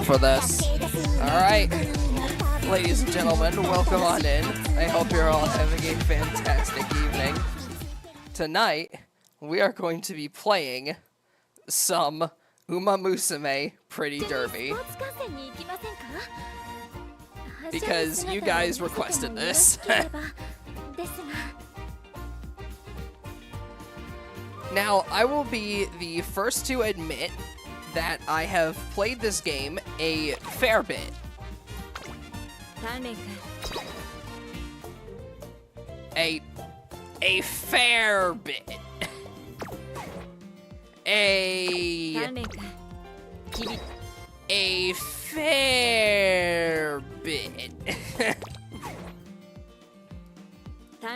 For this. Alright, ladies and gentlemen, welcome on in. I hope you're all having a fantastic evening. Tonight, we are going to be playing some Musume Pretty Derby. Because you guys requested this. Now, I will be the first to admit that I have played this game a fair bit. A fair bit. A fair bit.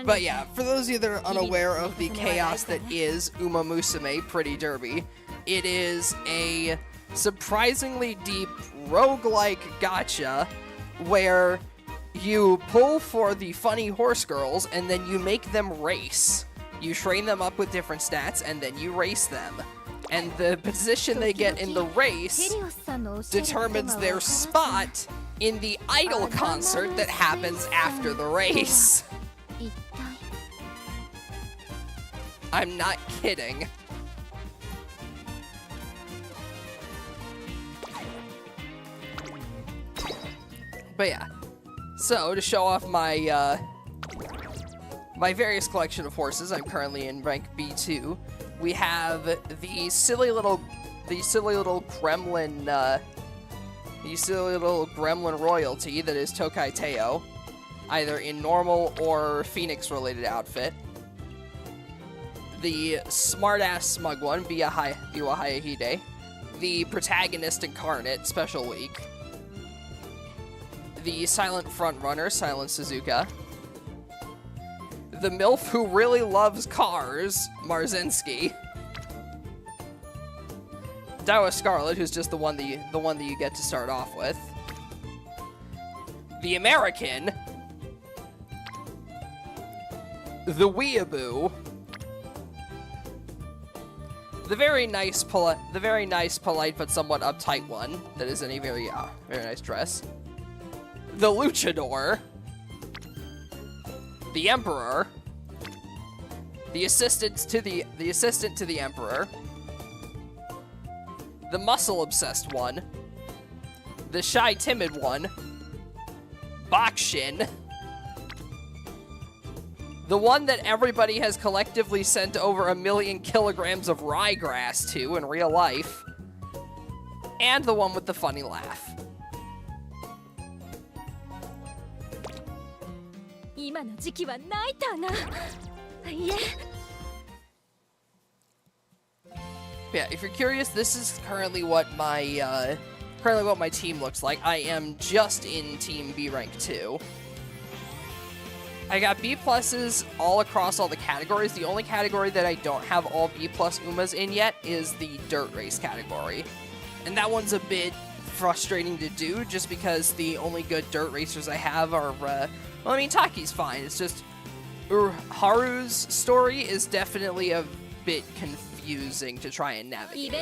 But yeah, for those of you that are unaware of the chaos that is Musume Pretty Derby, it is a surprisingly deep roguelike gacha where you pull for the funny horse girls and then you make them race. You train them up with different stats and then you race them. And the position they get in the race determines their spot in the idol concert that happens after the race. I'm not kidding. But yeah, so to show off my my various collection of horses, I'm currently in rank B2. We have the silly little gremlin royalty that is Tokai Teo, either in normal or Phoenix related outfit. the smart-ass smug one, Biwa Hayahide, the protagonist incarnate, Special Week, the silent frontrunner, Silent Suzuka, the MILF who really loves cars, Marzinski, Dawa Scarlet, who's just the one that you get to start off with, the American, the Weeaboo, the very nice, polite but somewhat uptight one that is in a very nice dress, the Luchador, the Emperor, the assistant to the Emperor, the muscle-obsessed one, the shy, timid one, Bakshin, the one that everybody has collectively sent over 1 million kilograms of ryegrass to in real life, and the one with the funny laugh. Yeah, if you're curious, this is currently what my team looks like. I am just in Team B Rank 2. I got B pluses all across all the categories. The only category that I don't have all B plus Umas in yet is the dirt race category. And that one's a bit frustrating to do just because the only good dirt racers I have are, well, I mean, Taki's fine. It's just Haru's story is definitely a bit confusing to try and navigate.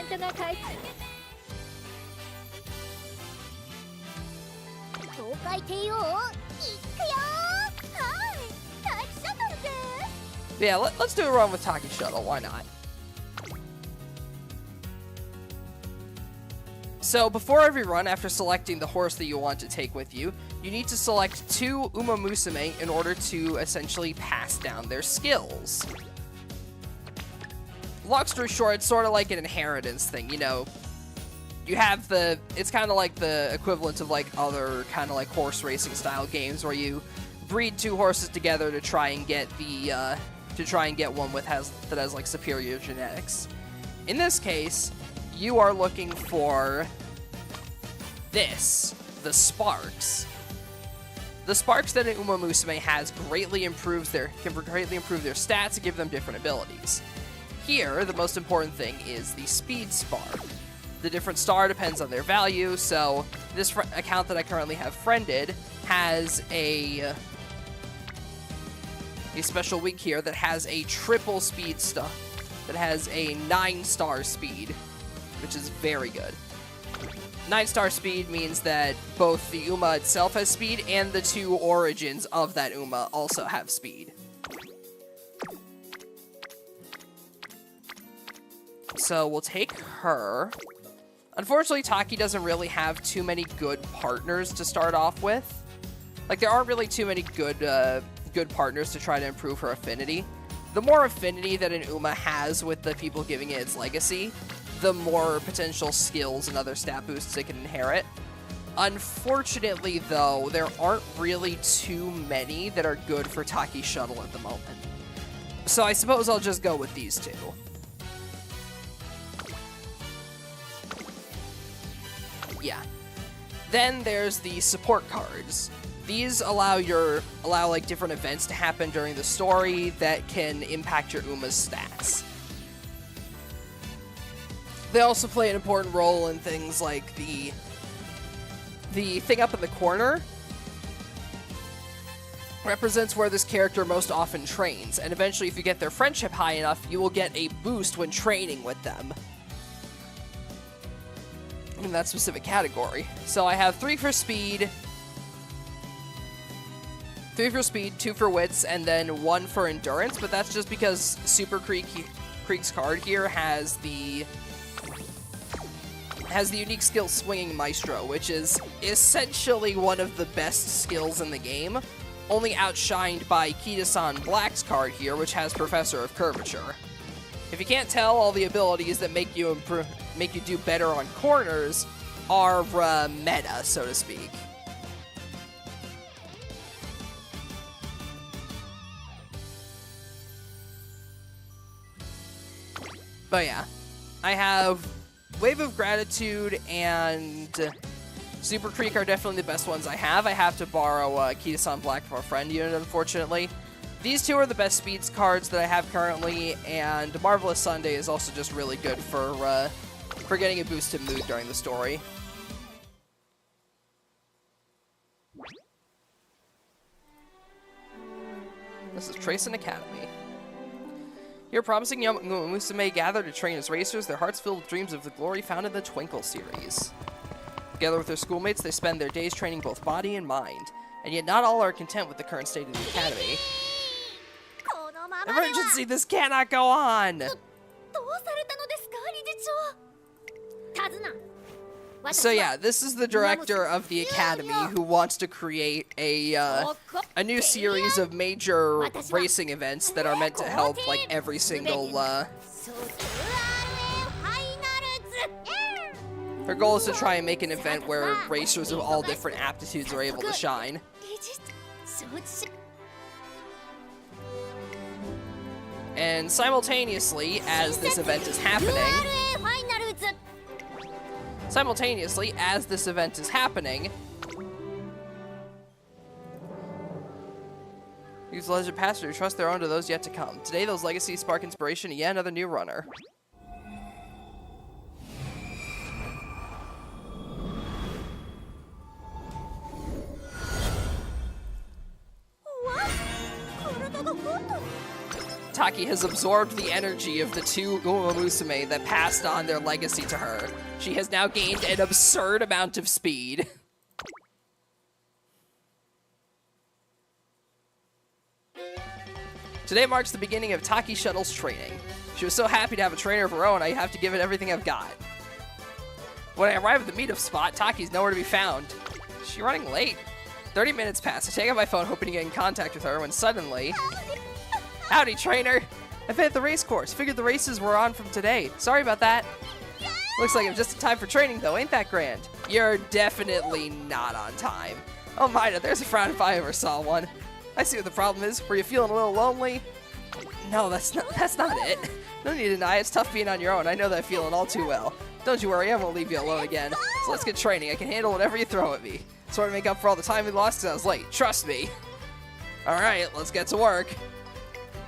Yeah, let's do a run with Taki Shuttle, why not? So before every run, after selecting the horse that you want to take with you, you need to select 2 Uma Musume in order to essentially pass down their skills. Long story short, it's sort of like an inheritance thing, you know. You have it's kind of like the equivalent of like other kind of like horse racing style games where you breed 2 horses together to try and get one that has like superior genetics. In this case, you are looking for this, the Sparks. The Sparks that an Uma Musume has can greatly improve their stats and give them different abilities. Here, the most important thing is the Speed Spark. The different star depends on their value, so this account that I currently have friended has a special week here that has a triple speed stuff, that has a 9-star speed, which is very good. 9-star speed means that both the Uma itself has speed and the 2 origins of that Uma also have speed. So we'll take her. Unfortunately, Taki doesn't really have too many good partners to start off with. Like, there aren't really too many good partners to try to improve her affinity. The more affinity that an Uma has with the people giving it its legacy, the more potential skills and other stat boosts it can inherit. Unfortunately, though, there aren't really too many that are good for Taki Shuttle at the moment. So I suppose I'll just go with these 2. Yeah. Then there's the support cards. These allow like different events to happen during the story that can impact your Uma's stats. They also play an important role in things like the thing up in the corner represents where this character most often trains, and eventually if you get their friendship high enough, you will get a boost when training with them in that specific category. So I have 3 for speed, 2 for wits, and then 1 for endurance, but that's just because Super Creek's card here has the unique skill Swinging Maestro, which is essentially one of the best skills in the game, only outshined by Kita-san Black's card here, which has Professor of Curvature. If you can't tell, all the abilities that make you do better on corners are meta, so to speak. But yeah, I have Wave of Gratitude and Super Creek are definitely the best ones I have. I have to borrow Kita-san Black from a friend unit, unfortunately. These two are the best speeds cards that I have currently, and Marvelous Sunday is also just really good for getting a boost in mood during the story. This is Tracing Academy. Here, promising young Musume gather to train as racers, their hearts filled with dreams of the glory found in the Twinkle series. Together with their schoolmates, they spend their days training both body and mind, and yet not all are content with the current state of the academy. Emergency! This cannot go on! So yeah, this is the director of the academy who wants to create a new series of major racing events that are meant to help like every single. Her goal is to try and make an event where racers of all different aptitudes are able to shine. And simultaneously, as this event is happening, use Legend Pastor to trust their own to those yet to come. Today, those legacies spark inspiration to yet another new runner. Taki has absorbed the energy of the two Uma Musume that passed on their legacy to her. She has now gained an absurd amount of speed. Today marks the beginning of Taki Shuttle's training. She was so happy to have a trainer of her own, I have to give it everything I've got. When I arrive at the meetup spot, Taki's nowhere to be found. Is she running late? 30 minutes pass. I take out my phone hoping to get in contact with her when suddenly... Howdy, trainer! I've been at the race course. Figured the races were on from today. Sorry about that. Looks like I'm just in time for training, though. Ain't that grand? You're definitely not on time. Oh, Mida, there's a frown if I ever saw one. I see what the problem is. Were you feeling a little lonely? No, that's not it. No need to deny. It's tough being on your own. I know that feeling all too well. Don't you worry, I won't leave you alone again. So let's get training. I can handle whatever you throw at me. Sort of make up for all the time we lost because I was late. Trust me. Alright, let's get to work.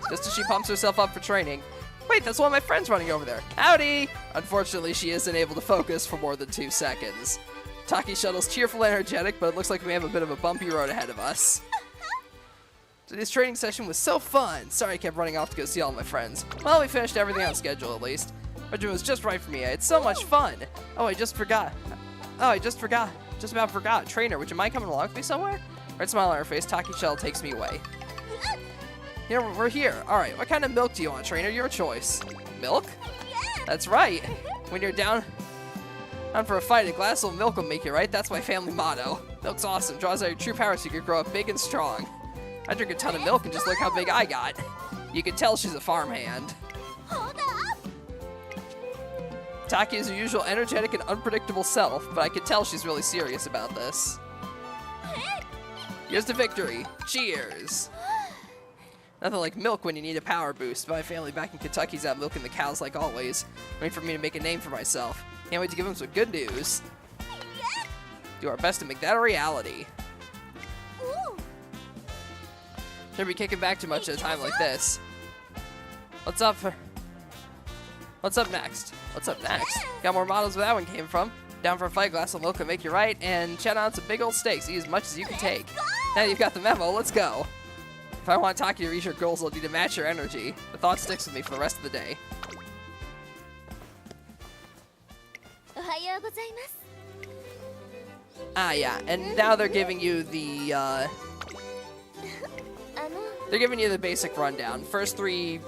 Just as she pumps herself up for training. Wait, that's one of my friends running over there. Howdy! Unfortunately, she isn't able to focus for more than 2 seconds. Taki Shuttle's cheerful and energetic, but it looks like we have a bit of a bumpy road ahead of us. Today's training session was so fun. Sorry I kept running off to go see all my friends. Well, we finished everything on schedule at least. Regiment was just right for me. I had so much fun. Oh, I just about forgot. Trainer, would you mind coming along with me somewhere? Red smile on her face, Taki Shuttle takes me away. Here, we're here. Alright, what kind of milk do you want, trainer? Your choice. Milk? That's right. When you're down for a fight, a glass of milk will make you right. That's my family motto. Milk's awesome. Draws out your true power so you can grow up big and strong. I drink a ton of milk and just look how big I got. You can tell she's a farmhand. Taki is her usual energetic and unpredictable self, but I can tell she's really serious about this. Here's to victory. Cheers. Nothing like milk when you need a power boost. My family back in Kentucky's out milking the cows like always, waiting for me to make a name for myself. Can't wait to give them some good news. Do our best to make that a reality. Shouldn't be kicking back too much at a time like this. What's up next? Got more models where that one came from. Down for a fight, glass of milk will make you right, and chat on some big old steaks. Eat as much as you can take. Now you've got the memo, let's go. If I want Taki to reach your goals, I'll need to match your energy. The thought sticks with me for the rest of the day. Ah, yeah, and now they're giving you the, basic rundown. First 3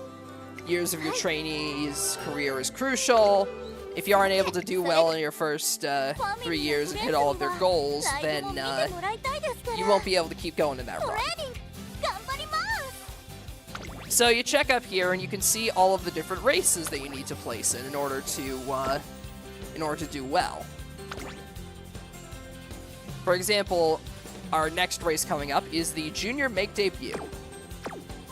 years of your traine's career is crucial. If you aren't able to do well in your first 3 years and hit all of their goals, then you won't be able to keep going in that run. So you check up here and you can see all of the different races that you need to place in order to do well. For example, our next race coming up is the Junior Make Debut.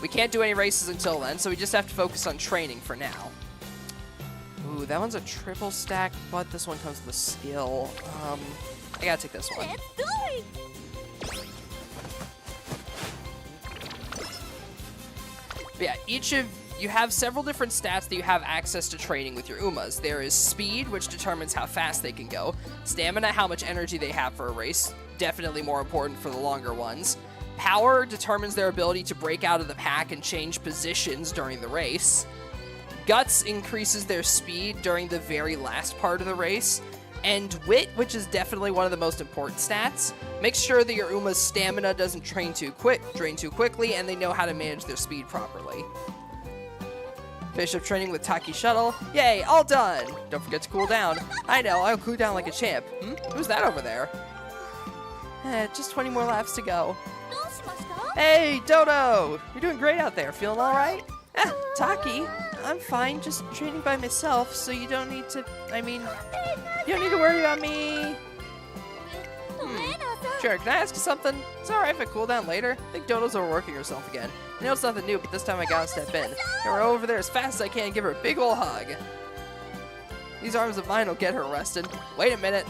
We can't do any races until then, so we just have to focus on training for now. Ooh, that one's a triple stack, but this one comes with a skill. I gotta take this one. But yeah, you have several different stats that you have access to training with your Umas. There is speed, which determines how fast they can go. Stamina, how much energy they have for a race. Definitely more important for the longer ones. Power determines their ability to break out of the pack and change positions during the race. Guts increases their speed during the very last part of the race. And Wit, which is definitely one of the most important stats, makes sure that your Uma's stamina doesn't drain too quickly, and they know how to manage their speed properly. Finish up training with Taki Shuttle. Yay, all done! Don't forget to cool down. I know, I'll cool down like a champ. Who's that over there? Just 20 more laps to go. Hey, Dodo! You're doing great out there. Feeling all right? Taki, I'm fine. Just training by myself, so you don't need to, you don't need to worry about me. Sure, can I ask you something? It's alright if I cool down later. I think Dodo's overworking herself again. I know it's nothing new, but this time I gotta step in. Get her over there as fast as I can and give her a big ol' hug. These arms of mine will get her rested. Wait a minute.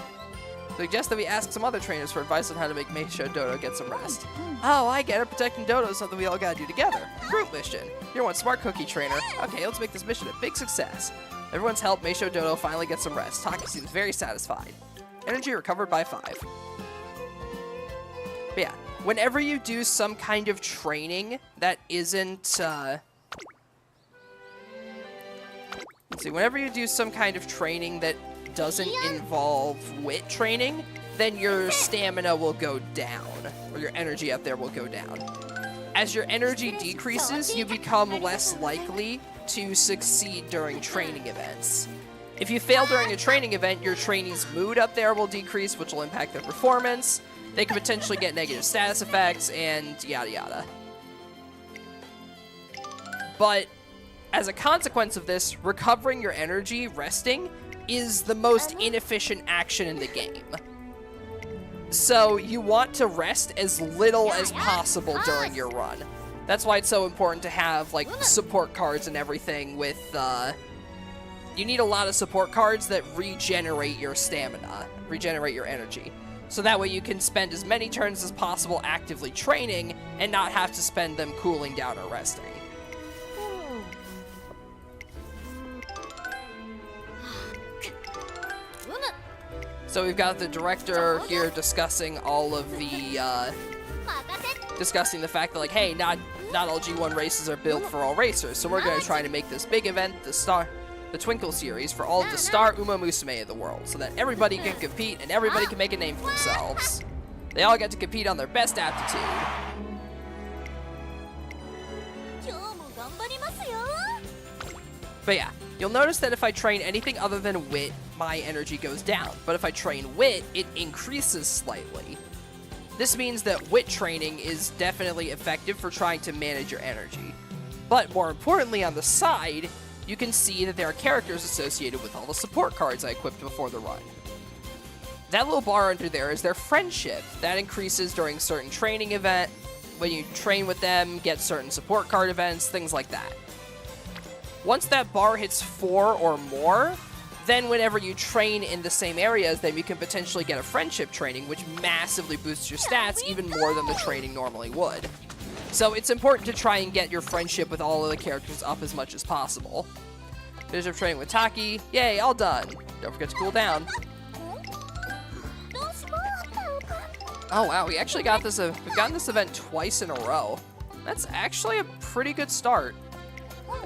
Suggest that we ask some other trainers for advice on how to make sure Dodo get some rest. Oh, I get it. Protecting Dodo is something we all gotta do together. Group mission. You're one smart cookie trainer. Okay, let's make this mission a big success. Everyone's help, Meisho Dodo finally gets some rest. Taki seems very satisfied. Energy recovered by 5. But yeah, whenever you do some kind of training that isn't, whenever you do some kind of training that doesn't involve wit training, then your stamina will go down, or your energy up there will go down. As your energy decreases, you become less likely to succeed during training events. If you fail during a training event, your trainee's mood up there will decrease, which will impact their performance. They could potentially get negative status effects, and yada yada. But as a consequence of this, recovering your energy, resting, is the most inefficient action in the game. So you want to rest as little as possible during your run. That's why it's so important to have, like, support cards and everything with, you need a lot of support cards that regenerate your stamina, regenerate your energy. So that way you can spend as many turns as possible actively training and not have to spend them cooling down or resting. So we've got the director here discussing all of the, discussing the fact that, like, hey, not all G1 races are built for all racers, so we're going to try to make this big event, the Twinkle series, for all of the star Uma Musume of the world, so that everybody can compete and everybody can make a name for themselves. They all get to compete on their best aptitude. But yeah, you'll notice that if I train anything other than wit, my energy goes down. But if I train wit, it increases slightly. This means that wit training is definitely effective for trying to manage your energy. But more importantly, on the side, you can see that there are characters associated with all the support cards I equipped before the run. That little bar under there is their friendship. That increases during certain training event. When you train with them, get certain support card events, things like that. Once that bar hits 4 or more, then whenever you train in the same areas, then you can potentially get a friendship training, which massively boosts your stats even more than the training normally would. So it's important to try and get your friendship with all of the characters up as much as possible. Finish up training with Taki. Yay, all done. Don't forget to cool down. Oh wow, we actually got this. We've gotten this event twice in a row. That's actually a pretty good start.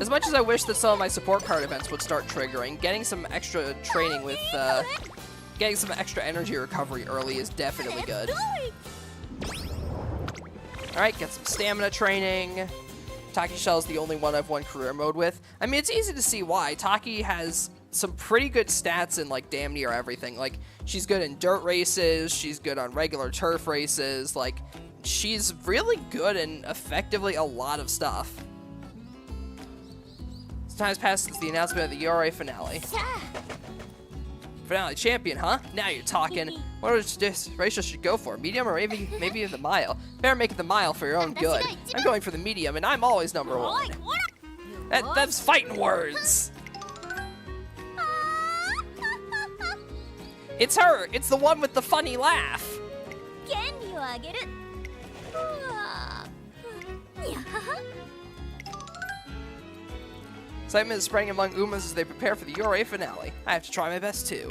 As much as I wish that some of my support card events would start triggering, getting some extra training with, getting some extra energy recovery early is definitely good. Alright, get some stamina training. Taki Shell's the only one I've won career mode with. I mean, it's easy to see why. Taki has some pretty good stats in, like, damn near everything. Like, she's good in dirt races, she's good on regular turf races, like, she's really good in effectively a lot of stuff. Time's passed since the announcement of the URA finale. Finale champion, huh? Now you're talking. What this race should go for? Medium or maybe the mile? Better make it the mile for your own good. I'm going for the medium, and I'm always #1. That's fighting words. It's her! It's the one with the funny laugh! Excitement is spreading among Umas as they prepare for the Yore finale. I have to try my best too.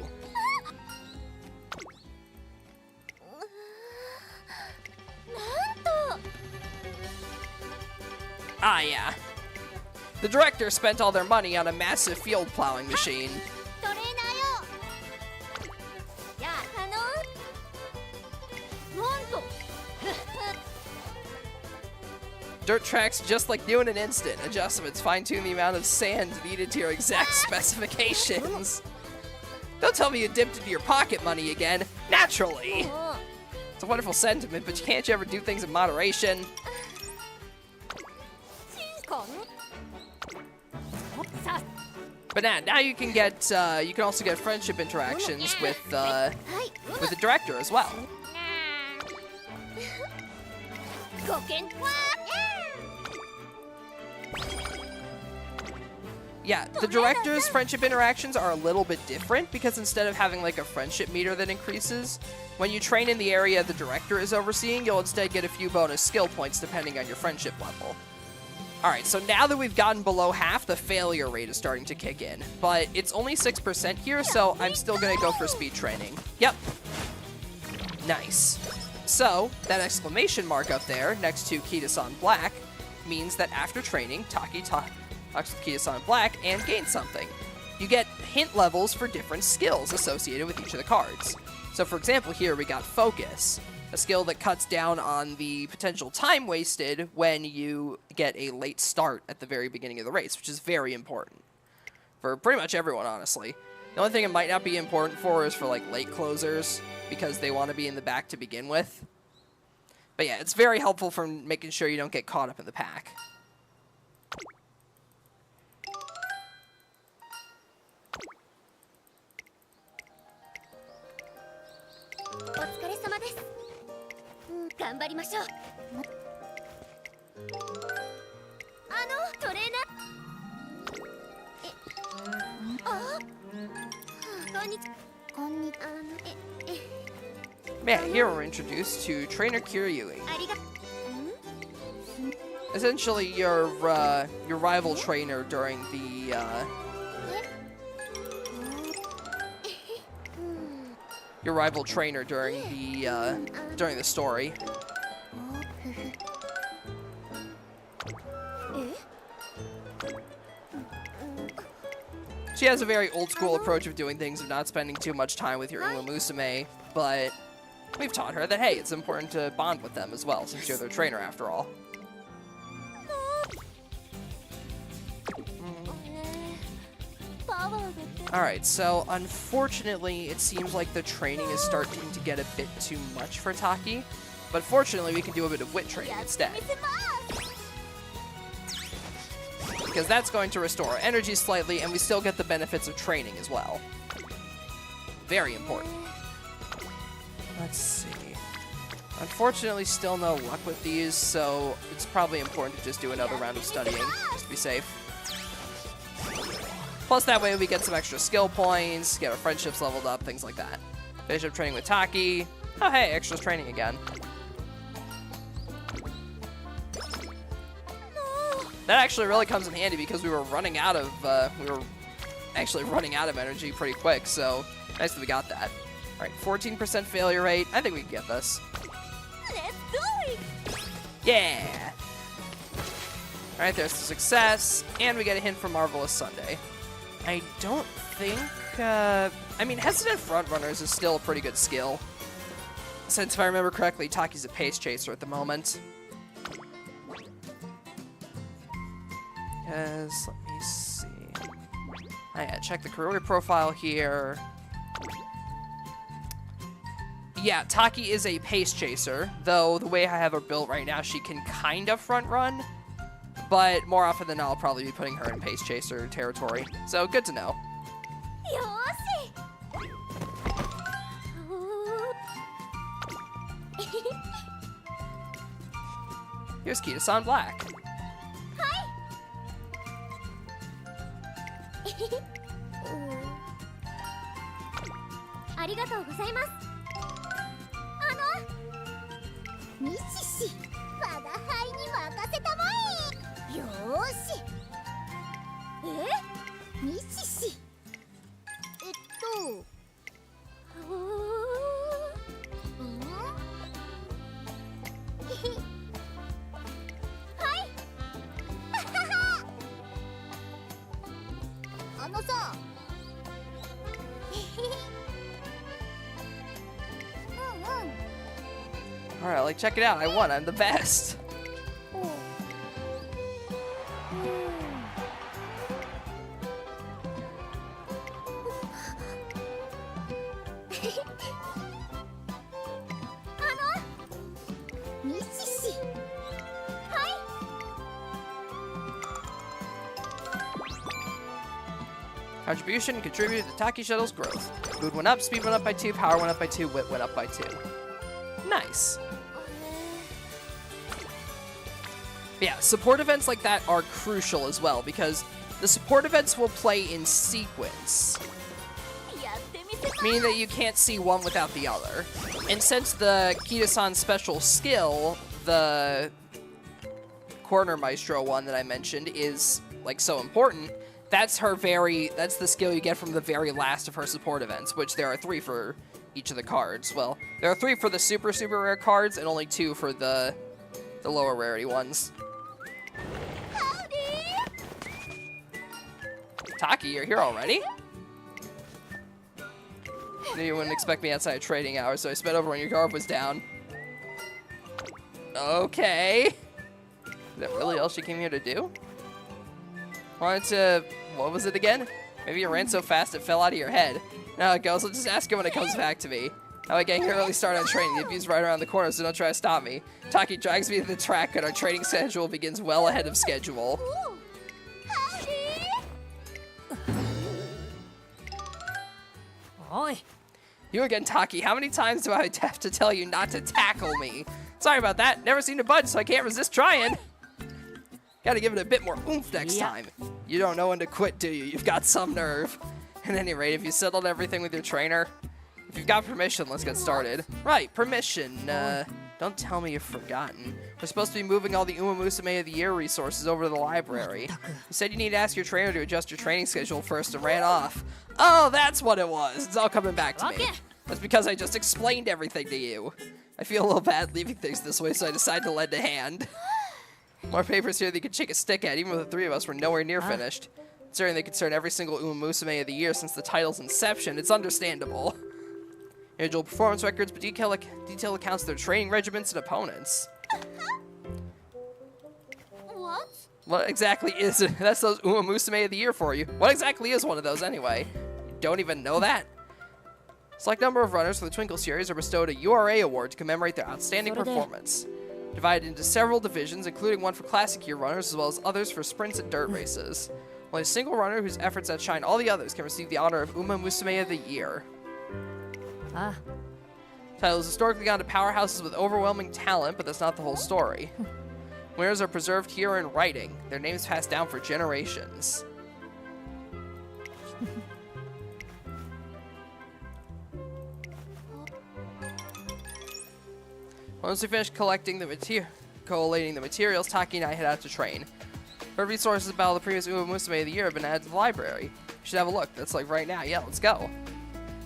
Ah, yeah. The director spent all their money on a massive field plowing machine. Dirt tracks just like new in an instant. Adjustments fine-tune the amount of sand needed to your exact specifications. Don't tell me you dipped into your pocket money again. Naturally. It's a wonderful sentiment, but can't you ever do things in moderation? But now you can get you can also get friendship interactions with the director as well. Yeah, the director's friendship interactions are a little bit different because instead of having like a friendship meter that increases, when you train in the area the director is overseeing, you'll instead get a few bonus skill points depending on your friendship level. Alright, so now that we've gotten below half, the failure rate is starting to kick in. But it's only 6% here, so I'm still going to go for speed training. Yep. Nice. So, that exclamation mark up there, next to Kita-san Black, means that after training, Taki talks with Kita-san Black and gains something. You get hint levels for different skills associated with each of the cards. So for example, here we got Focus, a skill that cuts down on the potential time wasted when you get a late start at the very beginning of the race, which is very important for pretty much everyone, honestly. The only thing it might not be important for is for like late closers, because they want to be in the back to begin with. But yeah, it's very helpful for making sure you don't get caught up in the pack. Yeah, here we're introduced to Trainer Kiryui. Essentially, your rival trainer during the during the story. She has a very old-school approach of doing things, of not spending too much time with your Musume, but we've taught her that, hey, it's important to bond with them as well, since you're their trainer after all. Alright, so unfortunately, it seems like the training is starting to get a bit too much for Taki, but fortunately, we can do a bit of wit training instead. Because that's going to restore our energy slightly, and we still get the benefits of training as well. Very important. Let's see. Unfortunately, still no luck with these, so it's probably important to just do another round of studying, just to be safe. Plus, that way we get some extra skill points, get our friendships leveled up, things like that. Finish up training with Taki. Oh, hey, extra training again. That actually really comes in handy because we were running out of energy pretty quick, so nice that we got that. All right, 14% failure rate. I think we can get this. Let's do it! Yeah! All right, there's the success, and we get a hint from Marvelous Sunday. I don't think, I mean, Hesitant Frontrunners is still a pretty good skill. Since, if I remember correctly, Taki's a pace chaser at the moment. Let me see. Oh yeah, check the career profile here. Yeah, Taki is a pace chaser, though the way I have her built right now, she can kind of front run, but more often than not, I'll probably be putting her in pace chaser territory. So good to know. Here's Kita-san Black. がとうございます。ミシシ、我が輩に任せたまえ。よーし。ミシシ。はい。あのさ。Alright, like, check it out. I won. I'm the best. Contribution contributed to Taki Shuttle's growth. Mood went up, speed went up by 2, power went up by 2, wit went up by 2. Nice. Yeah, support events like that are crucial as well, because the support events will play in sequence, meaning that you can't see one without the other. And since the Kita-san special skill, the Corner Maestro one that I mentioned, is like so important, that's the skill you get from the very last of her support events, which there are 3 for each of the cards. Well, there are 3 for the super rare cards and only 2 for the lower rarity ones. Howdy. Taki, you're here already? Knew you wouldn't expect me outside of trading hours, so I sped over when your guard was down. Okay. Is that really all she came here to do? Wanted to... what was it again? Maybe you ran so fast it fell out of your head. Now it goes, I'll just ask him when it comes back to me. How I getting an early start on training. The abuse's right around the corner, so don't try to stop me. Taki drags me to the track, and our training schedule begins well ahead of schedule. Oi. You again, Taki. How many times do I have to tell you not to tackle me? Sorry about that. Never seem to budge, so I can't resist trying. Gotta give it a bit more oomph next time. You don't know when to quit, do you? You've got some nerve. At any rate, if you settled everything with your trainer, if you've got permission, let's get started. Right, permission. Don't tell me you've forgotten. We're supposed to be moving all the Musume of the Year resources over to the library. You said you need to ask your trainer to adjust your training schedule first and ran off. Oh, that's what it was. It's all coming back to me. That's because I just explained everything to you. I feel a little bad leaving things this way, so I decided to lend a hand. More papers here that you could shake a stick at, even with the 3 of us, were nowhere near finished. Considering they concern every single Musume of the Year since the title's inception, it's understandable. Individual performance records, but detailed accounts of their training regiments and opponents. What? What exactly is it? That's those Musume of the Year for you. What exactly is one of those anyway? You don't even know that? Select number of runners for the Twinkle series are bestowed a URA award to commemorate their outstanding performance. Divided into several divisions, including one for classic year runners, as well as others for sprints and dirt races. Only a single runner whose efforts outshine all the others can receive the honor of Musume of the Year. Title has historically gone to powerhouses with overwhelming talent, but that's not the whole story. Winners are preserved here in writing. Their names passed down for generations. Once we finish collating the materials, Taki and I head out to train. Her resources about the previous Musume of the Year have been added to the library. You should have a look. That's like right now. Yeah, let's go.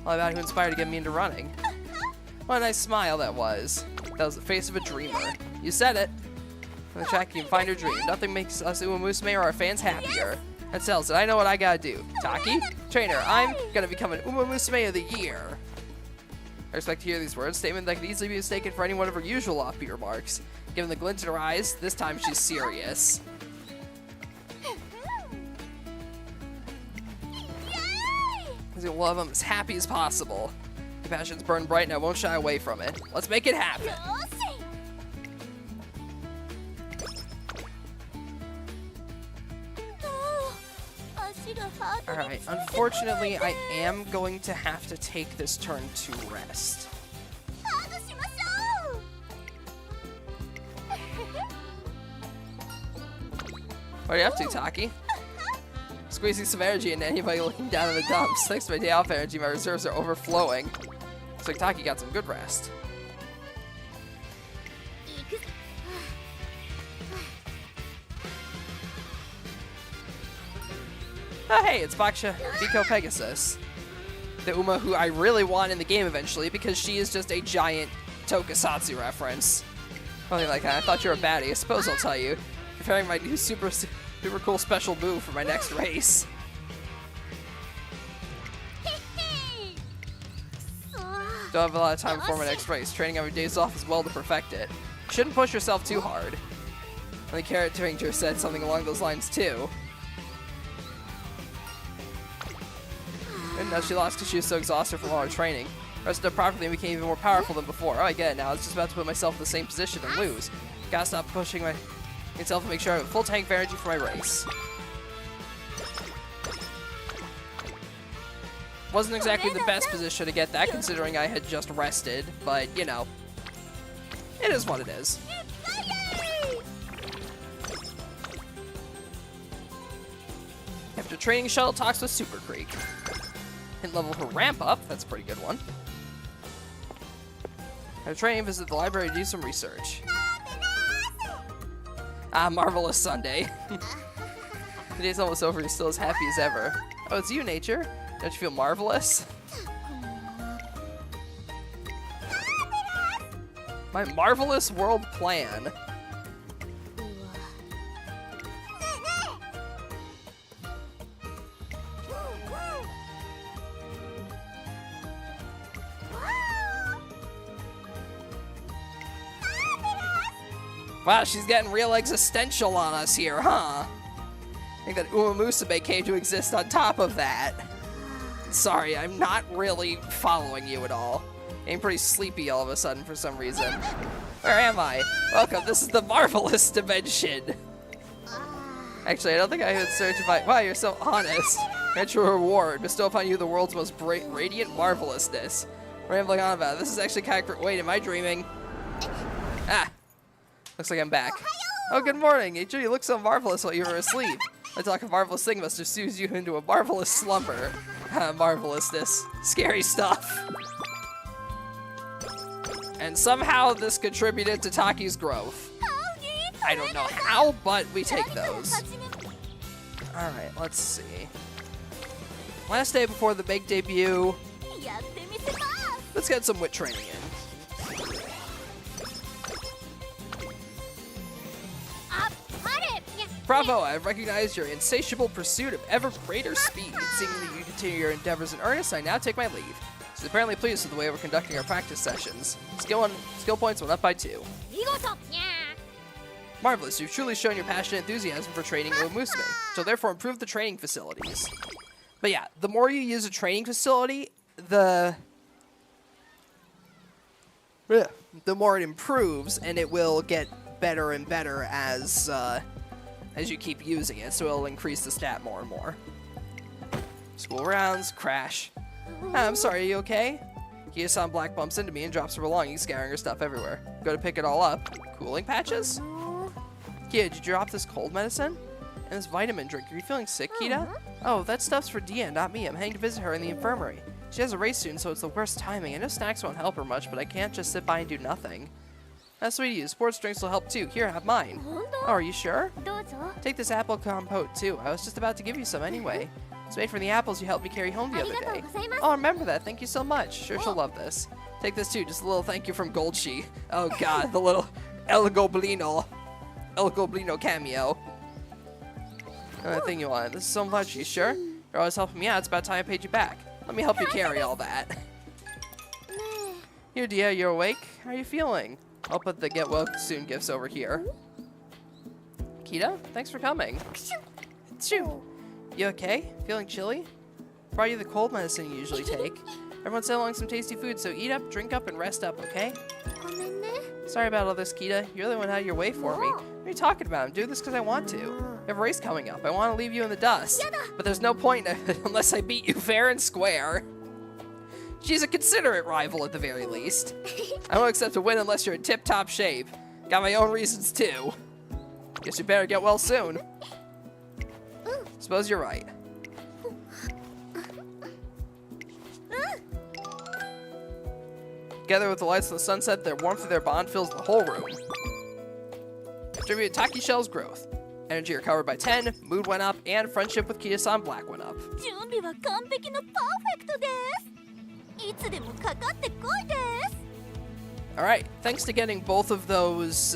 All about who inspired to get me into running. What a nice smile that was. That was the face of a dreamer. You said it. On the track, you can find your dream. Nothing makes us Musume or our fans happier. That sells it. I know what I gotta do. Taki, trainer, I'm gonna become an Musume of the Year. I expect to hear these words. Statement that could easily be mistaken for any one of her usual offbeat remarks. Given the glint in her eyes, this time she's serious. Because you'll love them as happy as possible. The passions burn bright and I won't shy away from it. Let's make it happen. Alright, unfortunately, I am going to have to take this turn to rest. What are you up to, Taki? Squeezing some energy into anybody looking down in the dumps. Thanks to my day off energy, my reserves are overflowing. Looks like Taki got some good rest. Oh, hey, it's Baksha Biko Pegasus. The Uma who I really want in the game eventually because she is just a giant tokusatsu reference. Something like that. I thought you were a baddie. I suppose I'll tell you. Preparing my new super cool special move for my next race. Don't have a lot of time before my next race. Training every day's off as well to perfect it. Shouldn't push yourself too hard. And the Carrot Ranger said something along those lines too. And now she lost because she was so exhausted from all her training. Rested up properly and became even more powerful than before. Oh, I get it now. I was just about to put myself in the same position and lose. Gotta stop pushing myself and make sure I have a full tank of energy for my race. Wasn't exactly the best position to get that considering I had just rested, but you know, it is what it is. After training, Shuttle talks with Super Creek. Hit level her ramp up, that's a pretty good one. After training, visit the library to do some research. Ah, marvelous Sunday. The day's almost over, you're still as happy as ever. Oh, it's you, Nature. Don't you feel marvelous? My marvelous world plan. Wow, she's getting real existential on us here, huh? I think that Uma Musume came to exist on top of that. Sorry, I'm not really following you at all. I'm pretty sleepy all of a sudden for some reason. Where am I? Welcome, this is the marvelous dimension. Actually, I don't think I would search if I... Wow, you're so honest. Grant your reward. Bestow upon you the world's most radiant marvelousness. Rambling on about it. This is actually kind of... Wait, am I dreaming? Ah. Looks like I'm back. Oh, good morning. Nature, you look so marvelous while you were asleep. I talk a marvelous thing must have soothed you into a marvelous slumber. Marvelousness. Scary stuff. And somehow this contributed to Taki's growth. I don't know how, but we take those. Alright, let's see. Last day before the big debut. Let's get some wit training in. Bravo, I've recognized your insatiable pursuit of ever greater speed. Seeing that you continue your endeavors in earnest, I now take my leave. She's apparently pleased with the way we're conducting our practice sessions. Skill points went up by 2. Marvelous, you've truly shown your passion and enthusiasm for training Uma Musume, so therefore improve the training facilities. But yeah, the more you use a training facility, the more it improves, and it will get better and better as you keep using it, so it'll increase the stat more and more. School rounds, crash. I'm sorry, are you okay? Kia-san black bumps into me and drops her belongings, scattering her stuff everywhere. Go to pick it all up. Cooling patches? Kia, did you drop this cold medicine? And this vitamin drink. Are you feeling sick, Kita? Oh, that stuff's for Dia, not me. I'm heading to visit her in the infirmary. She has a race soon, so it's the worst timing. I know snacks won't help her much, but I can't just sit by and do nothing. That's sweet of you. Sports drinks will help too. Here, have mine. Oh, are you sure? Take this apple compote too. I was just about to give you some anyway. It's made from the apples you helped me carry home the other day. Oh, I remember that. Thank you so much. Sure, she'll love this. Take this too. Just a little thank you from Goldshi. Oh god, the little El Goblino cameo. Thing you wanted. This is so much. You sure? You're always helping me out. It's about time I paid you back. Let me help you carry all that. Here, Dia, you're awake? How are you feeling? I'll put the get well soon gifts over here. Kita, thanks for coming. Achoo. You okay? Feeling chilly? Brought you the cold medicine you usually take. Everyone's along some tasty food, so eat up, drink up, and rest up, okay? Sorry about all this, Kita. You really went out of your way for me. What are you talking about? I'm doing this because I want to. I have a race coming up. I want to leave you in the dust. But there's no point unless I beat you fair and square. She's a considerate rival at the very least. I won't accept a win unless you're in tip-top shape. Got my own reasons too. Guess you better get well soon. Suppose you're right. Together with the lights of the sunset, their warmth of their bond fills the whole room. Attribute Taki Shell's growth. Energy recovered by 10, mood went up, and friendship with Kiya-san Black went up. Alright, thanks to getting both of those,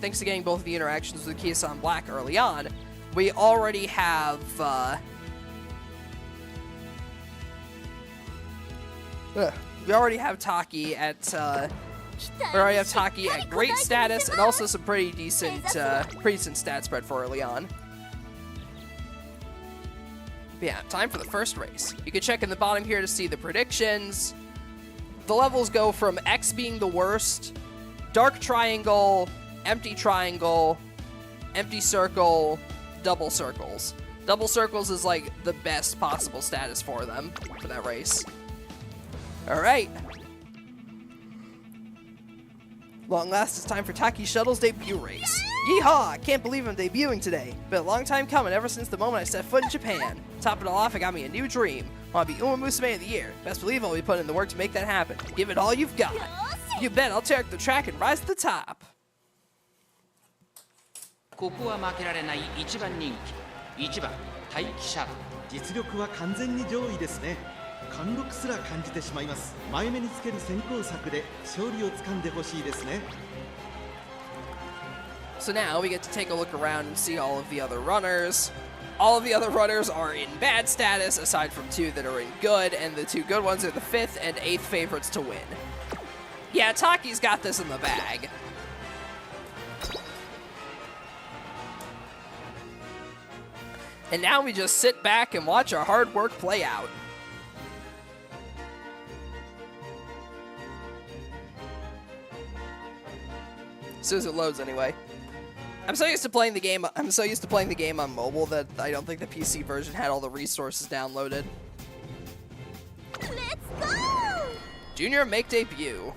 thanks to getting both of the interactions with Kiya-san Black early on, we already have, we already have Taki at, great status and also some pretty decent stat spread for early on. But yeah, time for the first race. You can check in the bottom here to see the predictions. The levels go from X being the worst, dark triangle, empty circle, double circles. Double circles is like the best possible status for them for that race. Alright. Long last, it's time for Taki Shuttle's debut race. Yeehaw! I can't believe I'm debuting today. Been a long time coming ever since the moment I set foot in Japan. Topping it all off, I got me a new dream. I want to be Musume of the Year. Best believe I'll be putting in the work to make that happen. Give it all you've got. You bet I'll tear up the track and rise to the top. ここは負けられない1番人気1番待機者実力は完全に上位ですね貫禄すら感じてしまいます前目につける先行策で勝利をつかんでほしいですね So now we get to take a look around and see all of the other runners. All of the other runners are in bad status, aside from 2 that are in good, and the 2 good ones are the 5th and 8th favorites to win. Yeah, Taki's got this in the bag. And now we just sit back and watch our hard work play out. As soon as it loads, anyway. I'm so used to playing the game on mobile that I don't think the PC version had all the resources downloaded. Let's go! Junior make debut.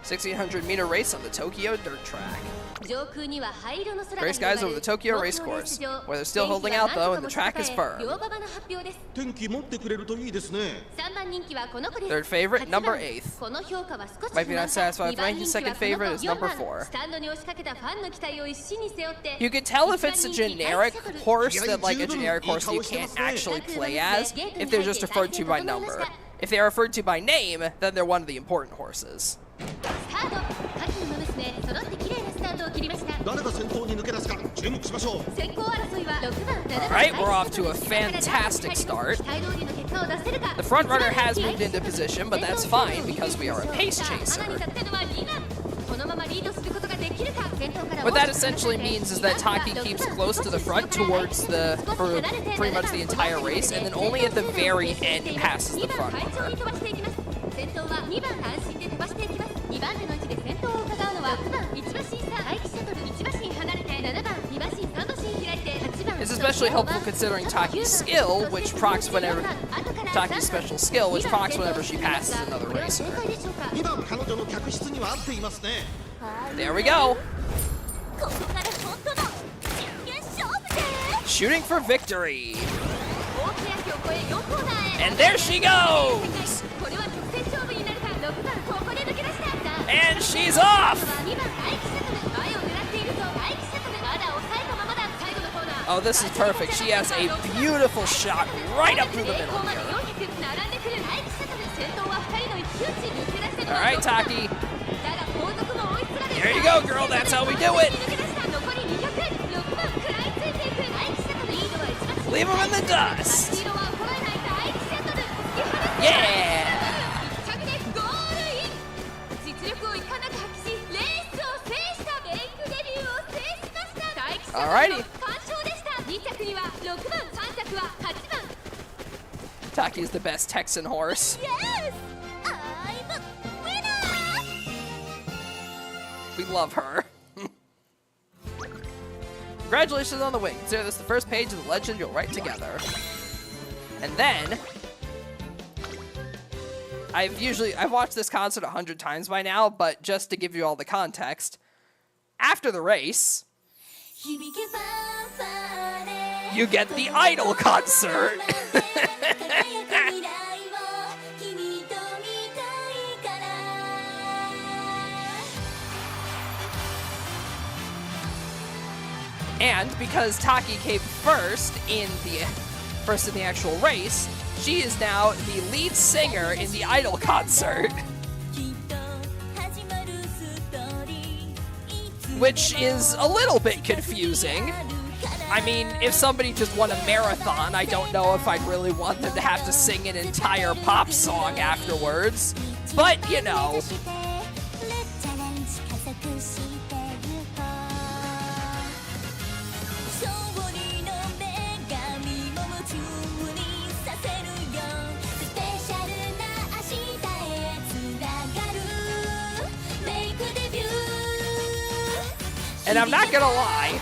1600-meter race on the Tokyo dirt track. Gray skies over the Tokyo race course. Weather's still holding out though, and the track is firm. Third favorite, number 8th. Might be not satisfied with ranking. Second favorite is number 4. You can tell if it's a generic horse that like a generic horse that you can't actually play as if they're just referred to by number. If they're referred to by name, then they're one of the important horses. Alright, we're off to a fantastic start. The front runner has moved into position, but that's fine because we are a pace chaser. What that essentially means is that Taki keeps close to the front towards for pretty much the entire race, and then only at the very end passes the front runner. It's especially helpful considering Taki's skill, which procs whenever Taki's special skill, which procs whenever she passes another racer. There we go. Shooting for victory. And there she goes. And she's off. Oh, this is perfect. She has a beautiful shot right up through the middle here. All right, Taki. There you go, girl. That's how we do it. Leave him in the dust. Yeah. Alrighty. Taki is the best Texan horse. Yes! I'm a winner! We love her. Congratulations on the win. Consider this the first page of the legend you'll write together. And then I've watched this concert 100 times by now, but just to give you all the context, after the race, you get the Idol concert. And because Taki came first in the actual race, she is now the lead singer in the Idol concert. Which is a little bit confusing. I mean, if somebody just won a marathon, I don't know if I'd really want them to have to sing an entire pop song afterwards. But, you know. And I'm not gonna lie,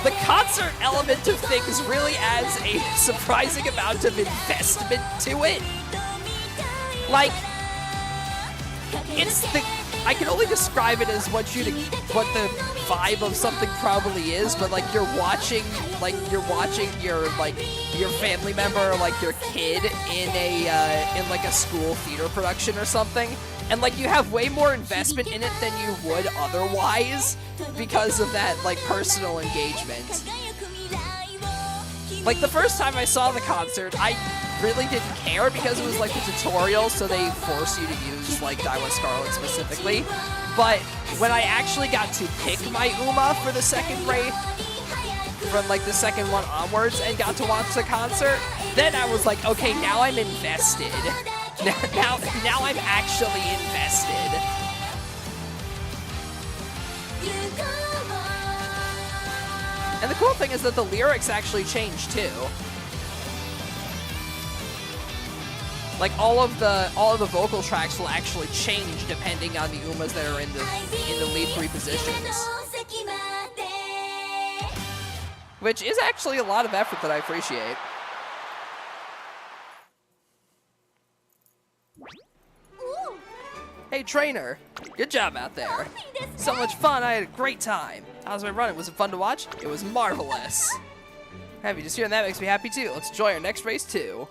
the concert element of things really adds a surprising amount of investment to it. Like, I can only describe it as what the vibe of something probably is, but like you're watching your family member or like your kid in like a school theater production or something, and like you have way more investment in it than you would otherwise because of that like personal engagement. Like the first time I saw the concert, I really didn't care because it was like the tutorial, so they force you to use like Daiwa Scarlet specifically. But when I actually got to pick my Uma for the second race, from like the second one onwards, and got to watch the concert, then I was like, okay, now I'm invested. Now I'm actually invested. And the cool thing is that the lyrics actually change too. Like all of the vocal tracks will actually change depending on the Umas that are in the lead 3 positions. Which is actually a lot of effort that I appreciate. Hey trainer, good job out there. So much fun, I had a great time. How's my run? Was it fun to watch? It was marvelous. Happy just hearing that makes me happy too. Let's enjoy our next race too.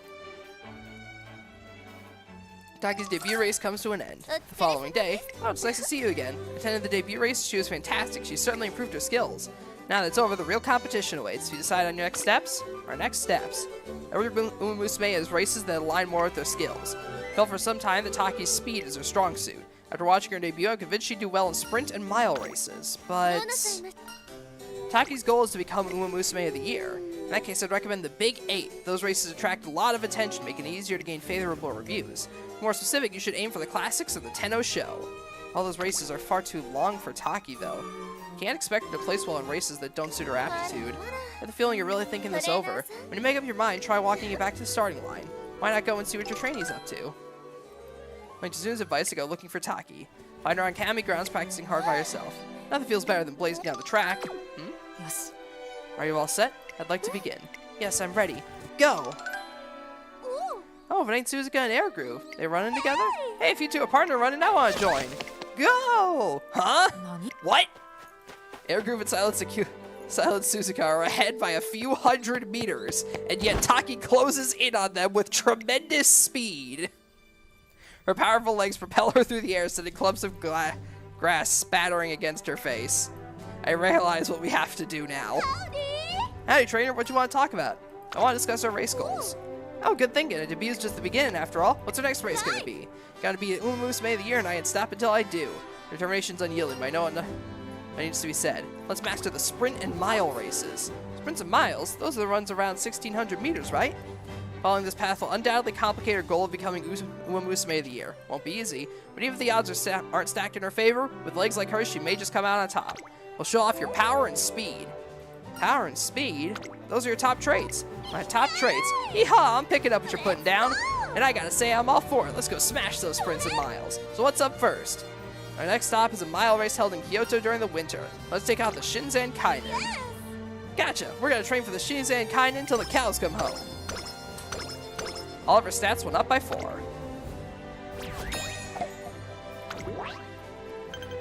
Taki's debut race comes to an end. The following day, oh, it's nice to see you again. Attended the debut race, she was fantastic. She certainly improved her skills. Now that it's over, the real competition awaits. You decide on your next steps? Our next steps. Every Musume has races that align more with their skills. Felt for some time that Taki's speed is her strong suit. After watching her debut, I'm convinced she'd do well in sprint and mile races. But Taki's goal is to become Uma Musume of the Year. In that case, I'd recommend the Big 8. Those races attract a lot of attention, making it easier to gain favorable reviews. More specific, you should aim for the classics or the Tenno Show. All those races are far too long for Taki, though. Can't expect her to place well in races that don't suit her aptitude. I have the feeling you're really thinking this over. When you make up your mind, try walking it back to the starting line. Why not go and see what your trainee's up to? Wait, Suzuna's advice to go looking for Taki. Find her on Kami grounds practicing hard by herself. Nothing feels better than blazing down the track. Yes. Are you all set? I'd like to begin. Yes, I'm ready. Go! Oh, if it ain't Suzuka and Air Groove. They running together? Hey, if you two are partner running, I want to join. Go! Huh? What? Air Groove and Silent Suzuka are ahead by a few hundred meters, and yet Taki closes in on them with tremendous speed. Her powerful legs propel her through the air, sending clumps of grass spattering against her face. I realize what we have to do now. Howdy, trainer. What you want to talk about? I want to discuss our race goals. Oh, good thinking. A debut is just the beginning, after all. What's our next race going to be? Got to be Uma Musume of the Year, and I ain't stop until I do. Determination's unyielding, but I know what needs to be said. Let's master the sprint and mile races. Sprints and miles? Those are the runs around 1,600 meters, right? Following this path will undoubtedly complicate her goal of becoming Uma Musume of the Year. Won't be easy, but even if the odds aren't stacked in her favor, with legs like hers, she may just come out on top. We'll show off your power and speed. Power and speed? Those are your top traits. My top traits? Yeehaw, I'm picking up what you're putting down. And I gotta say, I'm all for it. Let's go smash those sprints and miles. So what's up first? Our next stop is a mile race held in Kyoto during the winter. Let's take out the Shinzan Kainen. Gotcha! We're gonna train for the Shinzan Kainen until the cows come home. All of our stats went up by 4.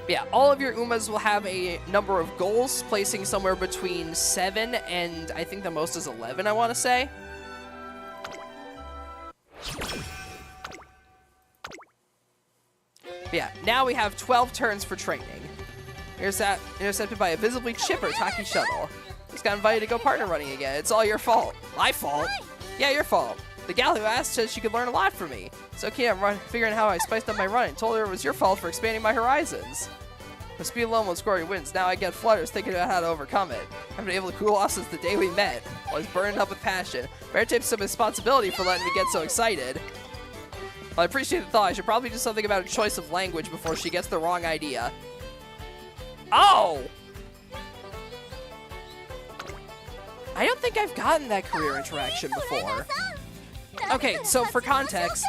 Yeah, all of your Umas will have a number of goals, placing somewhere between 7 and I think the most is 11, I want to say. But yeah, now we have 12 turns for training. Intercepted by a visibly chipper Taki shuttle. Just got invited to go partner running again. It's all your fault. My fault? Yeah, your fault. The gal who asked said she could learn a lot from me. So keen on figuring out how I spiced up my running. Told her it was your fault for expanding my horizons. The speed alone will score your wins. Now I get flutters thinking about how to overcome it. I've been able to cool off since the day we met. I was burning up with passion. Better take some responsibility for letting me get so excited. Well, I appreciate the thought. I should probably do something about a choice of language before she gets the wrong idea. Oh! I don't think I've gotten that career interaction before. Okay, so for context,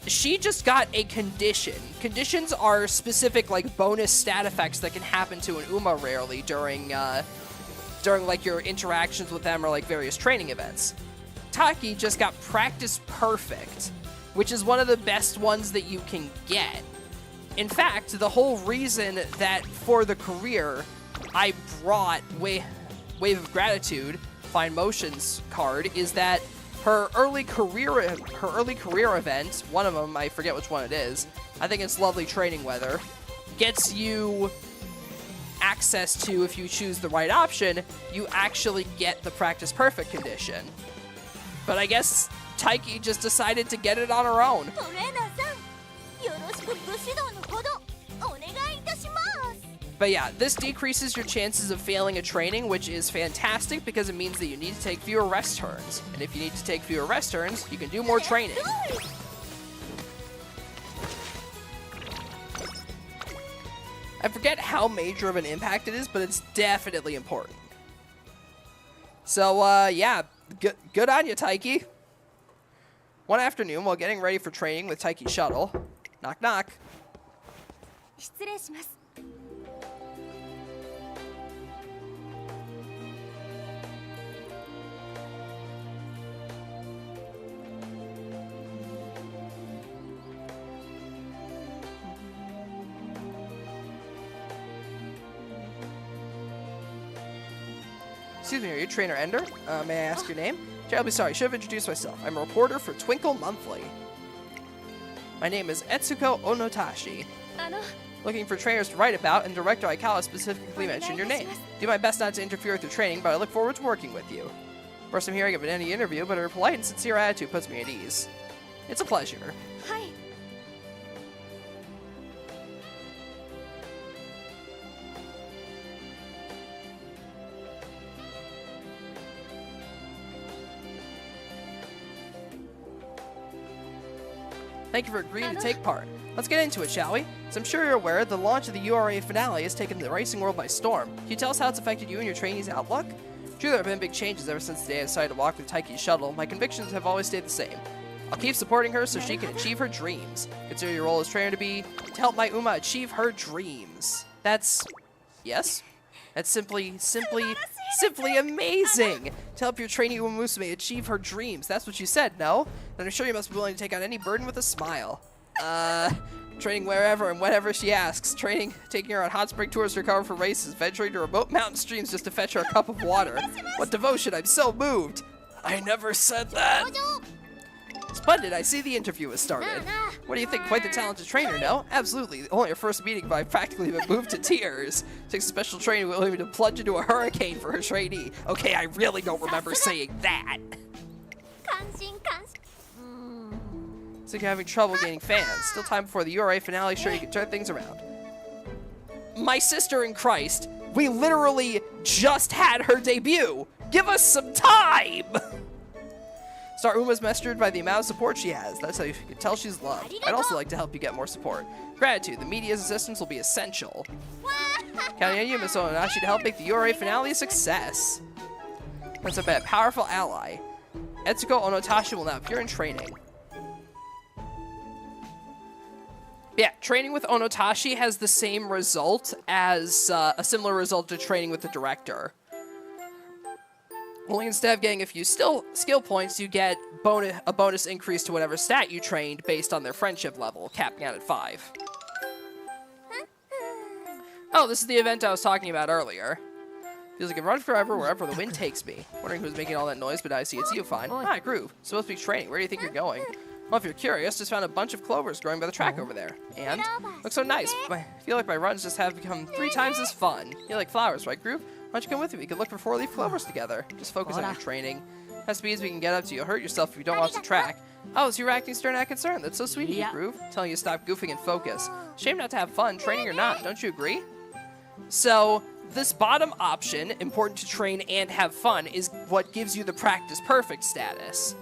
she just got a condition. Conditions are specific, like, bonus stat effects that can happen to an Uma rarely during like, your interactions with them or, like, various training events. Taki just got Practice Perfect, which is one of the best ones that you can get. In fact, the whole reason that for the career I brought Wave of Gratitude, Fine Motions card, is that her early career event, one of them, I forget which one it is, I think it's Lovely Training Weather, gets you access to, if you choose the right option, you actually get the Practice Perfect condition. But I guess Taiki just decided to get it on her own. But yeah, this decreases your chances of failing a training, which is fantastic because it means that you need to take fewer rest turns. And if you need to take fewer rest turns, you can do more training. I forget how major of an impact it is, but it's definitely important. So, yeah, good on you, Taiki. One afternoon, while getting ready for training with Taiki's shuttle, knock knock. 失礼します。 Excuse me, are you Trainer Ender? May I ask your name? I'll be sorry, should have introduced myself. I'm a reporter for Twinkle Monthly. My name is Etsuko Onotashi. Looking for trainers to write about, and Director Aikawa specifically mentioned your name. Do my best not to interfere with your training, but I look forward to working with you. First I'm hearing of any interview, but her polite and sincere attitude puts me at ease. It's a pleasure. Hi. Thank you for agreeing to take part. Let's get into it, shall we? As I'm sure you're aware, the launch of the URA finale has taken the racing world by storm. Can you tell us how it's affected you and your trainees' outlook? True, there have been big changes ever since the day I decided to walk with Taiki's shuttle. My convictions have always stayed the same. I'll keep supporting her so she can achieve her dreams. Consider your role as trainer to be to help my Uma achieve her dreams. That's... yes? That's simply amazing! To help your trainee Uma Musume achieve her dreams. That's what you said, no? Then I'm sure you must be willing to take on any burden with a smile. Training wherever and whenever she asks. Taking her on hot spring tours to recover from races. Venturing to remote mountain streams just to fetch her a cup of water. What devotion, I'm so moved! I never said that! Splendid, I see the interview has started. What do you think? Quite the talented trainer, no? Absolutely. Only our first meeting, but I've practically been moved to tears. Takes a special training willing to plunge into a hurricane for her trainee. Okay, I really don't remember saying that. So you're having trouble gaining fans. Still time before the URA finale, sure you can turn things around. My sister in Christ, we literally just had her debut. Give us some time! Star Uma's mastered by the amount of support she has. That's how you can tell she's loved. I'd also like to help you get more support. Gratitude, the media's assistance will be essential. Counting on you, Miss Ononashi, to help make the URA finale a success. That's a powerful ally. Etsuko Onotashi will now appear in training. Yeah, training with Onotashi has the same result as a similar result to training with the director. Only instead of getting a few skill points, you get a bonus increase to whatever stat you trained based on their friendship level, capping out at 5. Oh, this is the event I was talking about earlier. Feels like I can run forever wherever the wind takes me. Wondering who's making all that noise, but I see it's you, fine. Ah, Groove. Supposed to be training. Where do you think you're going? Well, if you're curious, just found a bunch of clovers growing by the track over there. And? Looks so nice. I feel like my runs just have become 3 times as fun. You like flowers, right, Groove? don't you come with me? We could look for 4-leaf clovers together. Just focus on your training. As speed as we can get up to. You'll hurt yourself if you don't watch the track. Oh, so you're acting stern and concerned. That's so sweet of you, Groove. Telling you to stop goofing and focus. Shame not to have fun, training or not. Don't you agree? So, this bottom option, important to train and have fun, is what gives you the practice perfect status.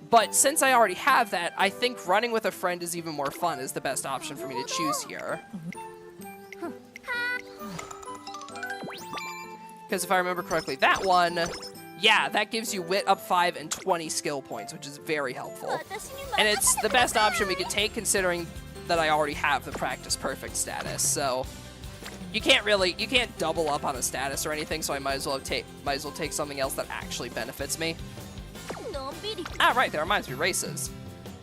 But since I already have that, I think running with a friend is even more fun is the best option for me to choose here. Because if I remember correctly, that one, yeah, that gives you wit up 5 and 20 skill points, which is very helpful. And it's the best option we could take considering that I already have the practice perfect status. So you can't double up on a status or anything, so I might as well take something else that actually benefits me. Ah, right, that reminds me, races.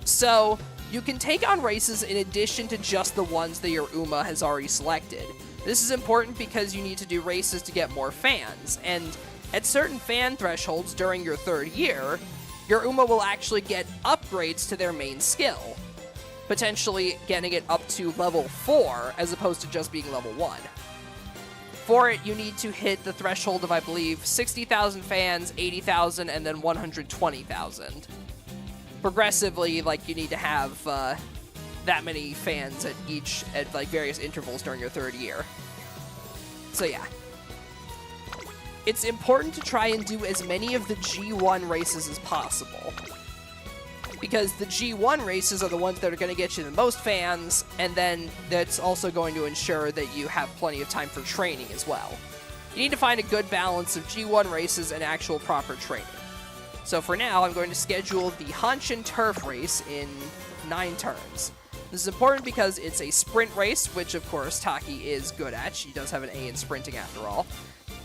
So you can take on races in addition to just the ones that your UMA has already selected. This is important because you need to do races to get more fans, and at certain fan thresholds during your 3rd year, your UMA will actually get upgrades to their main skill, potentially getting it up to level 4 as opposed to just being level 1. For it, you need to hit the threshold of, I believe, 60,000 fans, 80,000, and then 120,000. Progressively, like, you need to have that many fans at like various intervals during your 3rd year. So yeah. It's important to try and do as many of the G1 races as possible. Because the G1 races are the ones that are going to get you the most fans, and then that's also going to ensure that you have plenty of time for training as well. You need to find a good balance of G1 races and actual proper training. So for now, I'm going to schedule the Hanshin Turf race in 9 turns. This is important because it's a sprint race, which of course Taki is good at. She does have an A in sprinting after all.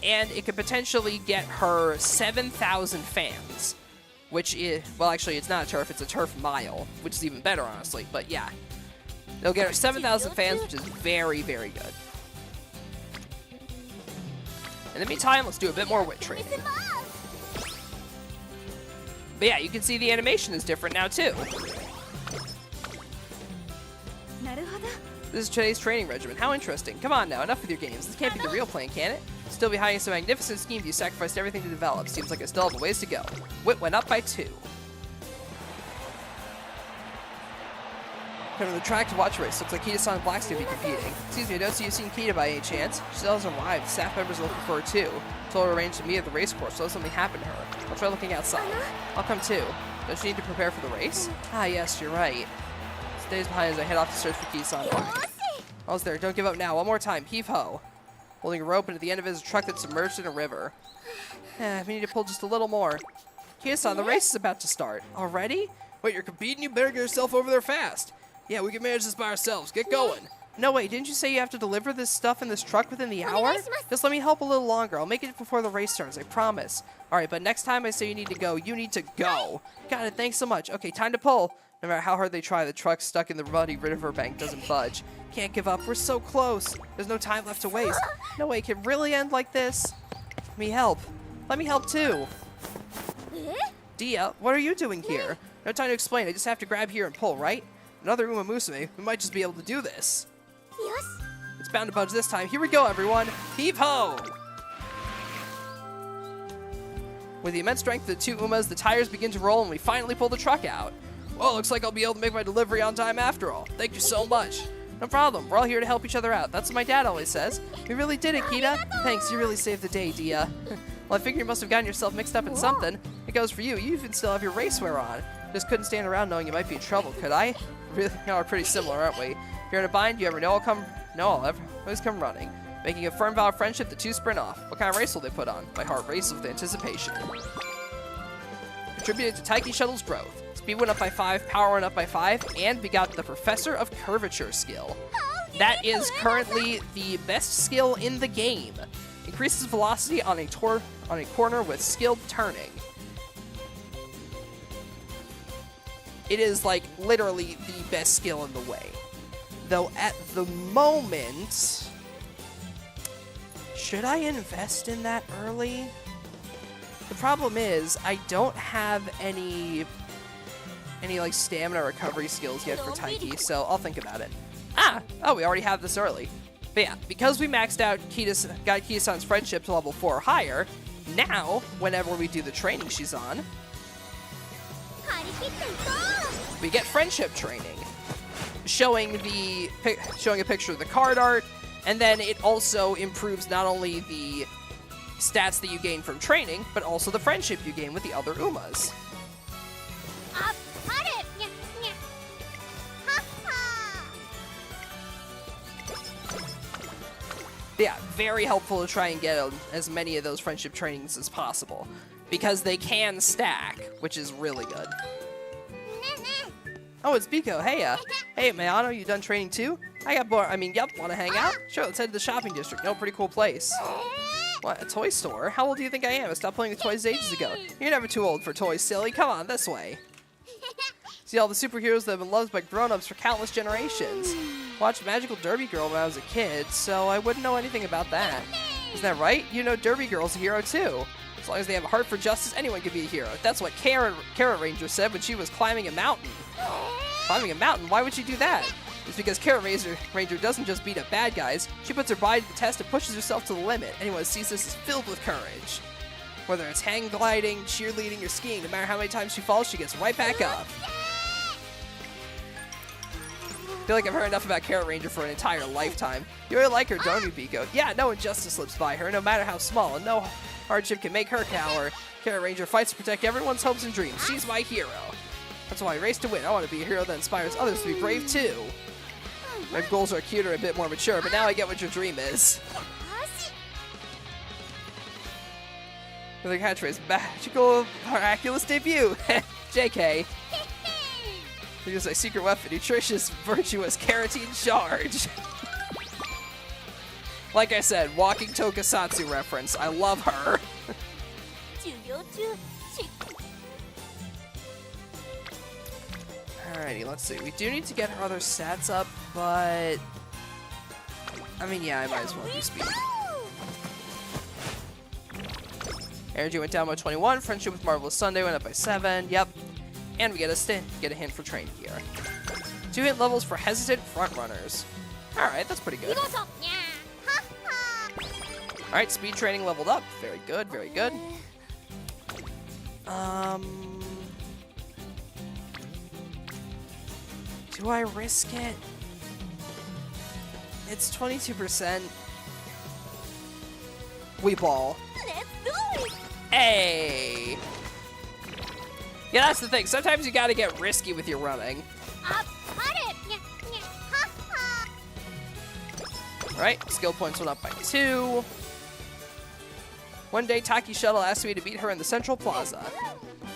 And it could potentially get her 7,000 fans, which is, well, actually it's not a turf, it's a turf mile, which is even better, honestly, but yeah. They'll get her 7,000 fans, which is very, very good. In the meantime, let's do a bit more wit training. But yeah, you can see the animation is different now too. This is today's training regimen. How interesting. Come on now, enough with your games. This can't be the real plan, can it? Still behind some magnificent schemes you sacrificed everything to develop. Seems like I still have a ways to go. Wit went up by 2. Come to the track to watch a race. Looks like Kita-san and Black's gonna be competing. Excuse me, I don't see you've seen Kita by any chance. She still hasn't arrived. Staff members are looking for her too. Told her to arrange to meet at the race course, so if something happened to her. I'll try looking outside. I'll come too. Don't you need to prepare for the race? Ah, yes, you're right. Stays behind as I head off to search for Kita-san. Almost there. Don't give up now. One more time. Heave-ho. Holding a rope, and at the end of it is a truck that's submerged in a river. We need to pull just a little more. Kita-san, the race is about to start. Already? Wait, you're competing? You better get yourself over there fast. Yeah, we can manage this by ourselves. Get going. No, wait, didn't you say you have to deliver this stuff in this truck within the hour? Just let me help a little longer. I'll make it before the race starts, I promise. Alright, but next time I say you need to go, you need to go. Got it, thanks so much. Okay, time to pull. No matter how hard they try, the truck stuck in the muddy riverbank doesn't budge. Can't give up, we're so close. There's no time left to waste. No way, it can really end like this? Let me help. Let me help too. Dia, what are you doing here? No time to explain, I just have to grab here and pull, right? Another Uma Musume, we might just be able to do this. It's bound to budge this time. Here we go, everyone. Heave-ho! With the immense strength of the 2 Umas, the tires begin to roll and we finally pull the truck out. Well, looks like I'll be able to make my delivery on time after all. Thank you so much. No problem. We're all here to help each other out. That's what my dad always says. You really did it, Kita. Thanks, you really saved the day, Dia. Well, I figure you must have gotten yourself mixed up in something. It goes for you. You even still have your racewear on. Just couldn't stand around knowing you might be in trouble, could I? Really, we're pretty similar, aren't we? If you're in a bind, you ever know I'll always come running. Making a firm vow of friendship, the 2 sprint off. What kind of race will they put on? My heart races with anticipation. Contributed to Taiki Shuttle's growth. Speed went up by 5, power went up by 5, and we got the Professor of Curvature skill. That is currently the best skill in the game. Increases velocity on a corner with skilled turning. It is like literally the best skill in the way. Though at the moment, should I invest in that early? The problem is I don't have any like stamina recovery skills yet for Taiki, so I'll think about it. Oh, we already have this early. But yeah, because we maxed out got Kita-san's friendship to level 4 or higher, now, whenever we do the training she's on, we get friendship training, showing a picture of the card art, and then it also improves not only the stats that you gain from training, but also the friendship you gain with the other Umas. Yeah, very helpful to try and get as many of those friendship trainings as possible, because they can stack, which is really good. Oh, it's Biko. Hey, hey, Mayano, you done training too? I got bored. I mean, yep, want to hang out? Sure, let's head to the shopping district. No, pretty cool place. What, a toy store? How old do you think I am? I stopped playing with toys ages ago. You're never too old for toys, silly. Come on, this way. See all the superheroes that have been loved by grown-ups for countless generations. Watched Magical Derby Girl when I was a kid, so I wouldn't know anything about that. Isn't that right? You know Derby Girl's a hero too. As long as they have a heart for justice, anyone could be a hero. That's what Carrot Ranger said when she was climbing a mountain. Climbing a mountain? Why would she do that? It's because Carrot Ranger doesn't just beat up bad guys. She puts her body to the test and pushes herself to the limit. Anyone who sees this is filled with courage. Whether it's hang gliding, cheerleading, or skiing, no matter how many times she falls, she gets right back up. I feel like I've heard enough about Carrot Ranger for an entire lifetime. You really like her, don't you, Biko? Yeah, no injustice slips by her, no matter how small, and no hardship can make her cower. Carrot Ranger fights to protect everyone's hopes and dreams. She's my hero. That's why I race to win. I want to be a hero that inspires others to be brave, too. My goals are cuter, a bit more mature, but now I get what your dream is. With a catchphrase, magical, miraculous debut. JK. Use a secret weapon, nutritious, virtuous, carotene charge. Like I said, walking tokusatsu reference. I love her. Alrighty, let's see. We do need to get her other stats up, but... I mean, yeah, I might as well do speed. Energy went down by 21. Friendship with Marvelous Sunday went up by 7. Yep. And we get a hint for training here. 2 hint levels for hesitant front runners. Alright, that's pretty good. Alright, speed training leveled up. Very good, very good. Do I risk it? It's 22%. We ball. Hey! Yeah, that's the thing. Sometimes you gotta get risky with your running. Alright, skill points went up by 2. One day, Taki Shuttle asked me to beat her in the Central Plaza.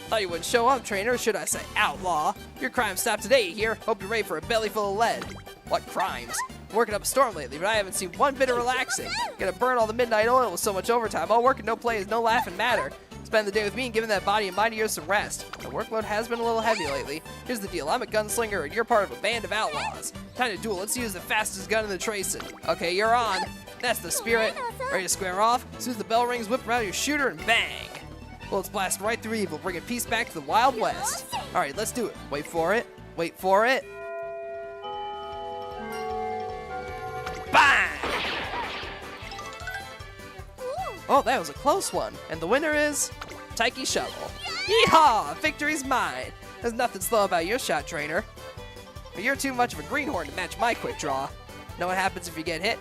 Thought you wouldn't show up, trainer, or should I say outlaw? Your crime stopped today, you hear? Hope you're ready for a belly full of lead. What crimes? I'm working up a storm lately, but I haven't seen one bit of relaxing. Gonna burn all the midnight oil with so much overtime. All work and no play is no laughing matter. Spend the day with me and giving that body and mind of yours some rest. The workload has been a little heavy lately. Here's the deal, I'm a gunslinger and you're part of a band of outlaws. Time to duel, let's use the fastest gun in the tracing. Okay, you're on. That's the spirit. Ready to square off? As soon as the bell rings, whip around your shooter and bang. Bullets blast right through evil, bringing peace back to the Wild West. Alright, let's do it. Wait for it. Wait for it. Bang! Oh, that was a close one. And the winner is Taiki Shuttle. Yeehaw! Victory's mine. There's nothing slow about your shot, trainer. But you're too much of a greenhorn to match my quick draw. Know what happens if you get hit?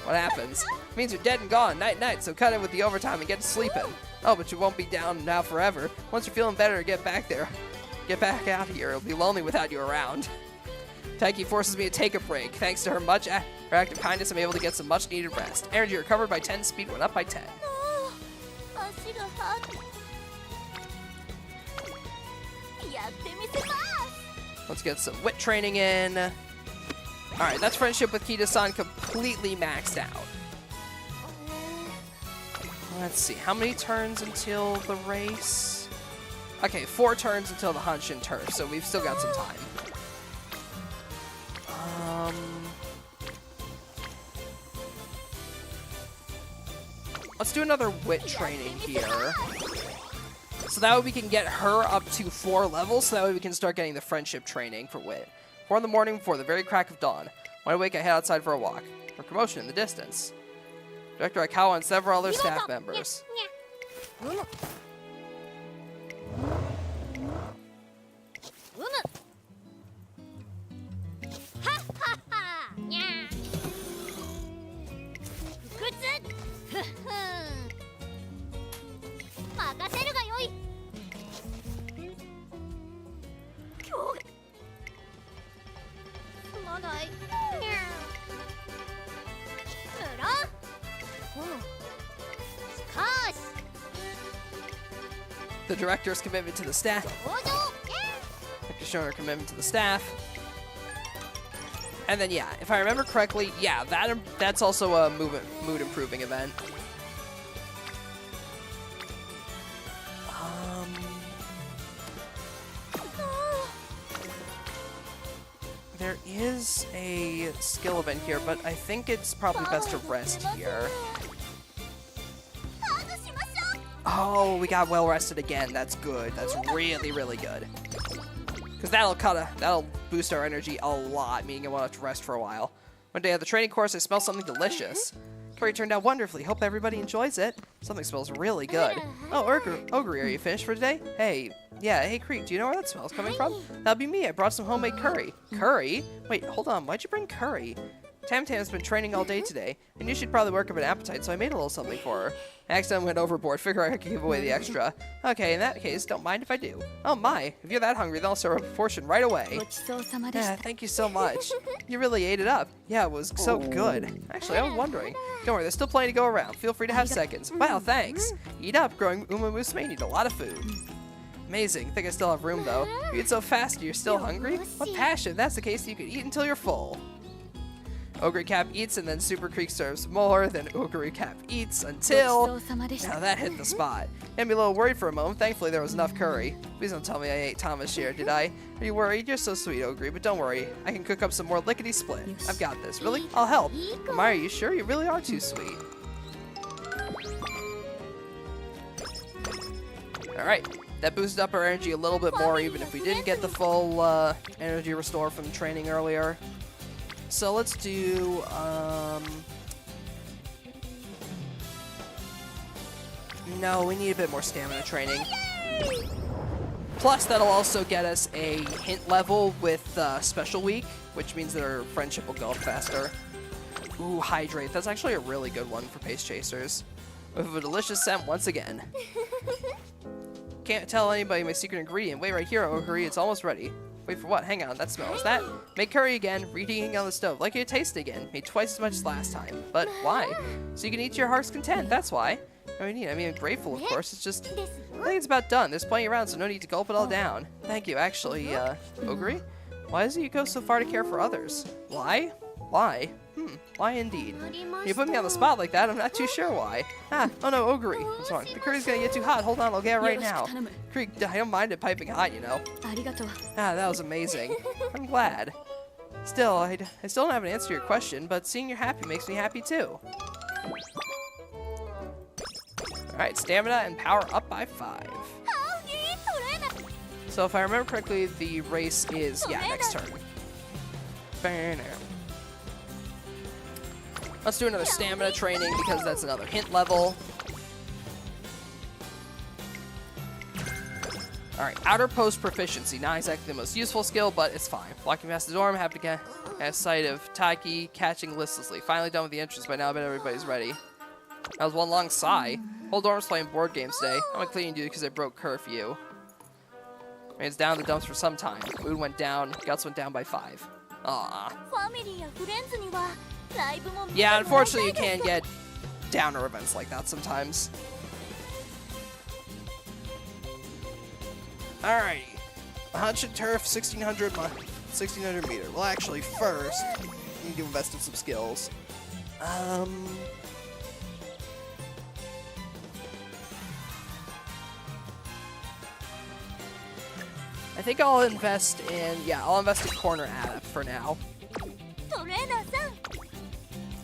What happens? It means you're dead and gone, night-night, so cut in with the overtime and get to sleeping. Oh, but you won't be down now forever. Once you're feeling better, get back there. Get back out of here. It'll be lonely without you around. Taiki forces me to take a break. Thanks to her act of kindness, I'm able to get some much-needed rest. Energy recovered by 10, speed went up by 10. Let's get some wit training in. Alright, that's friendship with Kita-san completely maxed out. Let's see, how many turns until the race? Okay, 4 turns until the Hanshin Turf, so we've still got some time. Let's do another wit training here. So that way we can get her up to 4 levels, so that way we can start getting the friendship training for wit. 4 in the morning before the very crack of dawn. When I wake, I head outside for a walk. or promotion in the distance. Director Aikawa and several other staff members. The director's commitment to the staff. Director's showing her commitment to the staff. And then, yeah, if I remember correctly, yeah, that's also a mood improving event. There is a skill event here, but I think it's probably best to rest here. Oh, we got well rested again. That's good. That's really, really good. Because that'll boost our energy a lot, meaning I won't have to rest for a while. One day at the training course, I smelled something delicious. Curry turned out wonderfully. Hope everybody enjoys it. Something smells really good. Oh, Ogre, are you finished for today? Hey, yeah, hey Creek, do you know where that smell's coming from? That'll be me. I brought some homemade curry. Curry? Wait, hold on. Why'd you bring curry? Tam-Tam's been training all day today. I knew she'd probably work up an appetite, so I made a little something for her. I accidentally went overboard. Figure I could give away the extra. Okay, in that case, don't mind if I do. Oh my, if you're that hungry, then I'll serve a portion right away. Yeah, thank you so much. You really ate it up. Yeah, it was so good. Actually, I was wondering. Don't worry, there's still plenty to go around. Feel free to have seconds. Wow, thanks. Eat up, growing Musume need a lot of food. Amazing. Think I still have room, though. You eat so fast, you're still hungry? What passion. If that's the case, you could eat until you're full. Ogre Cap eats, and then Super Creek serves more. Then Ogre Cap eats until... Now that hit the spot. Had me a little worried for a moment. Thankfully, there was enough curry. Please don't tell me I ate Tama's share, did I? Are you worried? You're so sweet, Ogre, but don't worry. I can cook up some more lickety-split. I've got this. Really? I'll help. Maya, are you sure? You really are too sweet. Alright. That boosted up our energy a little bit more, even if we didn't get the full energy restore from training earlier. So let's do, no, we need a bit more stamina training. Plus, that'll also get us a hint level with Special Week, which means that our friendship will go up faster. Ooh, Hydrate. That's actually a really good one for Pace Chasers. With a delicious scent once again. Can't tell anybody my secret ingredient. Wait right here, Ogre. It's almost ready. Wait for what? Hang on, that smells. That? Make curry again, reheating on the stove. Like it tastes again. Made twice as much as last time. But why? So you can eat to your heart's content, that's why. I mean, I'm grateful, of course. It's just, I think it's about done. There's plenty around, so no need to gulp it all down. Thank you, actually, Ogre? Why does it go so far to care for others? Why? Why? Why indeed? You put me on the spot like that, I'm not too sure why. Oh no, Ogre. What's wrong? The curry's gonna get too hot. Hold on, I'll get it right now. Creek, I don't mind it piping hot, you know. That was amazing. I'm glad. Still, I still don't have an answer to your question, but seeing you're happy makes me happy too. Alright, stamina and power up by 5. So if I remember correctly, the race is, next turn. Let's do another stamina training because that's another hint level. Alright, outer post proficiency. Not exactly the most useful skill, but it's fine. Walking past the door, I'm happy to get a sight of Taiki catching listlessly. Finally done with the entrance by now, I bet everybody's ready. That was one long sigh. Whole dorm's playing board games today. I'm a cleaning dude because I broke curfew. I mean, it's down in the dumps for some time. Mood went down, guts went down by 5. Aww. Yeah, unfortunately you can get downer events like that sometimes. Alrighty. Hanshin Turf, 1600 meter. Well, actually, first, we need to invest in some skills. I think I'll invest in, I'll invest in Corner App for now.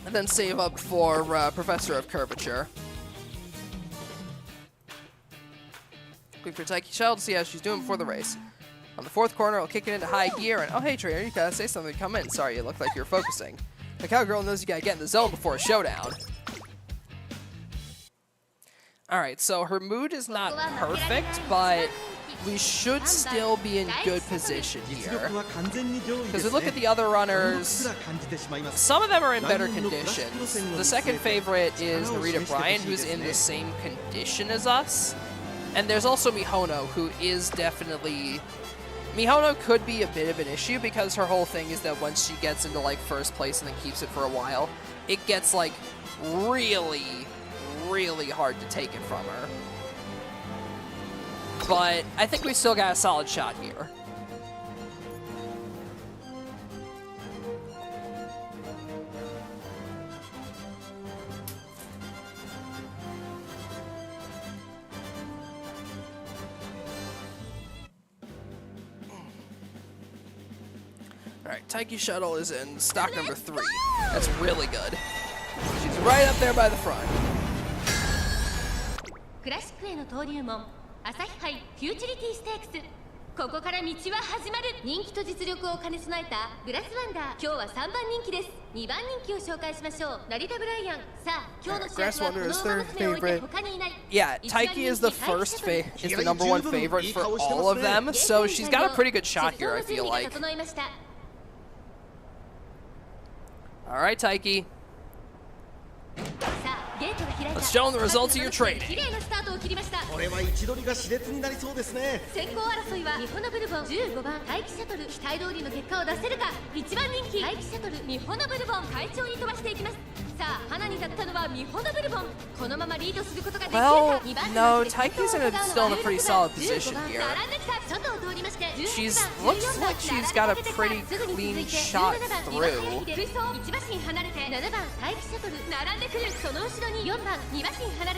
And then save up for Professor of Curvature. Quick for Taiki Shell to see how she's doing before the race. On the 4th corner, I'll kick it into high gear and, oh hey trainer, you gotta say something to come in. Sorry, you look like you're focusing. The cowgirl knows you gotta get in the zone before a showdown. Alright, so her mood is not perfect, but we should still be in good position here. Because we look at the other runners, some of them are in better conditions. The second favorite is Narita Bryan, who's in the same condition as us. And there's also Mihono, who is definitely... Mihono could be a bit of an issue because her whole thing is that once she gets into like first place and then keeps it for a while, it gets like really hard to take it from her. But I think we still got a solid shot here. Alright, Taiki Shuttle is in stock number 3. That's really good. She's right up there by the front. クラシックへの登竜門朝日杯フューチュリティステークスここから道は始まる人気と実力を兼ね備えたグラスワンダー今日は3番人気です2番人気を紹介しましょう成田ブライアンさあ今日の主役はこの馬娘を置いて他にいない Yeah, Taiki is the number one favorite for all of them, so she's got a pretty good shot here, I feel like. Alright, Taiki. Let's show them the results of your training. これは位置取りが熾烈になりそうですね。先行争いはミホノブルボン15番待機シャトル期待通りの結果を出せるか1番人気待機シャトルミホノブルボン快調に飛ばしていきますさあ花に立ったのはミホノブルボンこのままリードすることができるか Well, no, Taiki's still in a pretty solid position here. Looks like she's got a pretty clean shot through.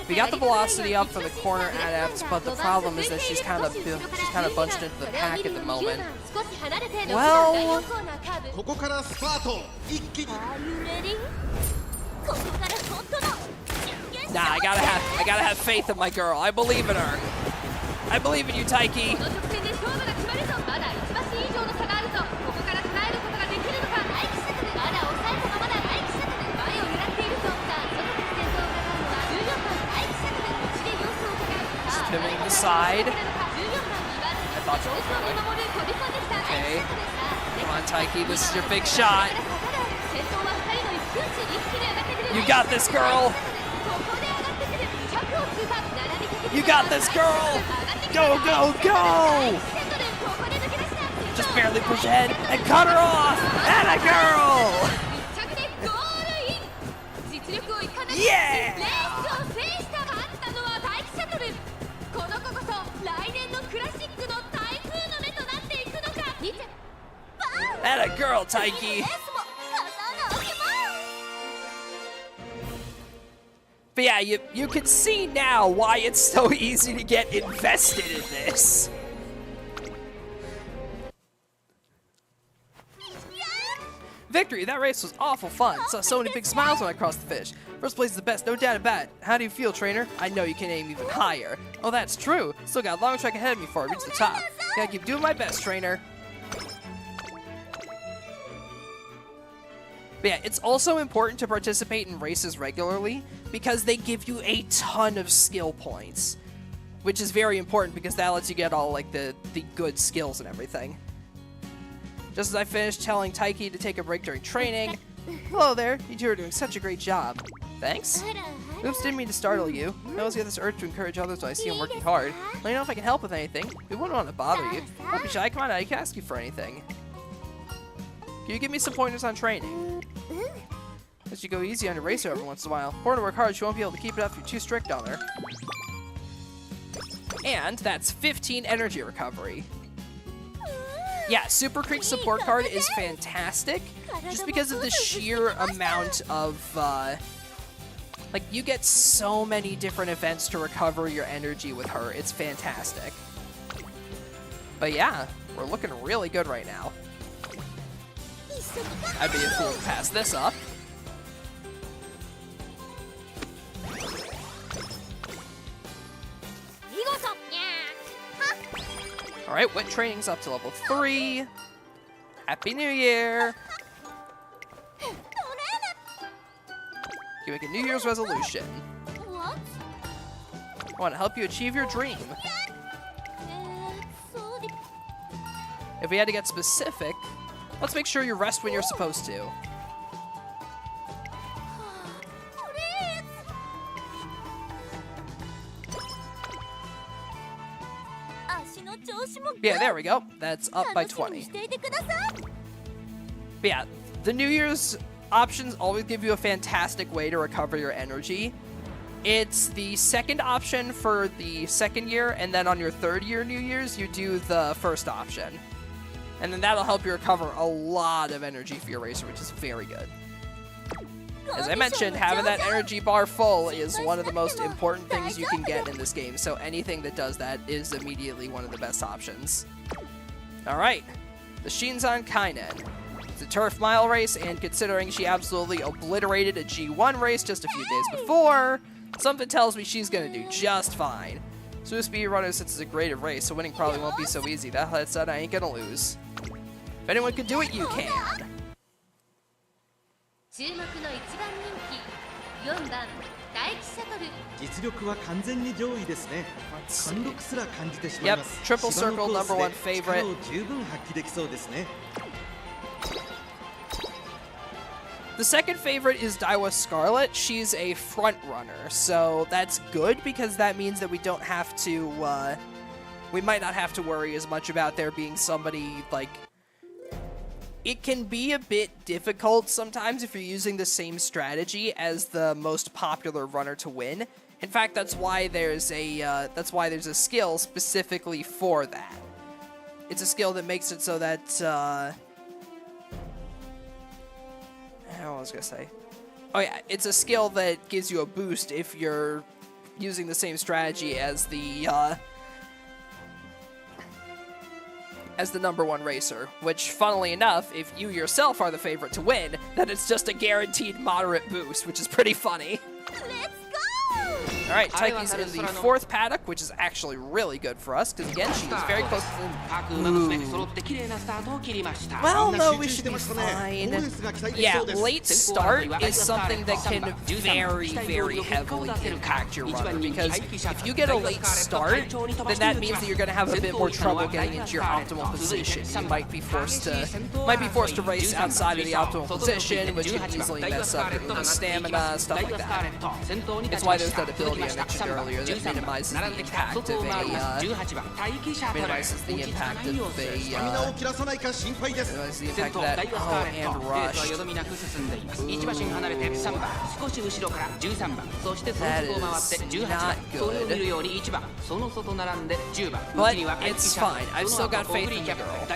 We got the velocity up for the corner adept, but the problem is that she's kind of bunched into the pack at the moment. Well, ここからスパート一気に nah, I gotta have faith in my girl. I believe in her. I believe in you, Taiki. Pivoting to the side. I thought you were going. Okay. Come on, Taiki. This is your big shot. You got this, girl. You got this, girl. Go, go, go. Just barely push ahead and cut her off. And a girl. Yeah. And a girl, Taiki. But yeah, you can see now why it's so easy to get invested in this. Victory! That race was awful fun. Saw so many big smiles when I crossed the finish. First place is the best, no doubt about it. How do you feel, trainer? I know you can aim even higher. Oh, that's true. Still got a long track ahead of me before I reach the top. Gotta keep doing my best, trainer. But yeah, it's also important to participate in races regularly because they give you a ton of skill points, which is very important because that lets you get all like the good skills and everything. Just as I finished telling Taiki to take a break during training. Hello there, you two are doing such a great job. Thanks. Oops, didn't mean to startle you. I always get this urge to encourage others when I see them working hard. Let me know if I can help with anything. We wouldn't want to bother you. Don't be shy, come on, I can ask you for anything. Can you give me some pointers on training? Let you go easy on your racer every once in a while. For her to work hard, she won't be able to keep it up if you're too strict on her. And that's 15 energy recovery. Yeah, Super Creek support card is fantastic, just because of the sheer amount of, like, you get so many different events to recover your energy with her. It's fantastic. But yeah, we're looking really good right now. I'd be a fool to pass this up. Alright, wet training's up to level 3. Happy New Year! make a New Year's resolution. What? I want to help you achieve your dream. If we had to get specific, let's make sure you rest when you're supposed to. Yeah, there we go. That's up by 20. But yeah, the New Year's options always give you a fantastic way to recover your energy. It's the second option for the second year, and then on your third year New Year's, you do the first option. And then that'll help you recover a lot of energy for your racer, which is very good. As I mentioned, having that energy bar full is one of the most important things you can get in this game, so anything that does that is immediately one of the best options. Alright, the Shinzan Kainen. It's a turf mile race, and considering she absolutely obliterated a G1 race just a few days before, something tells me she's going to do just fine. So speed runner, since it's a graded race, so winning probably won't be so easy. That said, I ain't going to lose. If anyone can do it, you can. 注目の1番人気4番大気シャトル実力は完全に上位ですね。貫禄すら感じてしまいます。 Yep, triple circle, number one favorite. 力を十分発揮できそうですね。 The second favorite is Daiwa Scarlet. She's a front runner, so that's good because that means that we don't have to, we might not have to worry as much about there being somebody, like, it can be a bit difficult sometimes if you're using the same strategy as the most popular runner to win. In fact, that's why there's a skill specifically for that. It's a skill that makes it so that, what was I gonna say? Oh yeah, it's a skill that gives you a boost if you're using the same strategy as the number one racer, which, funnily enough, if you yourself are the favorite to win, then it's just a guaranteed moderate boost, which is pretty funny. Let's go! Alright, Taiki's in the fourth paddock, which is actually really good for us, because again, she is very close to well, no, we should be fine. Yeah, late start is something that can very, very heavily impact your runner, because if you get a late start, then that means that you're going to have a bit more trouble getting into your optimal position. You might be forced to race outside of the optimal position, which can easily mess up your stamina, stuff like that. That's why there's that ability I mentioned earlier that minimizes the impact of that and rush. That is not good. But it's fine. I've still got faith in the girl.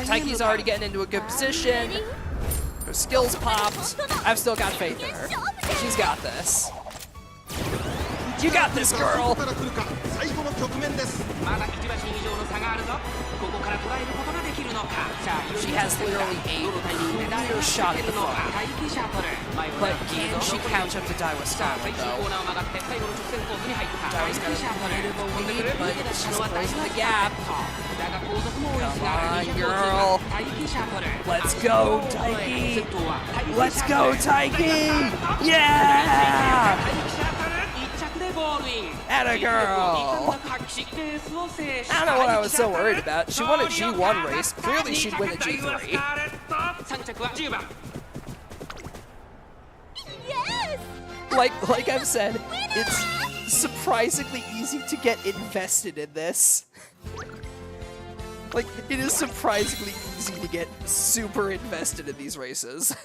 Taiki's already getting into a good position. Her skills popped. I've still got faith in her. She's got this. You got this, girl! She has literally a clear shot at the front. But can she catch up to Daiwa Scarlet, though? Daiwa's got a bit of a lead, but she's closing the gap. Come on, girl. Let's go, Taiki! Let's go, Taiki! Yeah! Atta girl! I don't know what I was so worried about. She won a G1 race. Clearly she'd win a G3. Yes! Like I've said, it's surprisingly easy to get invested in this. Like, it is surprisingly easy to get super invested in these races.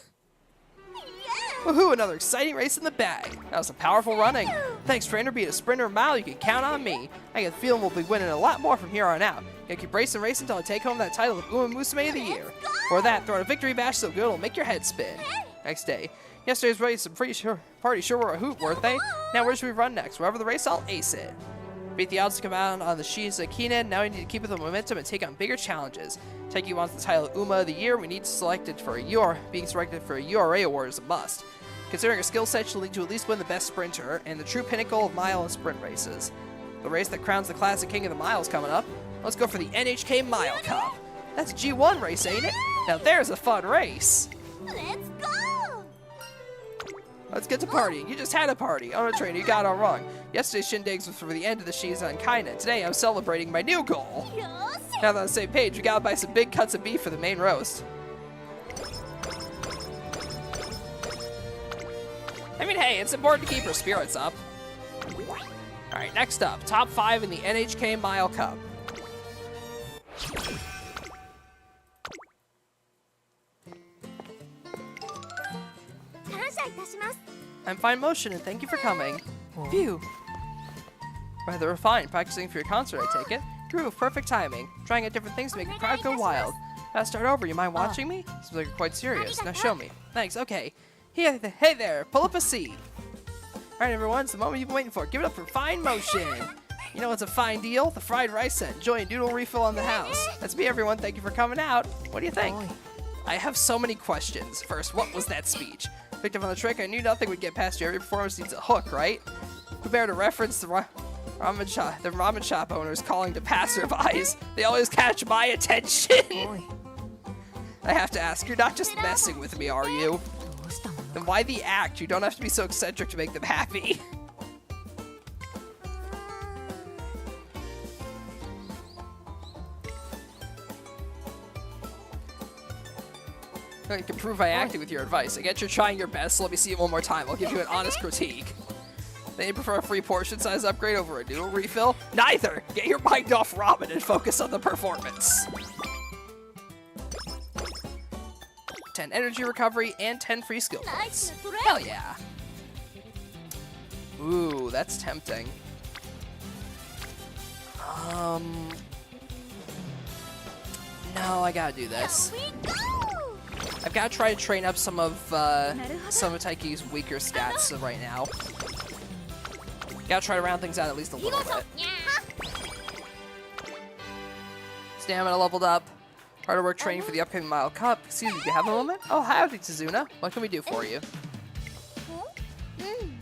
Woohoo, another exciting race in the bag. That was some powerful running. Thanks, trainer. Being a sprinter mile, you can count on me. I get the feeling we'll be winning a lot more from here on out. Gotta keep racing until I take home that title of Musume of the Year. For that, throw a victory bash so good it'll make your head spin. Next day. Yesterday's race, I'm pretty sure were a hoot, weren't they? Now where should we run next? Wherever the race, I'll ace it. Beat the odds to come out on the Shiza Kinen. Now we need to keep up the momentum and take on bigger challenges. Taiki wants the title of Uma of the Year. We need to select it for a UR. Being selected for a URA award is a must. Considering her skill set, she'll need to at least win the best sprinter and the true pinnacle of mile and sprint races. The race that crowns the classic king of the mile is coming up. Let's go for the NHK Mile Cup. That's a G1 race, ain't it? Now there's a fun race. Let's go! Let's get to partying. You just had a party. Oh, no, trainer, you got it all wrong. Yesterday's shindigs was for the end of the Shizan Kaina. Today, I'm celebrating my new goal. Now that we're on the same page, we gotta buy some big cuts of beef for the main roast. I mean, hey, it's important to keep her spirits up. Alright, next up, top 5 in the NHK Mile Cup. I'm fine motion and thank you for coming. Phew. Rather refined, practicing for your concert, I take it. Groove, perfect timing. Trying out different things to make the crowd go wild. Gotta start over, you mind watching me? Seems like you're quite serious. Now show me. Thanks, okay. Hey there, pull up a seat. Alright everyone, it's the moment you've been waiting for. Give it up for fine motion. You know what's a fine deal? The fried rice set. Enjoy a noodle refill on the house. That's me everyone, thank you for coming out. What do you think? I have so many questions. First, what was that speech? Picked up on the trick, I knew nothing would get past you. Every performance needs a hook, right? Who better to reference the ramen shop owners calling to passerbys? They always catch my attention. I have to ask, you're not just messing with me, are you? Then why the act? You don't have to be so eccentric to make them happy. I can prove by acting with your advice. I get you're trying your best, so let me see it one more time. I'll give you an honest critique. Then you prefer a free portion size upgrade over a noodle refill? Neither! Get your mind off ramen and focus on the performance. 10 energy recovery and 10 free skill points. Hell yeah. Ooh, that's tempting. No, I gotta do this. I've got to try to train up some of Taiki's weaker stats right now. Gotta try to round things out at least a little bit. Stamina leveled up. Harder work training for the upcoming Mile Cup. Excuse me, do you have a moment? Oh, howdy, Tazuna. What can we do for you?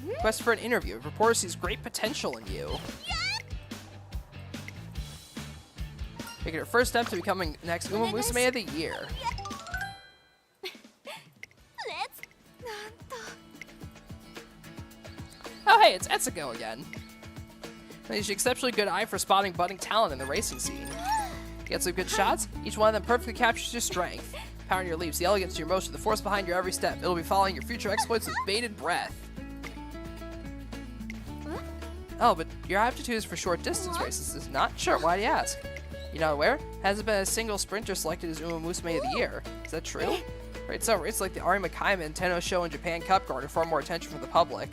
Request for an interview. Reporter sees great potential in you. Making her first step to becoming the next Musume of the year. Oh hey, it's Etsuko again. She's an exceptionally good eye for spotting budding talent in the racing scene. Get some good shots, each one of them perfectly captures your strength. Powering your leaps, the elegance of your motion, the force behind your every step. It'll be following your future exploits with bated breath. Oh, but your aptitude is for short distance races, is it not? Sure, why do you ask? You're not aware? Hasn't been a single sprinter selected as Musume of the year. Is that true? Right, so races like the Arima Kaima and Tenno Show and Japan Cup garner far more attention from the public.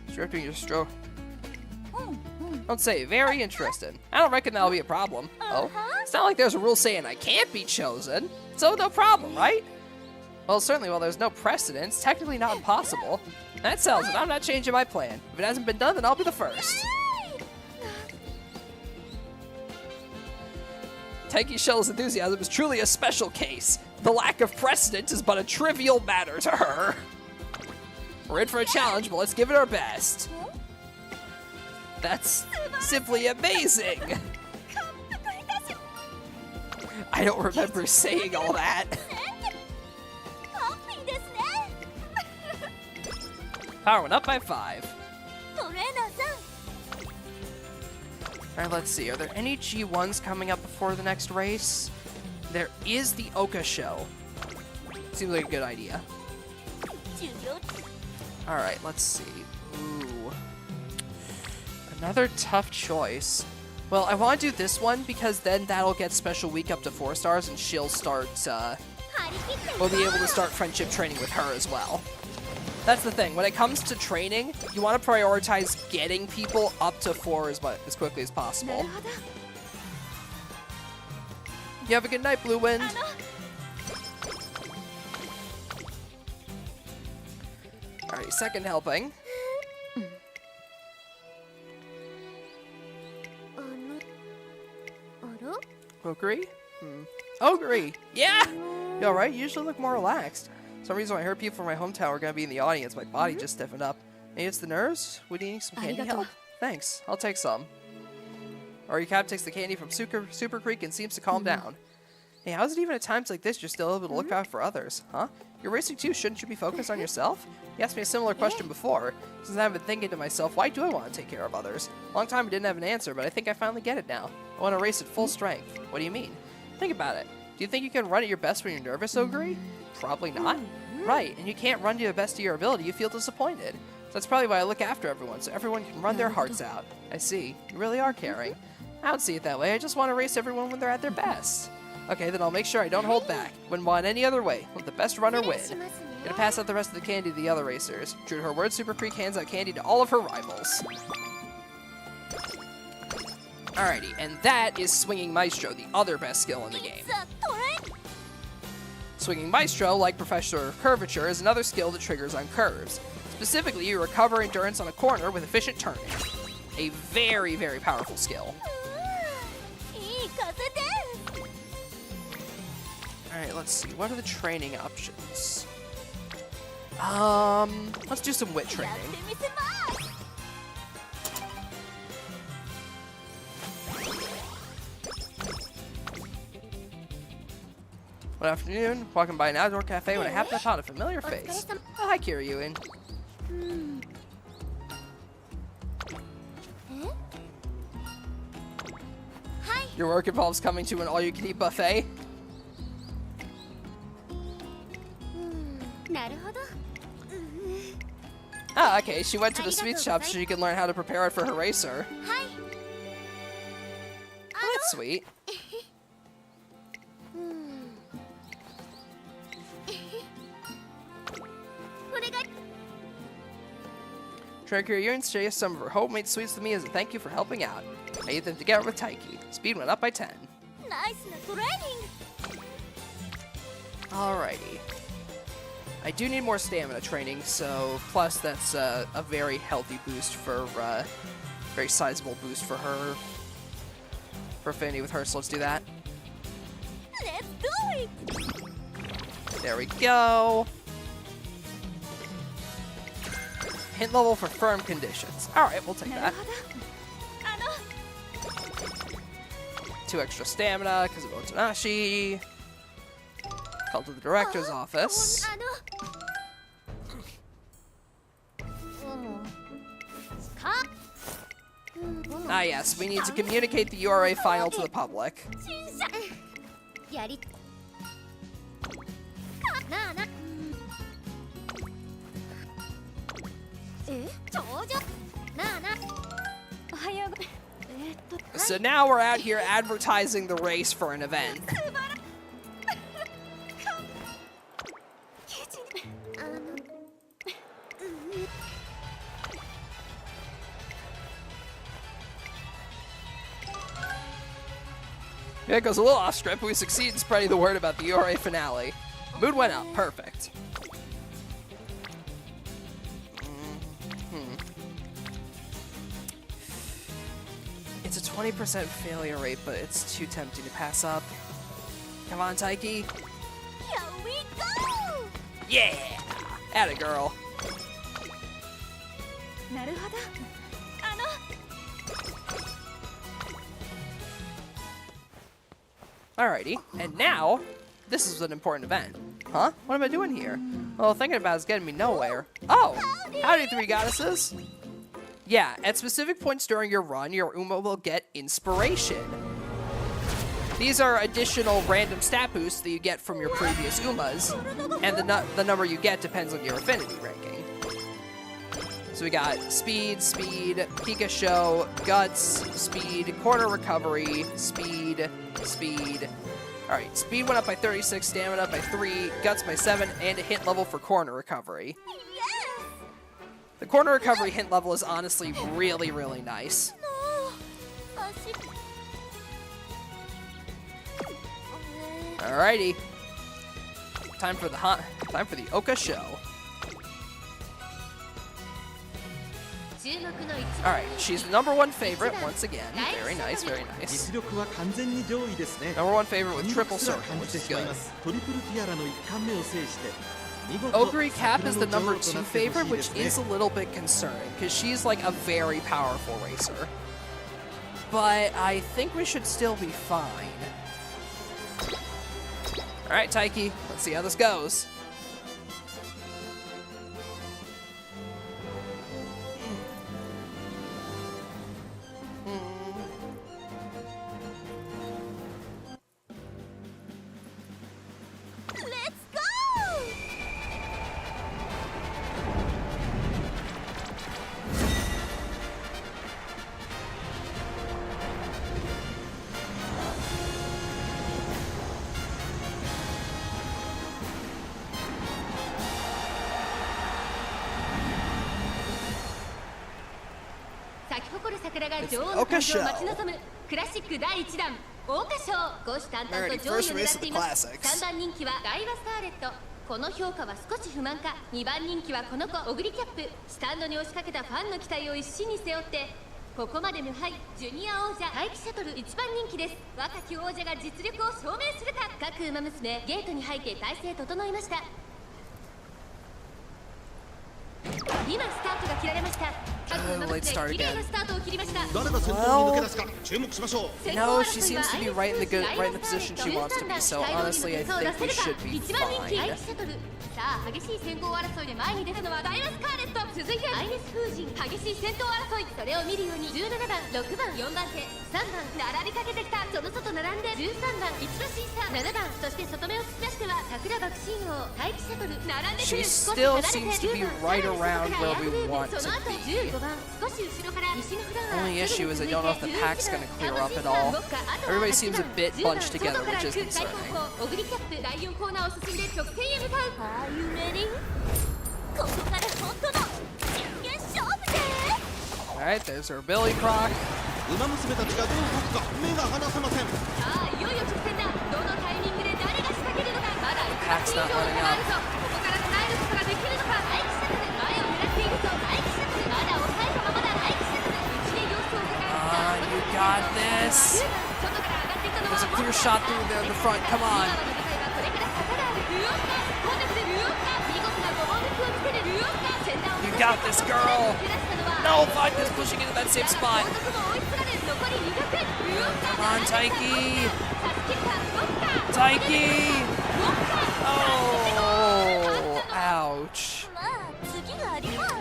Stripping your stroke. Don't say, very interesting. I don't reckon that'll be a problem. Oh, it's not like there's a rule saying I can't be chosen, so no problem, right? Well, certainly while there's no precedent, it's technically not impossible. That settles it, I'm not changing my plan. If it hasn't been done, then I'll be the first. Taiki Shell's enthusiasm is truly a special case. The lack of precedent is but a trivial matter to her. We're in for a challenge, but let's give it our best. That's simply amazing. I don't remember saying all that. Power went up by 5. Alright, let's see. Are there any G1s coming up before the next race? There is the Oka show. Seems like a good idea. Alright, let's see. Ooh. Another tough choice. Well, I want to do this one because then that'll get special week up to 4 stars and she'll start, we'll be able to start friendship training with her as well. That's the thing. When it comes to training, you want to prioritize getting people up to 4 as quickly as possible. You have a good night, Blue Wind. Alright, second helping. Ogre? Ogre! Yeah! You alright? You usually look more relaxed. For some reason when I heard people from my hometown were going to be in the audience, my body just stiffened up. Maybe it's the nerves? Would you need some candy help? Thanks. I'll take some. Oricab takes the candy from Super Creek and seems to calm down. Hey, how is it even at times like this you're still able to look out for others, huh? You're racing too, shouldn't you be focused on yourself? You asked me a similar question before. Since I've been thinking to myself, why do I want to take care of others? Long time I didn't have an answer, but I think I finally get it now. I want to race at full strength. What do you mean? Think about it. Do you think you can run at your best when you're nervous, Oguri? Probably not. Right, and you can't run to the best of your ability, you feel disappointed. So that's probably why I look after everyone, so everyone can run their hearts out. I see. You really are caring. I don't see it that way. I just want to race everyone when they're at their best. Okay, then I'll make sure I don't hold back. Wouldn't want any other way. Let the best runner win. Gonna pass out the rest of the candy to the other racers. True to her word, Super Freak hands out candy to all of her rivals. Alrighty, and that is Swinging Maestro, the other best skill in the game. Swinging Maestro, like Professor of Curvature, is another skill that triggers on curves. Specifically, you recover endurance on a corner with efficient turning. A very, very powerful skill. Alright, let's see. What are the training options? Let's do some wit training. Good afternoon. Walking by an outdoor cafe when I happen upon a familiar face. Oh, hi, Kiryuin. Your work involves coming to an all-you-can-eat buffet? Ah, okay. She went to the sweet shop so she can learn how to prepare it for her racer. Oh, that's sweet. Kiryuin shares some of her homemade sweets to me as a thank you for helping out. I eat them together with Taiki. Speed went up by 10. Alrighty. I do need more stamina training, so plus that's a very healthy boost for, very sizable boost for her, for affinity with her, so let's do that. Let's do it! There we go. Hint level for firm conditions. Alright, we'll take that. 2 extra stamina because of Otanashi. Called to the director's office. Ah yes, we need to communicate the URA final to the public. So now we're out here advertising the race for an event. Yeah, it goes a little off script, but we succeed in spreading the word about the URA finale. Mood went up, perfect. It's a 20% failure rate, but it's too tempting to pass up. Come on, Taiki. Here we go! Yeah! Atta girl. Alrighty, and now, this is an important event. Huh? What am I doing here? Well, thinking about it's getting me nowhere. Oh! Howdy, 3 goddesses! Yeah, at specific points during your run, your Uma will get inspiration. These are additional random stat boosts that you get from your previous Umas, and the number you get depends on your affinity ranking. So we got Speed, Pika Show, Guts, Speed, Corner Recovery, Speed. Alright, Speed went up by 36, Stamina by 3, Guts by 7, and a hint level for Corner Recovery. Yes! The Corner Recovery hint level is honestly really, really nice. Alrighty. Time for the Oka Show. Alright, she's the #1 favorite once again. Very nice, very nice. #1 favorite with triple circle, which is good. Oguri Cap is the #2 favorite, which is a little bit concerning, because she's like a very powerful racer. But I think we should still be fine. Alright, Taiki, let's see how this goes. 咲き誇る桜が It's 女王の誕生を Okasho. 待ち望むクラシック第1弾桜花賞。虎視眈々と Alrighty, 上位を first 狙 race って of い the ます。 classics. 3番人気はダイワスカーレット。この評価は少し不満か。2番人気はこの子オグリキャップ。スタンドに押しかけたファンの期待を一身に背負ってここまで無敗ジュニア王者待機シャトル1番人気です。若き王者が実力を証明するか。各馬娘ゲートに入って体勢整いました。今スタートが切られました。各馬娘綺麗なスタートを切りました。誰が先頭に抜け出すか注目しましょう。 No, she seems to be right in the position she wants to be. So honestly, I think we should be 1番人気アイ fine. スシャトル。さあ激しい先行争いで前に出たのはダイワスカーレット。続いてアイネス風神。激しい先頭争い、それを見るように17番6番4番手3番並びかけてきた。その外並んで13番一馬審査7番、そして外目を突き出しては桜爆心王待機シャトル並んでく She る。 still seems to be right around where we want その後 to be. 15番少し後ろから西のフラワー。 Only issue is I don't know if the pack's gonna clear up at all. Everybody seems a bit bunched together, which is concerning. オグリキャップ第4コーナーを進んで直線へ向かう。 Are you ready? ここから本当の真剣勝負で Alright, there's her Billy Croc. 馬娘たちがどう動くか目が離せません。さあいよいよ直線だ。どのタイミングで誰が仕掛けるのか。まだ1番以上の差があるぞ。ここから捉えることができるのか。待機シャトル前を狙っているぞ。待機シャトルまだ抑えたままだ。待機シャトル内で様子を伺う。 You got this. 外から上がってきたのは There's a clear shot through there in the front. Come 今 on. の戦いはこれから坂がある。ルオンカコンテクでルオンカ見事なごぼう抜きを見せるルオンカ。先端を You got this, girl. 蹴らしたのは No, Fuck is pushing into that same spot. 後続も追いつかれ残り200。ルオンカ Come on, Taiki. 差し切ったロッカー Taiki. ロッカー Oh, ouch. まあ次があります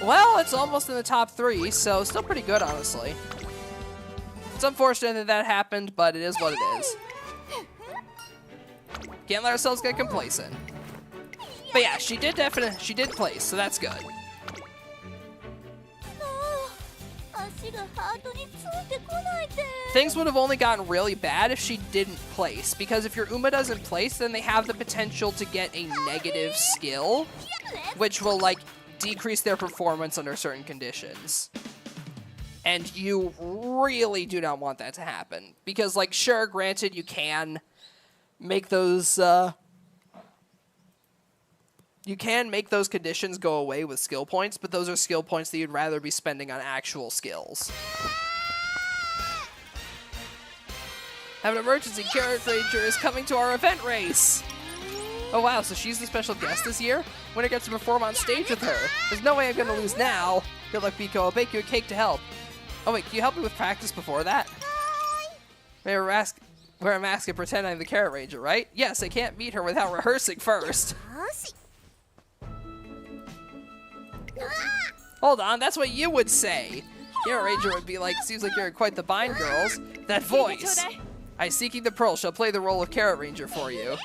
Well, it's almost in the top 3, so still pretty good, honestly. It's unfortunate that that happened, but it is what it is. Can't let ourselves get complacent. But yeah, she did place, so that's good. 足がハートについてこないで Things would have only gotten really bad if she didn't place, because if your Uma doesn't place, then they have the potential to get a negative skill, which will, like, decrease their performance under certain conditions. And you really do not want that to happen. Because, like, sure, granted, you can make those, you can make those conditions go away with skill points, but those are skill points that you'd rather be spending on actual skills. Have an emergency. Carrot Ranger is coming to our event race. Oh wow, so she's the special guest this year? Winner gets to perform on stage with her. There's no way I'm gonna lose now. Good luck, Biko. I'll bake you a cake to help. Oh wait, can you help me with practice before that? Wear a mask and pretend I'm the Carrot Ranger, right? Yes, I can't meet her without rehearsing first. よし Hold on, that's what you would say. Carrot Ranger would be like, seems like you're in quite the bind, girls. That voice. I Seeking the Pearl shall play the role of Carrot Ranger for you.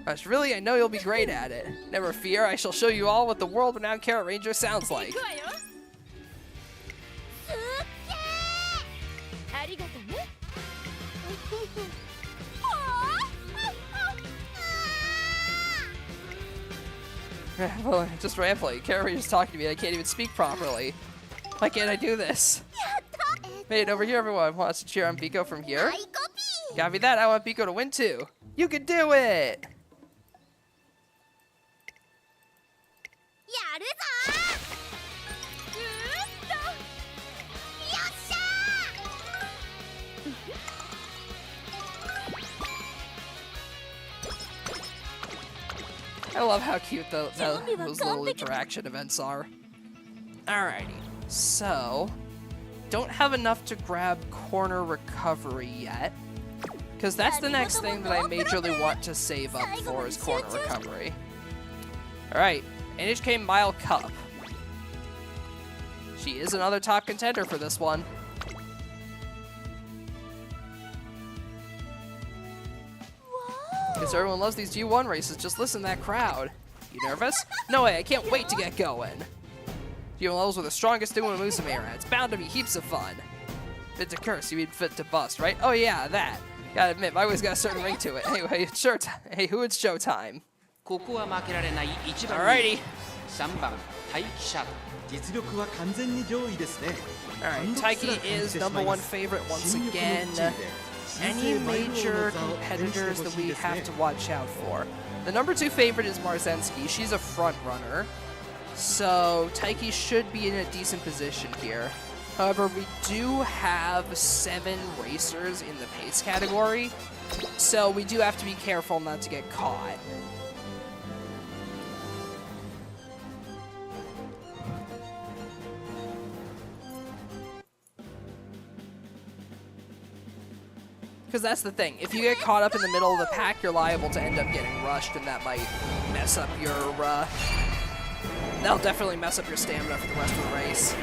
Gosh, really, I know you'll be great at it. Never fear, I shall show you all what the world-renowned Carrot Ranger sounds like. すっげーありがとねWell, just rambling. Carrot Ranger's talking to me and I can't even speak properly. Why can't I do this? Made it over here, everyone. Wants to cheer on Biko from here? はいコピー Copy that, I want Biko to win too. You can do it! やるぞーよっしゃ I love how cute those little interaction events are. Alrighty, so don't have enough to grab corner recovery yet, because that's the next thing that I majorly want to save up for is corner recovery. Alright, NHK Mile Cup. She is another top contender for this one. Because everyone loves these G1 races, just listen to that crowd. You nervous? No way, I can't wait to get going. G1 levels were the strongest Uma Musume era. It's bound to be heaps of fun. Fit to curse, you mean fit to bust, right? Oh yeah, that. Gotta admit, my way's got a certain ring to it. Anyway, it's showtime. Hey, who it's showtime? ここは負けられない1番 Alrighty. 3番待機者実力は完全に上位ですね Alright, Taiki is #1 favorite once again. Any major competitors that we have to watch out for? The #2 favorite is Marzensky. She's a front runner. So Taiki should be in a decent position here. However, we do have 7 racers in the pace category. So we do have to be careful not to get caught. Because that's the thing. If you get caught up in the middle of the pack, you're liable to end up getting rushed, and that might mess up your, that'll definitely mess up your stamina for the rest of the race.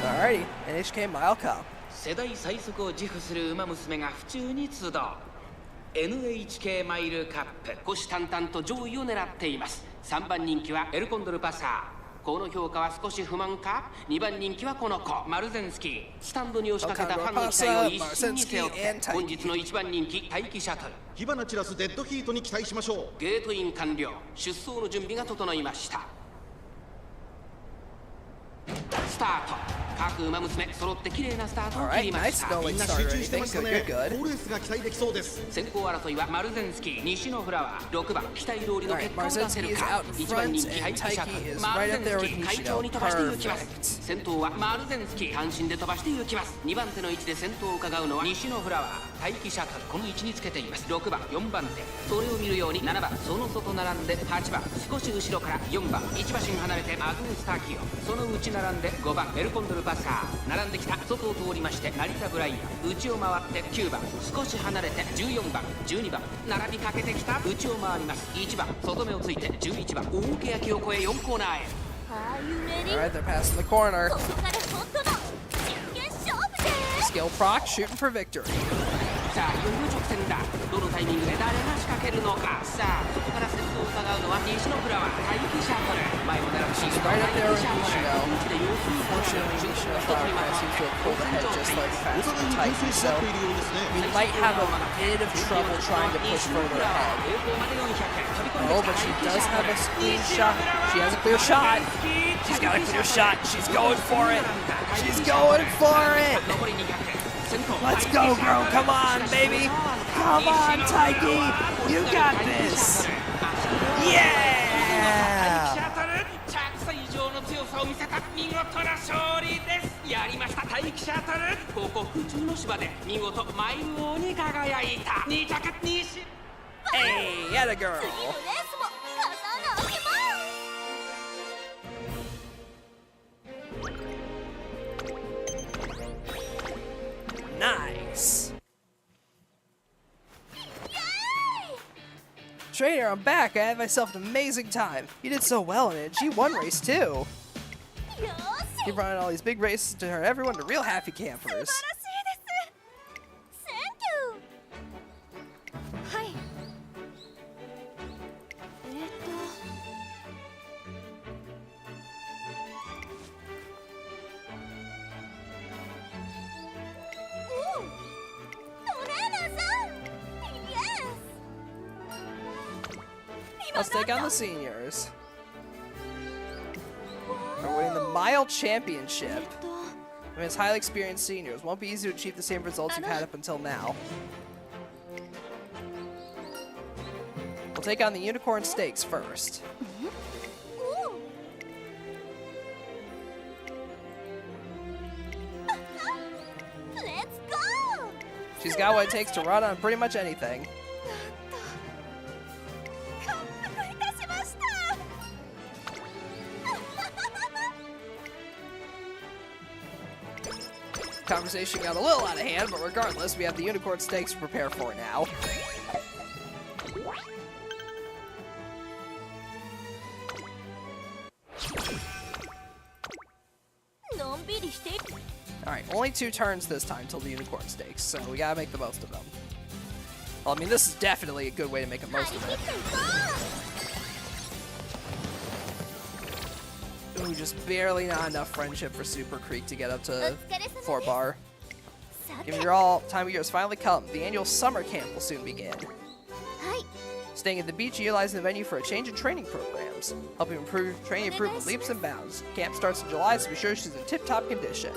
Alrighty, NHK Mile Cup. 世代最速を自負する馬娘が府中に集う NHK マイルカップ虎視眈々と上位を狙っています。3番人気はエルコンドルパサー。この評価は少し不満か。2番人気はこの子マルゼンスキー。スタンドに押しかけたファンの期待を一身に背負って本日の1番人気待機シャトル火花散らすデッドヒートに期待しましょうゲートイン完了。出走の準備が整いました。スタート。各馬娘揃って綺麗なスタートを切りました。みんな集中してましたね。好レースが期待できそうです。先行争いはマルゼンスキー、西のフラワー、6番期待通りの結果を出せるか。1番人気ハイピシャトル、マルゼンスキー快調に飛ばして行きます。先頭はマルゼンスキー、単身で飛ばして行きます。2番手の位置で先頭を伺うのは西のフラワー、待機シャトル、この位置につけています。6番、4番手、それを見るように7番、その外並んで8番、少し後ろから4番、1馬身離れてアグネスターキオ、その内並んで5番、エルコンドルパサー、並んできた外を通りまして成田ブライアン、内を回って9番、少し離れて14番、12番、並びかけてきた内を回ります。1番、外目をついて11番、大けやきを越え4コーナーへ。Alright, they're passing the corner. Skill proc, shooting for victory. さあ、いよいよ直線だ。どのタイミングで誰が仕掛けるのか。さあ、そこから先頭を伺うのは西のフラワー、待機シャトル。前を狙うシーンは待機シャトル。内で様子見から順調に一つに回って交戦状態。お互いに牽制し合っているようですね We might have a bit of trouble trying to push further ahead. Oh, but she does have a clean shot. She has a clear shot. She's got a clear shot. She's going for it. She's going for it. Let's go, girl. Come on, baby. Come on, Taiki. You got this. Yeah. 以上の強さを見せた見事な勝利です。やりました待機シャトル。ここ府中の芝で見事マイル王に輝いた。2着西。Hey, yeah, the girl. Nice. Trainer, I'm back. I had myself an amazing time. You did so well in it. G1 race too. You're running all these big races to turn everyone to real happy campers. Let's take on the seniors. We're winning the Mile Championship. I mean, it's highly experienced seniors. Won't be easy to achieve the same results you've had up until now. We'll take on the Unicorn Stakes first. Let's go! She's got what it takes to run on pretty much anything. Conversation got a little out of hand, but regardless, we have the Unicorn Stakes to prepare for now. Alright, only 2 turns this time till the Unicorn Stakes, so we gotta make the most of them. Well, I mean, this is definitely a good way to make the most of it. Ooh, just barely not enough friendship for Super Creek to get up to floor bar. Given your all time of year has finally come, the annual summer camp will soon begin. Staying at the beach, utilizing the venue for a change in training programs, helping improve training with leaps and bounds. Camp starts in July, so be sure she's in tip-top condition.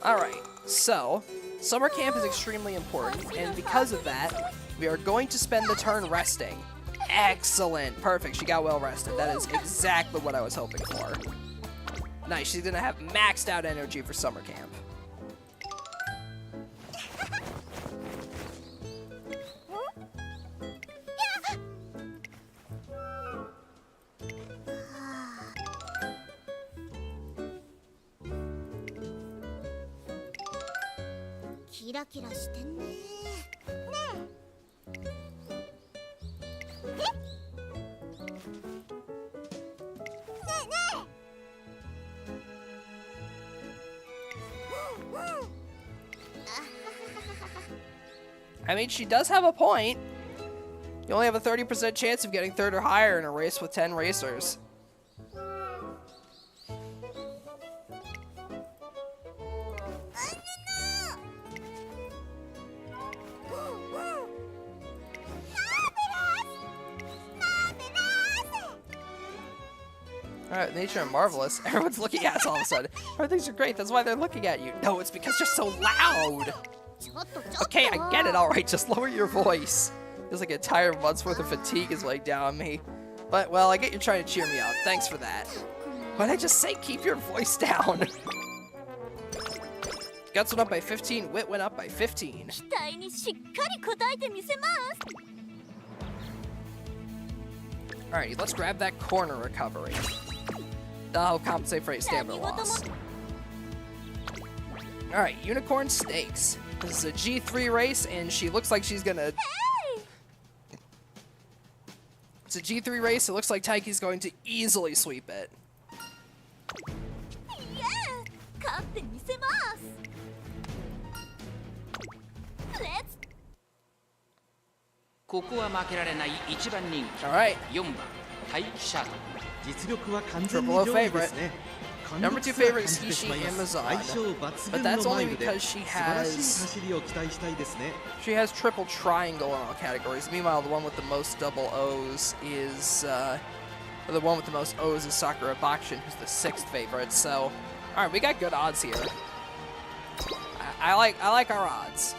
Alright, so summer camp is extremely important, and because of that, we are going to spend the turn resting. Excellent. Perfect. She got well rested. That is exactly what I was hoping for. Nice. She's going to have maxed out energy for summer camp. I mean, she does have a point. You only have a 30% chance of getting 3rd or higher in a race with 10 racers. Alright, nature and marvelous. Everyone's looking at us all of a sudden. Everything's great, that's why they're looking at you. No, it's because you're so loud. Okay, I get it, alright, just lower your voice. Feels like an entire month's worth of fatigue is weighing down on me. But, well, I get you trying to cheer me up. Thanks for that. Why'd I just say keep your voice down? Guts went up by 15, Wit went up by 15. Alright, let's grab that corner recovery. That'll compensate for a stamina loss. Alright, Unicorn Stakes. This is a G3 race, and she looks like she's gonna... It's a G3 race, it looks like Taiki's going to easily sweep it. Alright. Triple O favorite. Number 2 favorite is Hishi Amazon, but that's only because she has triple triangle in all categories. Meanwhile, the one with the most double O's is the one with the most O's is Sakura Bakshin, who's the 6th favorite. So, all right, we got good odds here. I like our odds.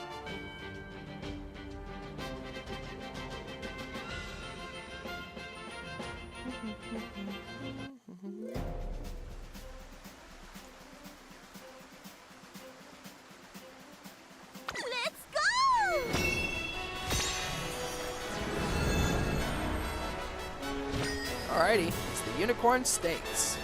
Alrighty, it's the Unicorn Stakes.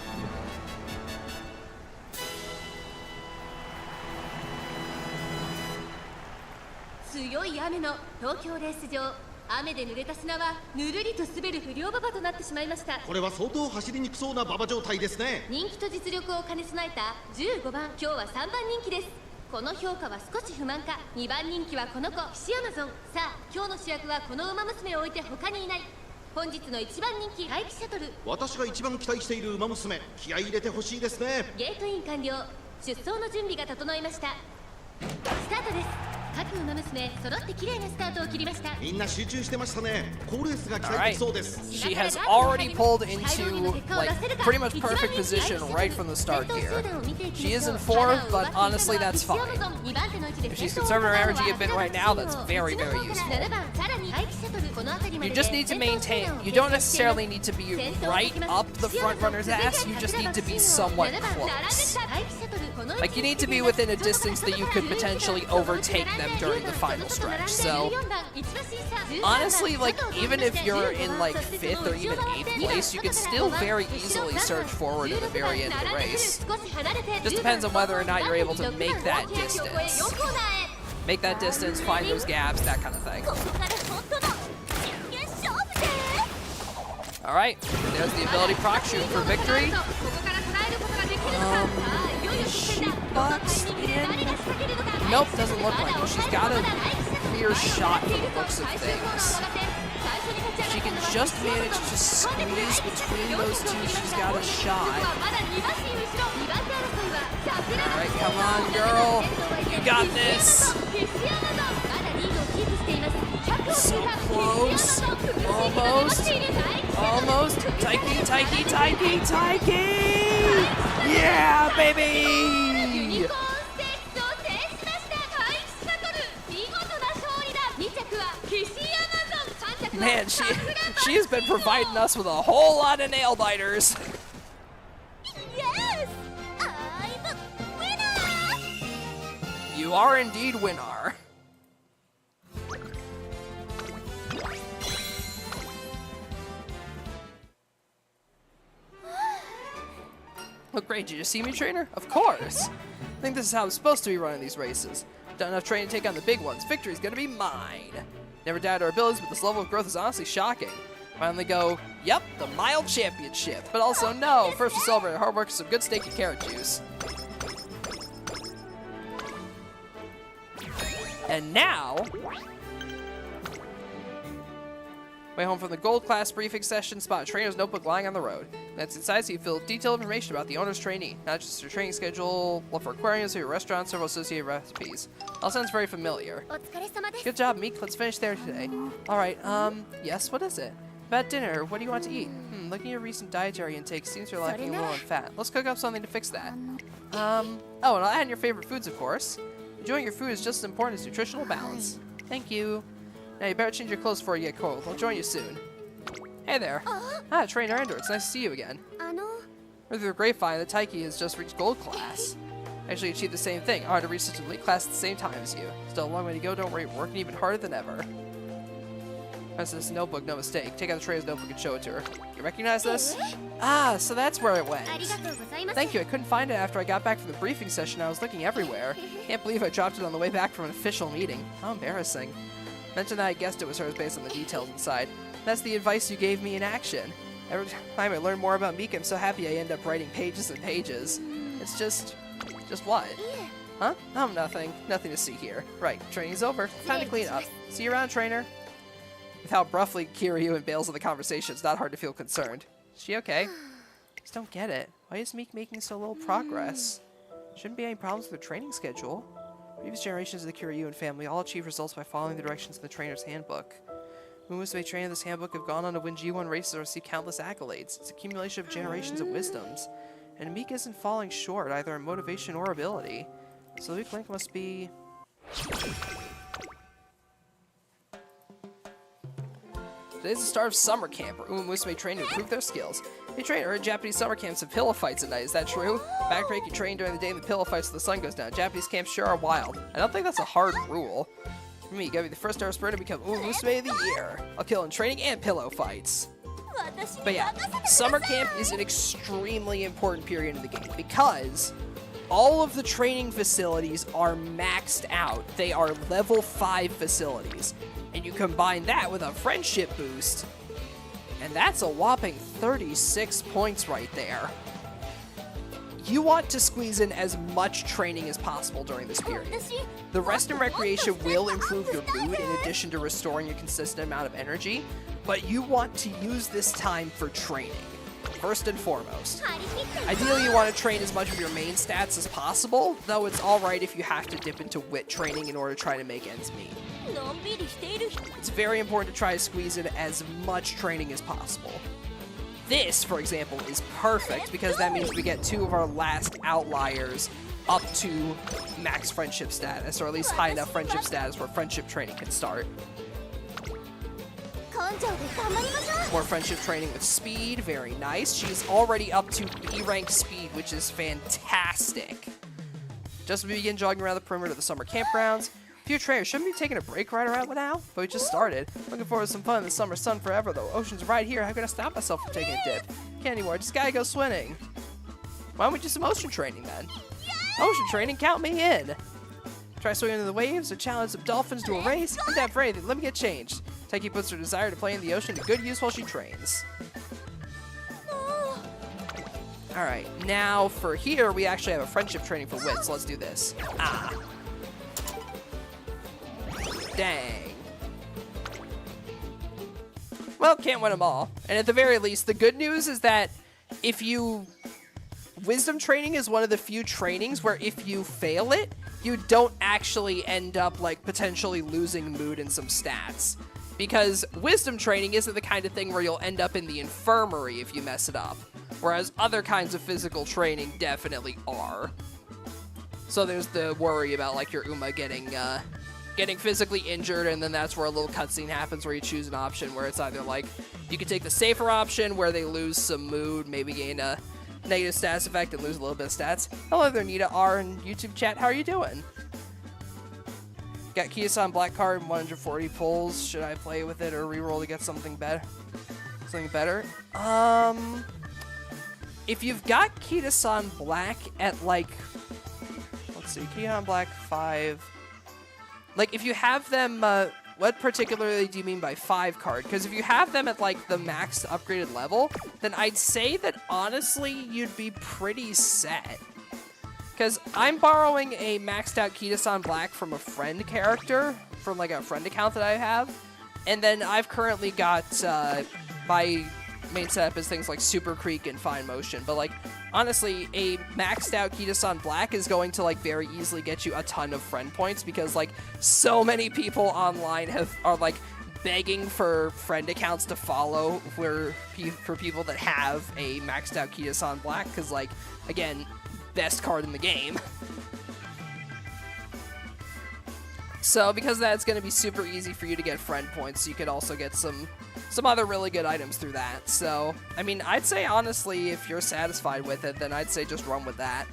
Alright, she has already pulled into like pretty much perfect position right from the start here. She is in 4th, but honestly that's fine. If she's conserving her energy a bit right now, that's very, very useful. You just need to maintain, you don't necessarily need to be right up the front runner's ass, you just need to be somewhat close. Like, you need to be within a distance that you could potentially overtake them during the final stretch. So, honestly, like, even if you're in, like, 5th or even 8th place, you can still very easily surge forward at the very end of the race. Just depends on whether or not you're able to make that distance. Make that distance, find those gaps, that kind of thing. Alright, there's the ability proc shoot for victory. She bucks in. Nope, doesn't look like it. She's got a clear shot from the looks of things. If she can just manage to squeeze between those two, she's got a shot. Alright, come on, girl. You got this. So close. Almost. Almost. Taiki. Yeah, baby! Man, she has been providing us with a whole lot of nail biters. Yes! I'm winner! You are indeed winner. Look great, did you see me, trainer? Of course. I think this is how I'm supposed to be running these races. Done enough training to take on the big ones. Victory's gonna be mine. Never doubted our abilities, but this level of growth is honestly shocking. Finally go, yep, the mild championship. But also, no, first we celebrate our hard work with some good steak and carrot juice. And now, way home from the gold class briefing session, spot a trainer's notebook lying on the road. That's inside, so you fill detailed information about the owner's trainee, not just their training schedule, look for aquariums, your restaurant, several associated recipes. All sounds very familiar. Good job, Meek. Let's finish there today. Alright, yes, what is it? About dinner, what do you want to eat? Looking at your recent dietary intake, seems you're lacking a little in fat. Let's cook up something to fix that. Oh, and I'll add in your favorite foods, of course. Enjoying your food is just as important as nutritional balance. Thank you. Now you better change your clothes before you get cold. I'll join you soon. Hey there. Trainer Ender, it's nice to see you again. Through the grapevine, the Taiki has just reached gold class. Actually achieved the same thing. I had to reach such an elite class at the same time as you. Still a long way to go, don't worry, we're working even harder than ever. That's this notebook, no mistake. Take out the trainer's notebook and show it to her. You recognize this? Ah, so that's where it went. Thank you, I couldn't find it after I got back from the briefing session. I was looking everywhere. Can't believe I dropped it on the way back from an official meeting. How embarrassing. Mentioned that I guessed it was hers based on the details inside. That's the advice you gave me in action. Every time I learn more about Mika, I'm so happy I end up writing pages and pages. It's just what? Huh? Nothing. Nothing to see here. Right, training's over. Time to clean up. See you around, trainer. With how abruptly Kiryu bails on the conversation, it's not hard to feel concerned. Is she okay? Just don't get it. Why is Meek making so little progress? Shouldn't be any problems with her training schedule. Previous generations of the Kiryu family all achieve results by following the directions in the trainer's handbook. Musume trained in this handbook have gone on to win G1 races or receive countless accolades. It's an accumulation of generations of wisdoms. And Meek isn't falling short, either in motivation or ability. So the weak link must be... Today's the start of summer camp, where Musume train to improve their skills. Hey trainer, Japanese summer camps have pillow fights at night, is that true? Backbreak, you train during the day and the pillow fights till the sun goes down. Japanese camps sure are wild. I don't think that's a hard rule. For me, you gotta be the first star sprinter to become Musume of the year. I'll kill in training and pillow fights. But yeah, summer camp is an extremely important period in the game because all of the training facilities are maxed out. They are level 5 facilities. And you combine that with a friendship boost, and that's a whopping 36 points right there. You want to squeeze in as much training as possible during this period. The rest and recreation will improve your mood in addition to restoring a consistent amount of energy, but you want to use this time for training, first and foremost. Ideally, you want to train as much of your main stats as possible, though it's alright if you have to dip into wit training in order to try to make ends meet. It's very important to try to squeeze in as much training as possible. This, for example, is perfect because that means we get 2 of our last outliers up to max friendship status, or at least high enough friendship status where friendship training can start. More friendship training with speed, very nice. She's already up to B-rank speed, which is fantastic. Just as we begin jogging around the perimeter of the summer campgrounds, few trainers shouldn't be taking a break right around now, but we just started. Looking forward to some fun in the summer sun forever though. Ocean's right here, how can I stop myself from taking a dip? Can't anymore, just gotta go swimming. Why don't we do some ocean training then? Ocean training, count me in. Try swimming in the waves or challenge some dolphins to a race? I'm not afraid, let me get changed. Taiki puts her desire to play in the ocean to good use while she trains. Alright, now for here, we actually have a friendship training for wit, so let's do this. Ah. Dang. well, can't win them all. And at the very least, the good news is that if you... Wisdom training is one of the few trainings where if you fail it, you don't actually end up, like, potentially losing mood and some stats. Because wisdom training isn't the kind of thing where you'll end up in the infirmary if you mess it up. Whereas other kinds of physical training definitely are. So there's the worry about, like, your Uma getting physically injured, and then that's where a little cutscene happens where you choose an option where it's either, like, you can take the safer option where they lose some mood, maybe gain a negative status effect and lose a little bit of stats. Hello there, Nita R in YouTube chat. How are you doing? Got Kia-san Black card, 140 pulls. Should I play with it or reroll to get something better? If you've got Kita-san Black at, like, let's see, Kita-san Black 5. Like, if you have them, what particularly do you mean by 5 card? Because if you have them at, like, the max upgraded level, then I'd say that, honestly, you'd be pretty set. Because I'm borrowing a maxed out Kita-san Black from a friend character, from, like, a friend account that I have. And then I've currently got, my main setup is things like Super Creek and Fine Motion. But, like, honestly, a maxed out Kita-san Black is going to, like, very easily get you a ton of friend points because, like, so many people online are, like, begging for friend accounts to follow for people that have a maxed out Kita-san Black because, like, again, best card in the game. So because of that, it's going to be super easy for you to get friend points. You could also get some other really good items through that. So, I mean, I'd say, honestly, if you're satisfied with it, then I'd say just run with that.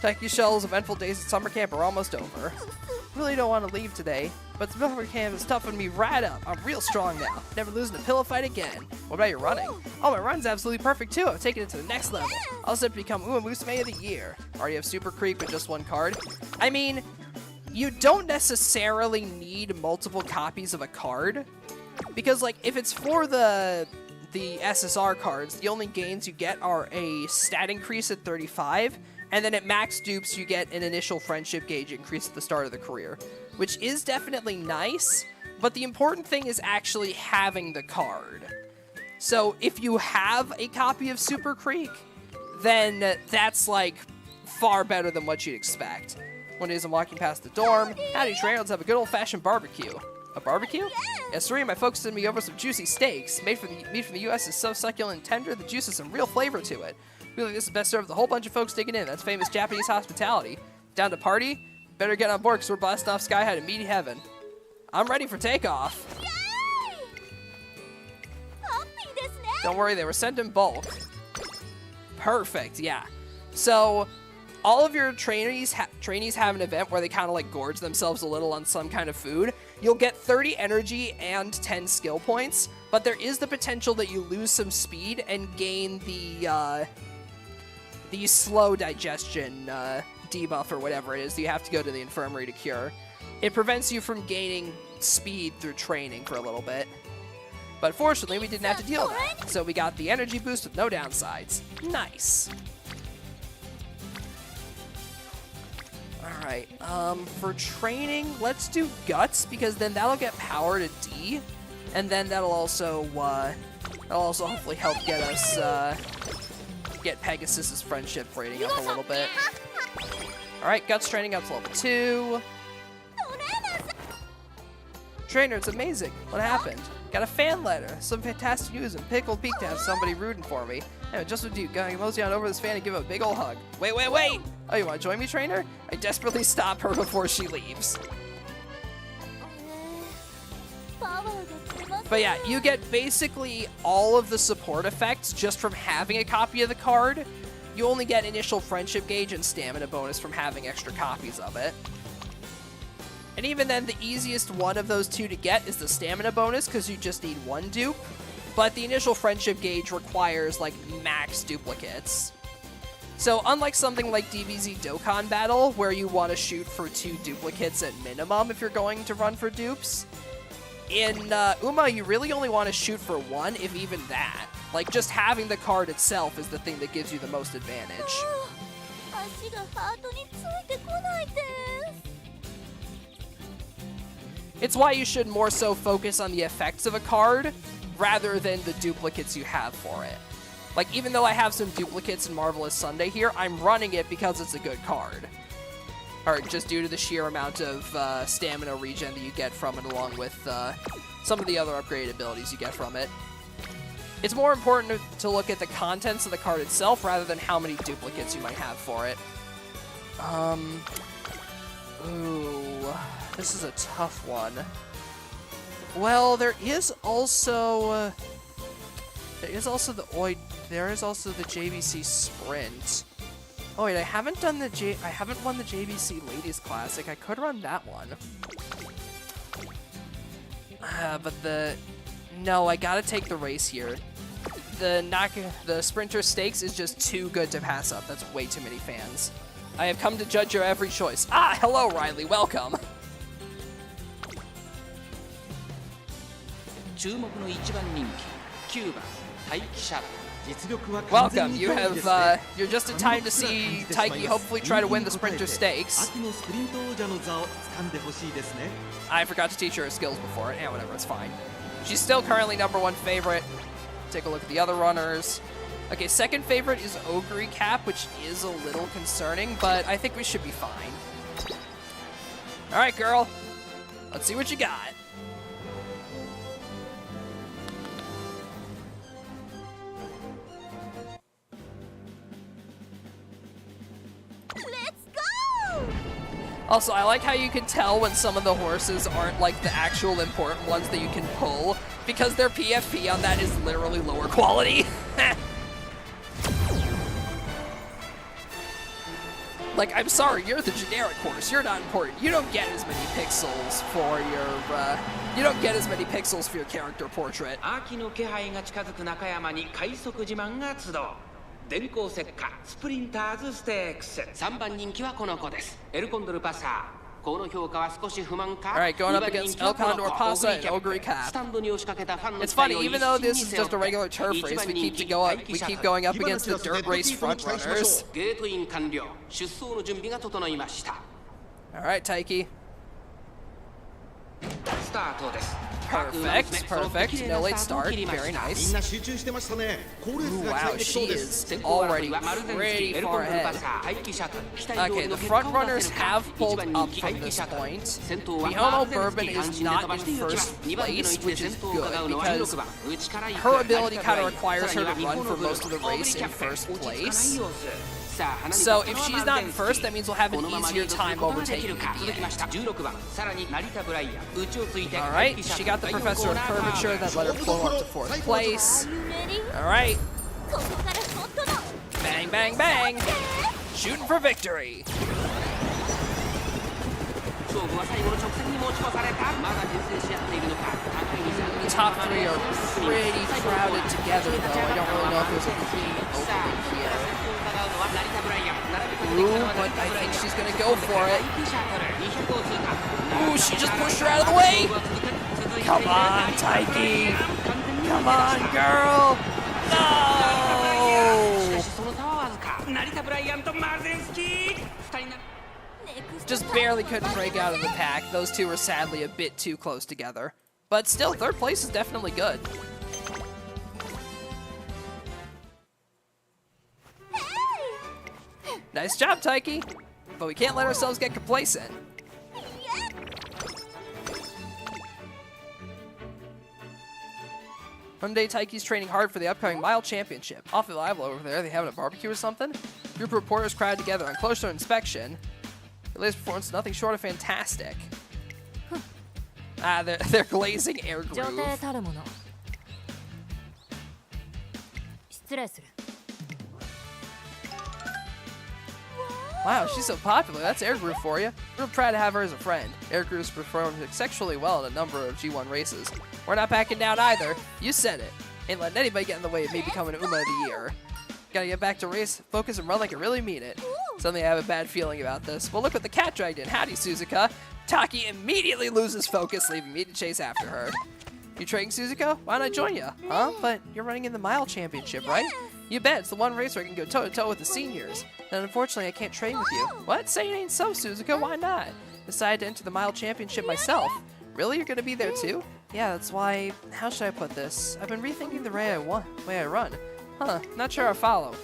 Taiki Shell's eventful days at summer camp are almost over. Really don't want to leave today, but the summer camp is toughening me right up. I'm real strong now. Never losing a pillow fight again. What about your running? Oh, my run's absolutely perfect too. I've taken it to the next level. I'll set to become Uma Musume of the year. Already have Super Creep with just 1 card. I mean, you don't necessarily need multiple copies of a card, because, like, if it's for the SSR cards, the only gains you get are a stat increase at 35, and then at max dupes you get an initial friendship gauge increase at the start of the career, which is definitely nice, but the important thing is actually having the card. So if you have a copy of Super Creek, then that's, like, far better than what you'd expect. One day as I'm walking past the dorm, howdy trainer, let's have a good old-fashioned barbecue. A barbecue? Yes, sir, my folks sent me over some juicy steaks. Meat from the U.S. is so succulent and tender, the juice has some real flavor to it. Really, this is best served with a whole bunch of folks digging in. That's famous Japanese hospitality. Down to party? Better get on board because we're blasting off sky high to meet heaven. I'm ready for takeoff. Don't worry, they were sent in bulk. Perfect, yeah. So, all of your trainees have an event where they kind of, like, gorge themselves a little on some kind of food. You'll get 30 energy and 10 skill points, but there is the potential that you lose some speed and gain the slow digestion debuff or whatever it is that you have to go to the infirmary to cure. It prevents you from gaining speed through training for a little bit. But fortunately, we didn't have to deal with that, so we got the energy boost with no downsides. Nice. Alright, for training, let's do Guts, because then that'll get power to D, and then that'll also hopefully help get us, get Pegasus's friendship rating up a little bit. Alright, Guts training up to level 2. Trainer, it's amazing. What happened? Got a fan letter. Some fantastic news and pickled peak to have somebody rooting for me. Anyway, just what do you gonna mosey on over this fan and give him a big ol' hug. Wait! Oh, you wanna join me, trainer? I desperately stop her before she leaves. But yeah, you get basically all of the support effects just from having a copy of the card. You only get initial friendship gauge and stamina bonus from having extra copies of it. And even then, the easiest one of those two to get is the stamina bonus, because you just need 1 dupe. But the initial friendship gauge requires, like, max duplicates. So unlike something like DBZ Dokkan Battle, where you want to shoot for 2 duplicates at minimum if you're going to run for dupes, in Uma, you really only want to shoot for 1, if even that. Like, just having the card itself is the thing that gives you the most advantage. It's why you should more so focus on the effects of a card rather than the duplicates you have for it. Like, even though I have some duplicates in Marvelous Sunday here, I'm running it because it's a good card. Or just due to the sheer amount of stamina regen that you get from it, along with some of the other upgraded abilities you get from it. It's more important to look at the contents of the card itself rather than how many duplicates you might have for it. Ooh, this is a tough one. Well, there is also the JVC Sprint. Oh wait, I haven't won the JVC Ladies Classic. I could run that one. But no, I gotta take the race here. The Sprinter Stakes is just too good to pass up. That's way too many fans. I have come to judge your every choice. Ah, hello, Riley. Welcome. Welcome. You're just in time to see Taiki hopefully try to win the Sprinter Stakes. I forgot to teach her her skills before it. Yeah, whatever. It's fine. She's still currently #1 favorite. Take a look at the other runners. Okay, second favorite is ROGUELIKE, which is a little concerning, but I think we should be fine. All right, girl. Let's see what you got. Let's go! Also, I like how you can tell when some of the horses aren't like the actual important ones that you can pull, because their PFP on that is literally lower quality. Like, I'm sorry, you're the generic horse. You're not important. You don't get as many pixels for your, character portrait. 秋の気配が近づく中山に快速自慢が集う。電光石火スプリンターズステークス。3番人気はこの子です。エルコンドルパサー。この評価は少し不満か。Alright, going up against El Condor Pasa and ROGUELIKE. スタンドに押しかけたファンの It's funny, even though this is just a regular turf race, we keep going up against the dirt race front runners. ゲートイン完了。出走の準備が整いました。Alright, Taiki. スタートです。 Perfect, perfect. No late start. Very nice. Ooh, wow, she is already pretty far ahead. Okay, the front runners have pulled up from this point. Mihono Bourbon is not in first place, which is good because her ability kind of requires her to run for most of the race in first place. So if she's not in first, that means we'll have an easier time overtaking at the end. Alright, she got the Professor of Curvature that let her flow up to fourth place. Alright. Bang, bang, bang! Shooting for victory! The top three are pretty crowded together, though. I don't really know if there's a clean opening here. Ooh, but I think she's gonna go for it. Ooh, she just pushed her out of the way! Come on, Taiki! Come on, girl! No! Just barely couldn't break out of the pack. Those two were sadly a bit too close together. But still, third place is definitely good. Nice job, Taiki. But we can't let ourselves get complacent. One day, Taiki's training hard for the upcoming Mile Championship. Awfully lively over there. They having a barbecue or something? Group of reporters crowded together on closer inspection. The latest performance is nothing short of fantastic. Ah, they're glazing air groove. Wow, she's so popular. That's Air Groove for you. We're proud to have her as a friend. Air Groove's performed sexually well in a number of G1 races. We're not backing down either. You said it. Ain't letting anybody get in the way of me becoming Uma of the Year. Gotta get back to race, focus, and run like I really mean it. Suddenly I have a bad feeling about this. Well, look what the cat dragged in. Howdy, Suzuka. Taki immediately loses focus, leaving me to chase after her. You training, Suzuka? Why don't I join you? Huh? But you're running in the Mile Championship, right? You bet. It's the one race where I can go toe-to-toe with the seniors. And unfortunately, I can't train with you. What? Say it ain't so, Suzuka. Why not? Decided to enter the Mile Championship myself. Really? You're gonna be there too? Yeah, that's why... How should I put this? I've been rethinking the way I run. Huh, not sure I follow.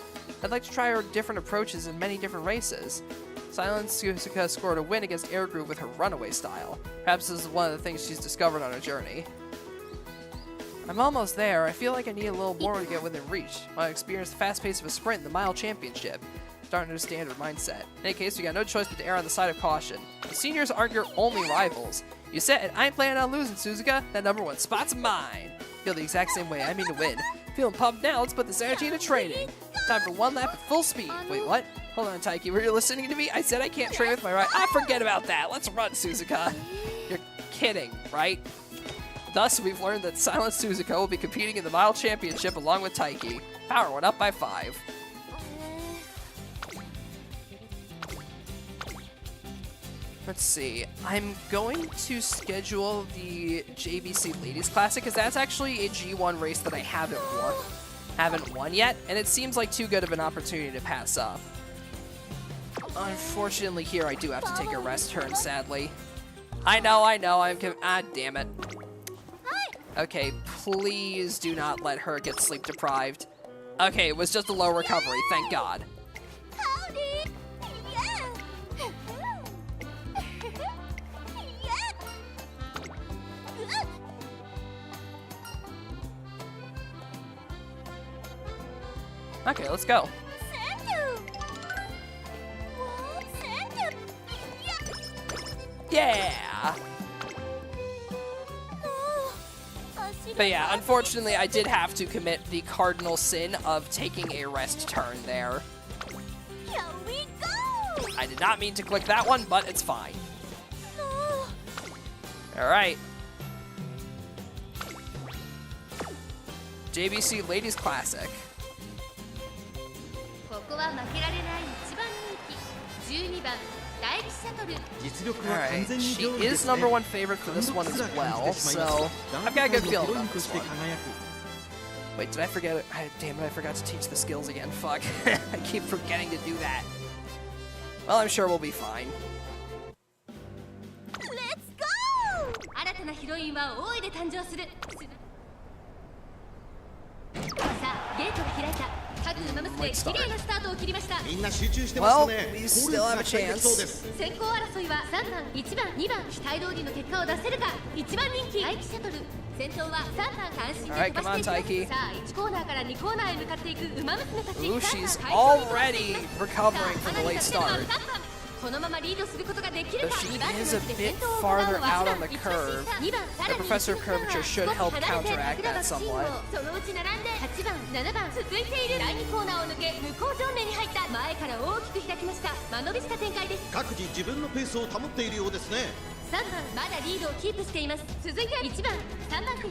I'd like to try our different approaches in many different races. Silent Suzuka scored a win against Air Groove with her runaway style. Perhaps this is one of the things she's discovered on her journey. I'm almost there. I feel like I need a little more to get within reach. I experienced the fast pace of a sprint in the mile championship. Starting to understand her mindset. In any case, you got no choice but to err on the side of caution. The seniors aren't your only rivals. You said, I ain't planning on losing, Suzuka. That #1 spot's mine. Feel the exact same way. I mean to win. Feeling pumped now. Let's put this energy into training. Time for one lap at full speed. Wait, what? Hold on, Taiki. Were you listening to me? I said I can't train with my right. Forget about that. Let's run, Suzuka. You're kidding, right? Thus, we've learned that Silent Suzuka will be competing in the mile championship along with Taiki. Power went up by 5. Let's see. I'm going to schedule the JBC Ladies Classic because that's actually a G1 race that I haven't won yet, and it seems like too good of an opportunity to pass up. Unfortunately, here I do have to take a rest turn, sadly. I know. Damn it. Okay, please do not let her get sleep deprived. Okay, it was just a low recovery, thank God. Okay, let's go. Yeah! But yeah, unfortunately, I did have to commit the cardinal sin of taking a rest turn there. Here we go! I did not mean to click that one, but it's fine. Alright. JBC Ladies Classic. Alright, she is #1 favorite for this one as well, so I've got a good feeling about this one. Wait, did I forget it? Damn it, I forgot to teach the skills again. Fuck. I keep forgetting to do that. Well, I'm sure we'll be fine. Let's go! Late start. Well, we still have a chance. Alright, come on, Taiki. Ooh, she's already recovering from the late start. Though she is a bit farther out on the curve, the Professor of Curvature should help counteract that somewhat. Come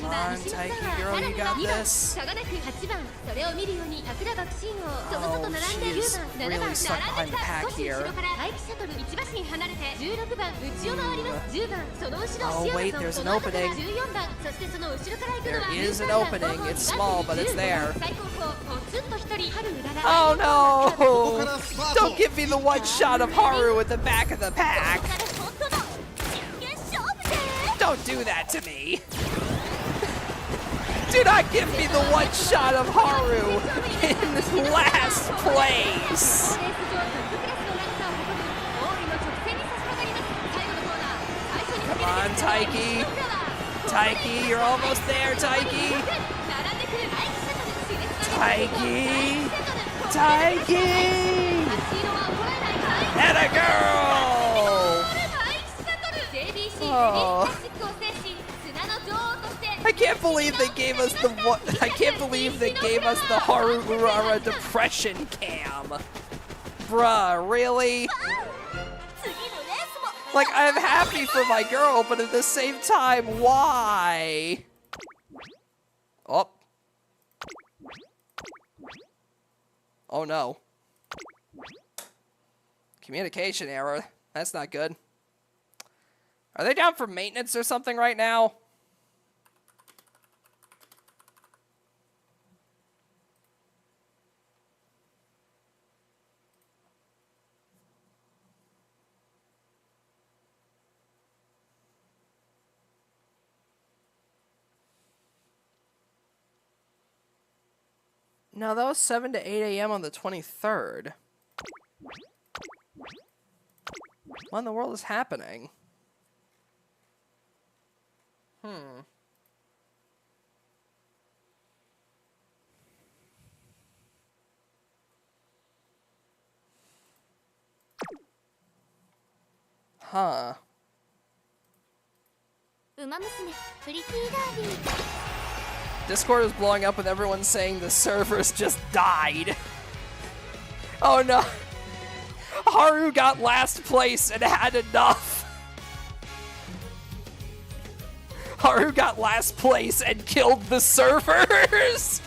on, Taiki girl, you got this. Oh, she is really stuck behind the pack here. Oh wait, there's an opening. There is an opening. It's small, but it's there. Oh no! Don't give me the one shot of Haru at the back of the pack. Don't do that to me. Do not give me the one shot of Haru in last place. Come on, Taiki. Taiki, you're almost there, Taiki. Taiki. Taiki. And a girl. Oh. I can't believe they gave us the I can't believe they gave us the Haru Urara depression cam. Bruh, really? Like, I'm happy for my girl, but at the same time, why? Oh. Oh no. Communication error. That's not good. Are they down for maintenance or something right now? No, that was 7 to 8 a.m. on the 23rd. What in the world is happening? Huh. Discord is blowing up with everyone saying the servers just died. Oh no. Haru got last place and had enough. Haru got last place and killed the servers.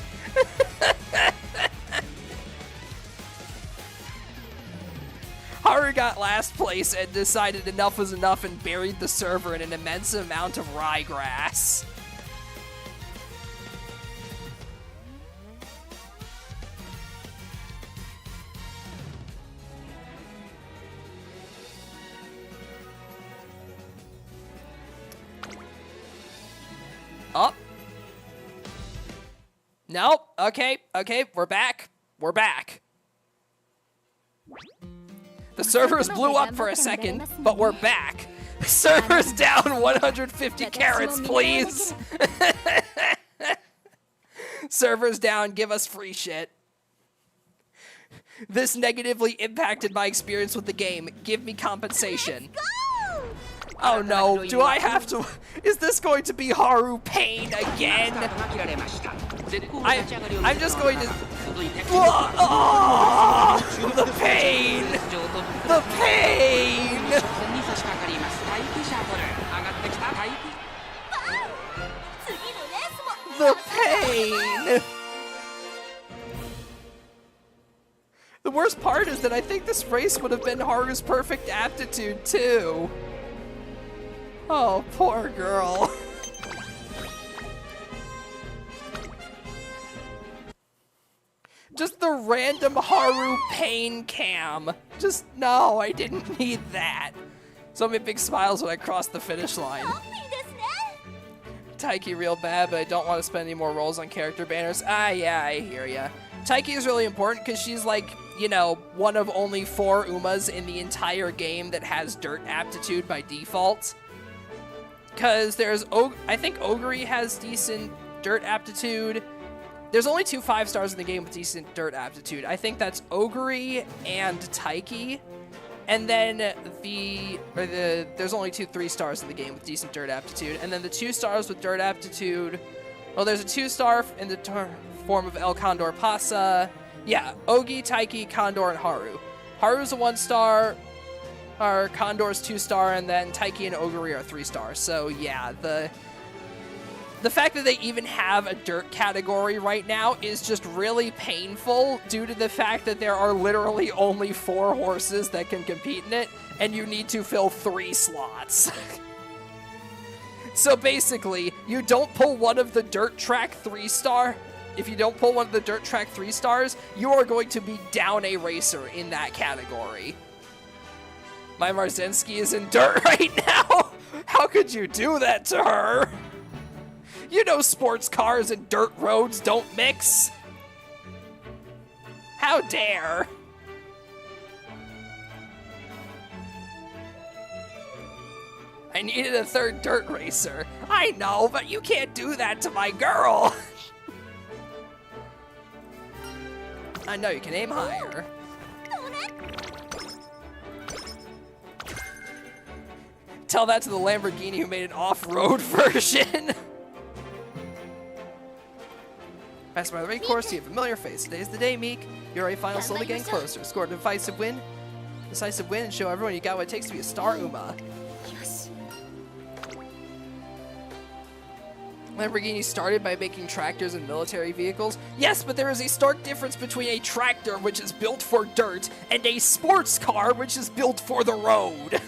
Haru got last place and decided enough was enough and buried the server in an immense amount of ryegrass. Oh. Nope. Okay, we're back. We're back. The servers blew up for a second, but we're back. Servers down 150 carats, please. Servers down, give us free shit. This negatively impacted my experience with the game. Give me compensation. Oh no, do I have to? Is this going to be Haru Pain again? I'm just going to... Oh, the pain! The pain! The pain! The worst part is that I think this race would have been Haru's perfect aptitude too. Oh, poor girl. Just the random Haru pain cam. Just, no, I didn't need that. So many big smiles when I crossed the finish line. Taiki real bad, but I don't want to spend any more rolls on character banners. Ah, yeah, I hear ya. Taiki is really important because she's like, you know, one of only 4 Umas in the entire game that has dirt aptitude by default. Because there's, I think Oguri has decent dirt aptitude. There's only 2 5-stars in the game with decent dirt aptitude. I think that's Oguri and Taiki. And then there's only 2 3-stars in the game with decent dirt aptitude. And then the 2 stars with dirt aptitude, well, there's a 2-star in the form of El Condor Pasa. Yeah, Ogi, Taiki, Condor, and Haru. Haru's a 1-star. Our Condor's 2-star, and then Taiki and Oguri are 3-stars. So yeah, the fact that they even have a dirt category right now is just really painful due to the fact that there are literally only 4 horses that can compete in it, and you need to fill 3 slots. So basically, you don't pull one of the dirt track 3-star. If you don't pull one of the dirt track 3-stars, you are going to be down a racer in that category. My Marzensky is in dirt right now. How could you do that to her? You know sports cars and dirt roads don't mix. How dare? I needed a 3rd dirt racer. I know, but you can't do that to my girl. I know, you can aim higher. Tell that to the Lamborghini who made an off-road version. Passed by the raid course, see a familiar face. Today's the day, Meek. Your A final slowly getting closer. Score a decisive win. And show everyone you got what it takes to be a star Uma. Lamborghini started by making tractors and military vehicles. Yes, but there is a stark difference between a tractor, which is built for dirt, and a sports car, which is built for the road.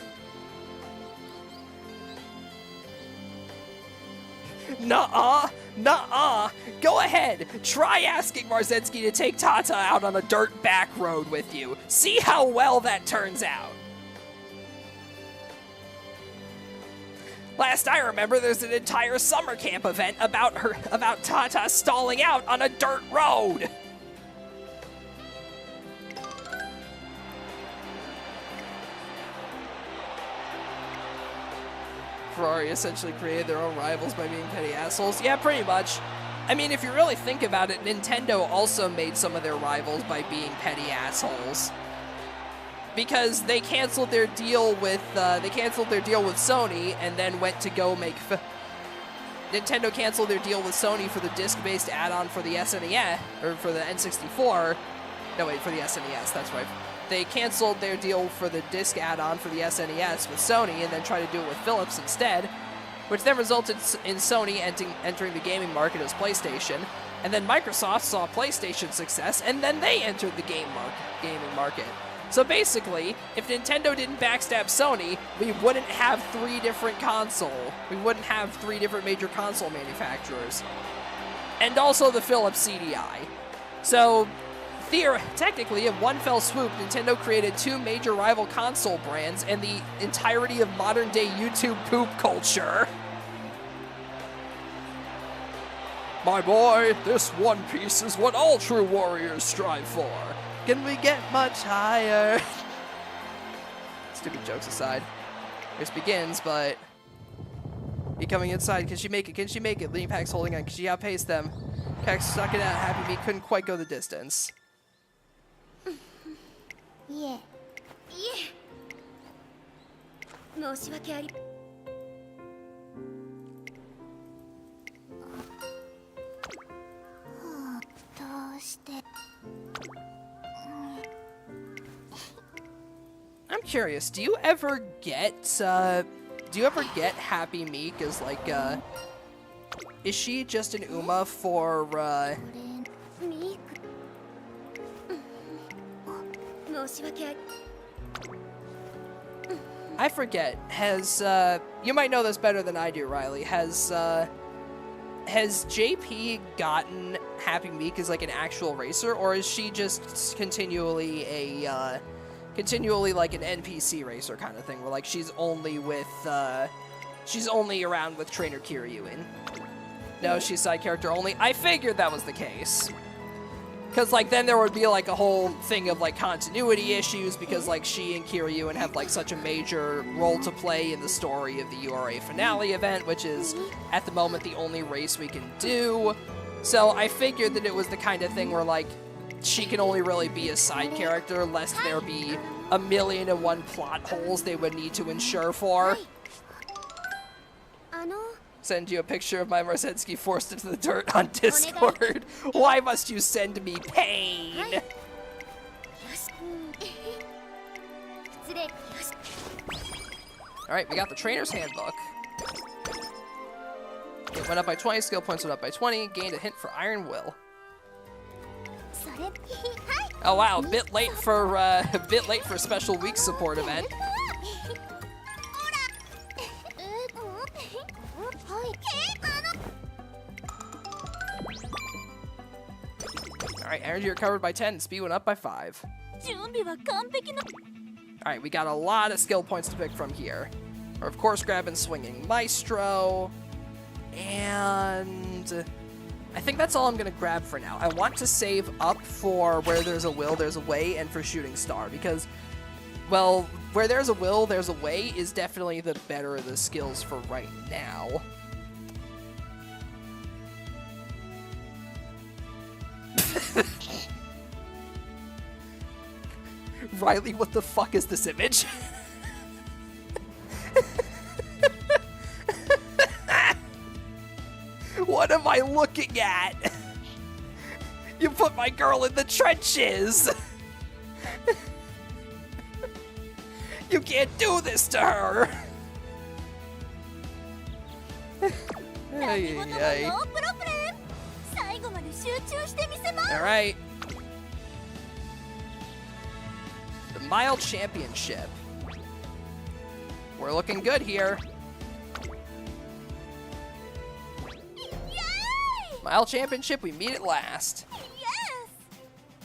Nuh-uh. Nuh-uh. Go ahead. Try asking Marzensky to take Tata out on a dirt back road with you. See how well that turns out. Last I remember, there's an entire summer camp event about Tata stalling out on a dirt road. Ferrari essentially created their own rivals by being petty assholes. Yeah, pretty much. I mean, if you really think about it, Nintendo also made some of their rivals by being petty assholes. Because they canceled their deal with Sony and then went to go make Nintendo canceled their deal with Sony for the disc-based add-on for the SNES or for the N64. No, wait, for the SNES. That's right. They canceled their deal for the disc add-on for the SNES with Sony and then tried to do it with Philips instead, which then resulted in Sony entering the gaming market as PlayStation. And then Microsoft saw PlayStation's success, and then they entered the gaming market. So basically, if Nintendo didn't backstab Sony, we wouldn't have three different major console manufacturers. And also the Philips CDI. So, technically, in one fell swoop, Nintendo created two major rival console brands and the entirety of modern-day YouTube poop culture. My boy, this One Piece is what all true warriors strive for. Can we get much higher? Stupid jokes aside. This begins, but... He coming inside. Can she make it? Can she make it? Lean Pack's holding on. Can she outpace them? Pack stuck it out. Happy Meat couldn't quite go the distance. Yeah. 申し訳あり。どうして I'm curious, do you ever get Happy Meek as like, is she just an Uma for, ミク申し訳あり。 I forget, you might know this better than I do, Riley, has JP gotten Happy Meek as like an actual racer, or is she just continually like an NPC racer kind of thing, where like she's only around with Trainer Kiryuin? No, she's side character only. I figured that was the case. Because, like, then there would be, like, a whole thing of, like, continuity issues, because, like, she and Kiryuin have, like, such a major role to play in the story of the URA finale event, which is, at the moment, the only race we can do. So I figured that it was the kind of thing where, like, she can only really be a side character, lest there be 1,000,001 plot holes they would need to ensure for. あの Send you a picture of my Marzensky forced into the dirt on Discord. Why must you send me pain? よし失礼よし Alright, we got the trainer's handbook. It went up by 20, skill points went up by 20, gained a hint for Iron Will. それはい Oh wow, a bit late for special week support event. ほらはい Alright, energy recovered by 10, speed went up by 5. 準備は完璧な Alright, we got a lot of skill points to pick from here. We're of course grabbing Swinging Maestro, and I think that's all I'm gonna grab for now. I want to save up for Where There's a Will, There's a Way, and for Shooting Star, because, well, Where There's a Will, There's a Way is definitely the better of the skills for right now. Riley, what the fuck is this image? What am I looking at? You put my girl in the trenches! You can't do this to her! 何事もノープロブレム最後まで集中してみせます Alright. The Mile Championship. We're looking good here. Mile Championship, we meet it last. Yes!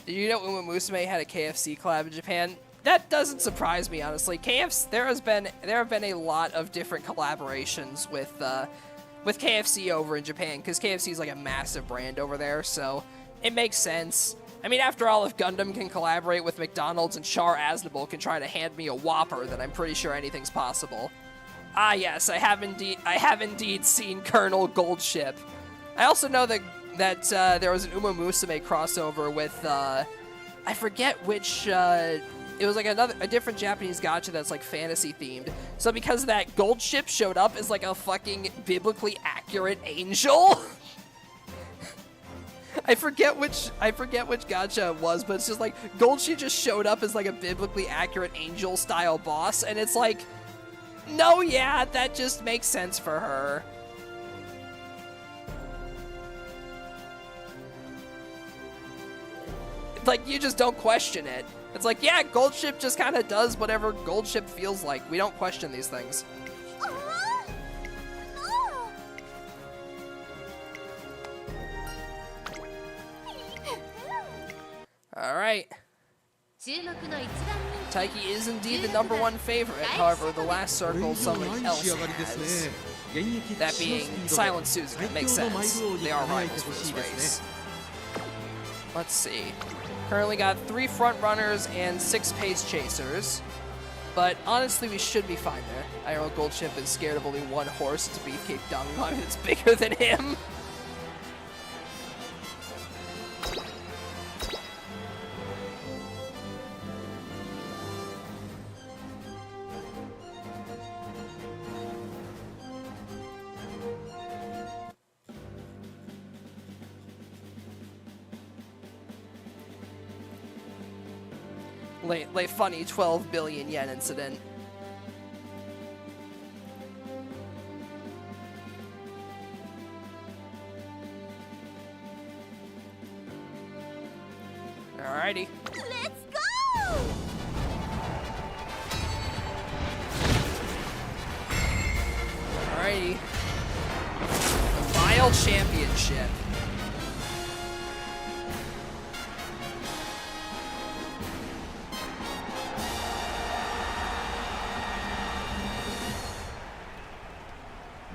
Did you know Uma Musume had a KFC collab in Japan? That doesn't surprise me, honestly. There have been a lot of different collaborations with KFC over in Japan, because KFC is like a massive brand over there, so it makes sense. I mean, after all, if Gundam can collaborate with McDonald's and Char Aznable can try to hand me a Whopper, then I'm pretty sure anything's possible. Ah, yes, I have indeed seen Colonel Goldship. I also know that there was an Uma Musume crossover with I forget which. It was like a different Japanese gacha that's like fantasy themed. So because of that, Goldship showed up as like a fucking biblically accurate angel. I forget which gacha it was, but it's just like Goldship just showed up as like a biblically accurate angel style boss, and it's like, no, yeah, that just makes sense for her. Like, you just don't question it. It's like, yeah, Goldship just kind of does whatever Goldship feels like. We don't question these things. Alright. Taiki is indeed the #1 favorite. However, the last circle someone else has. That being Silent Suzuka. Makes sense. They are rivals for this race. Let's see. Currently got 3 front runners and 6 pace chasers. But honestly, we should be fine there. I know Goldship is scared of only 1 horse. It's a Beefcake Dongmon that's bigger than him. Late funny 12 billion yen incident. Alrighty. Let's go! Alrighty. The Mile Championship.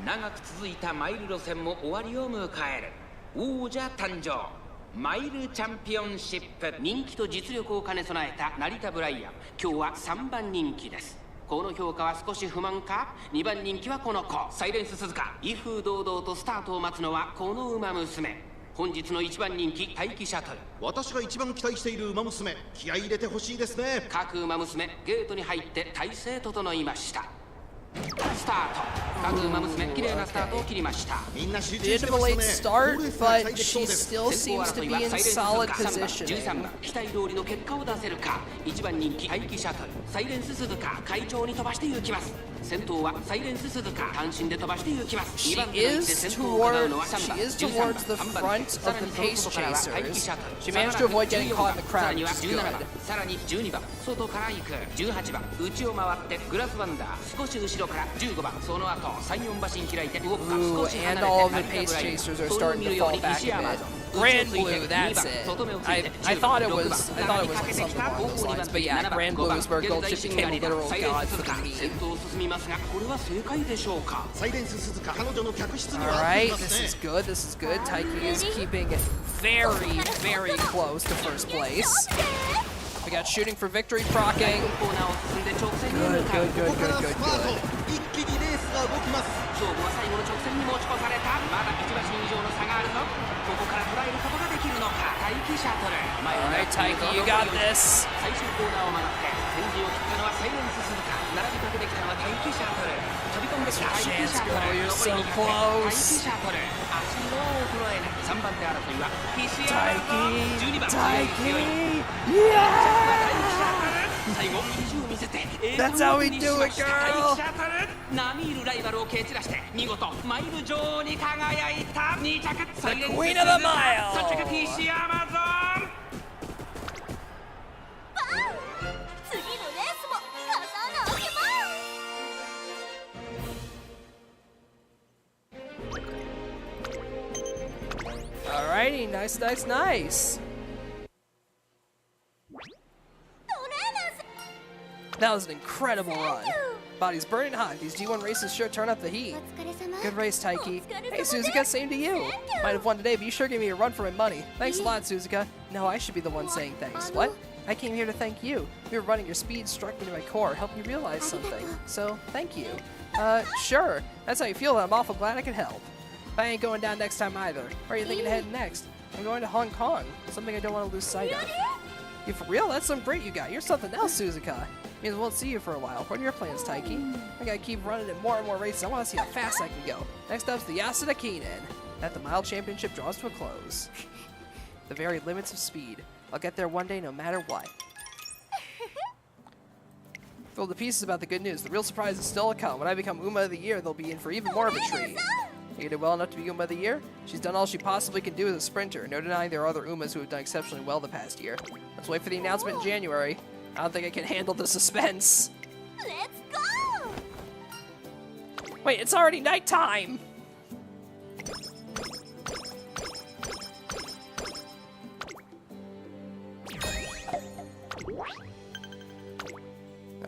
長く続いたマイル路線も終わりを迎える王者誕生マイルチャンピオンシップ人気と実力を兼ね備えた成田ブライアン今日は3番人気ですこの評価は少し不満か2番人気はこの子サイレンス鈴鹿威風堂々とスタートを待つのはこの馬娘本日の1番人気待機シャトル私が一番期待している馬娘気合い入れてほしいですね各馬娘ゲートに入って体勢整いましたスタート各馬娘綺麗なスタートを切りましたみんな集中してま late す start, ね but she still seems to be in solid position. 13番期待通りの結果を出せるか1番人気待機シャトルサイレンス鈴鹿快調に飛ばして行きます先頭はサイレンス鈴鹿単身で飛ばして行きます She is towards the front of the pace chasers. She managed to avoid getting caught in the crowd, which is good. さらに12番外から行く18番内を回ってグラスワンダー少し後ろから15番その後3、4馬身開いて動くか少し離れて and all of the pace chasers are starting to fall back a bit. Grand Blue, that's it. I thought it was like something along those lines, but yeah, Grand Blue is where Goldship became a literal god for the meme. Alright, this is good, this is good. Taiki is keeping very, very close to first place. We got shooting for victory procking. Good, good, good, good, good, good. 勝負は最後の直線に持ち越されたまだ1馬身以上の差があるぞここから捉えることができるのか待機シャトル Alright, Taiki, you got this. 最終コーナーを曲がって先陣を切ったのはサイレンス鈴鹿並びかけてきたのは待機シャトル飛び込んできた待機シャトル残り2回待機シャトル足の衰えない3番手争いは岸山と12番強い Yeah! 最後意地を見せて That's how we do it, girl! 並みいるライバルを蹴散らして見事マイル女王に輝いた2着サイレンス Queen of the Mile! 3着 PC アマゾン次のレースも勝たなけば Alrighty, nice, nice, nice. That was an incredible run. Body's burning hot. These G1 races sure turn up the heat. Good race, Taiki. Hey, Suzuka, same to you. Might have won today, but you sure gave me a run for my money. Thanks a lot, Suzuka. No, I should be the one saying thanks. What? I came here to thank you. Your running, your speed struck me to my core, helped me realize something. So, thank you. Sure. That's how you feel, and I'm awful glad I could help. But I ain't going down next time either. Where are you thinking of heading next? I'm going to Hong Kong. Something I don't want to lose sight of. You for real? That's some great you got. You're something else, Suzuka. Means I won't see you for a while. What are your plans, Taiki? I gotta keep running in more and more races. I want to see how fast I can go. Next up's the Yasuda Kinen. That the mile championship draws to a close. The very limits of speed. I'll get there one day no matter what. Filled the pieces about the good news. The real surprise is still to come. When I become Uma of the Year, they'll be in for even more of a treat. You did well enough to be Uma of the Year? She's done all she possibly can do as a sprinter. No denying there are other Umas who have done exceptionally well the past year. Let's wait for the announcement in January. I don't think I can handle the suspense. Let's go! Wait, it's already nighttime!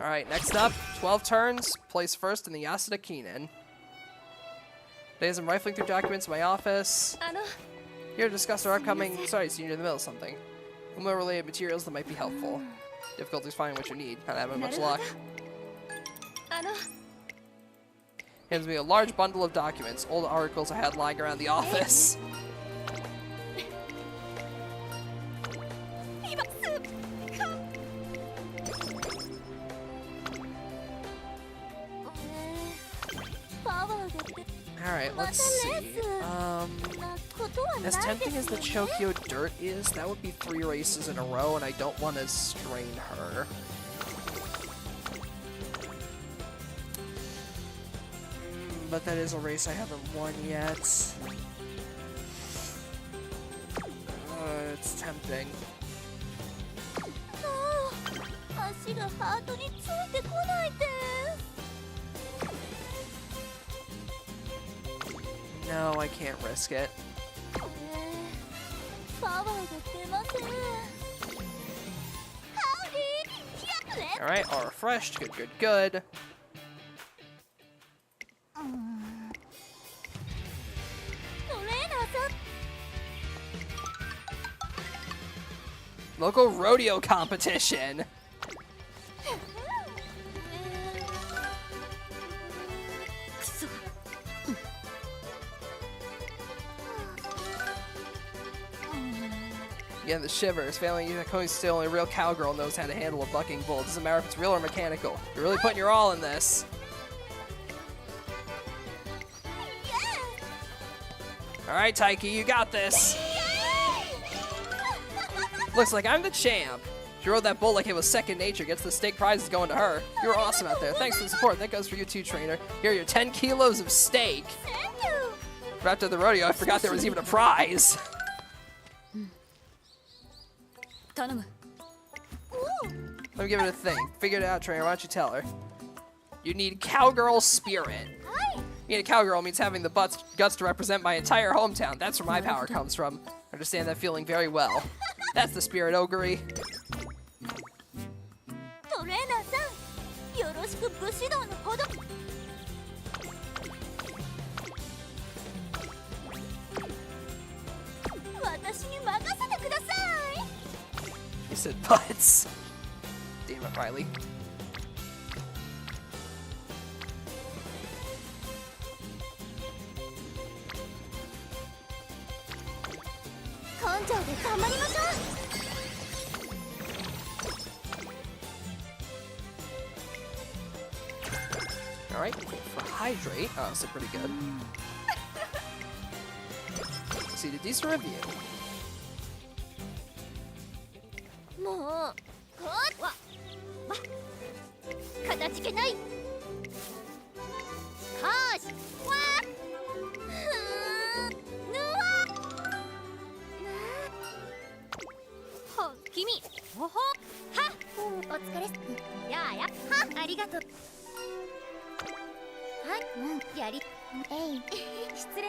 Alright, next up, 12 turns, place first in the Yasuda Kinen. Today as I'm rifling through documents in my office. Here to discuss our upcoming... Sorry, so you're in the middle of something. Uma-related materials that might be helpful. Difficulties finding what you need. Not having much luck. Hands me a large bundle of documents. Old articles I had lying around the office. Alright, let's see. As tempting as the Chokyo Dirt is, that would be 3 races in a row, and I don't want to strain her. But that is a race I haven't won yet. It's tempting. No, I can't risk it. Alright, all refreshed. Good, good, good. Local rodeo competition. Yeah, the shivers. Failing Yunako's still only a real cowgirl knows how to handle a bucking bull. Doesn't matter if it's real or mechanical. You're really putting your all in this. Alright, Taiki, you got this. Looks like I'm the champ. She rode that bull like it was second nature. Gets the steak prizes going to her. You were awesome out there. Thanks for the support. That goes for you too, trainer. Here are your 10 kilos of steak. But after the rodeo, I forgot there was even a prize. Let me give it a think. Figure it out, trainer. Why don't you tell her? You need cowgirl spirit. Being a cowgirl means having the guts to represent my entire hometown. That's where my power comes from. I understand that feeling very well. That's the spirit, Oguri. You said butts. Damn it, Riley. Alright, for hydrate. Oh, so pretty good. See the decent review.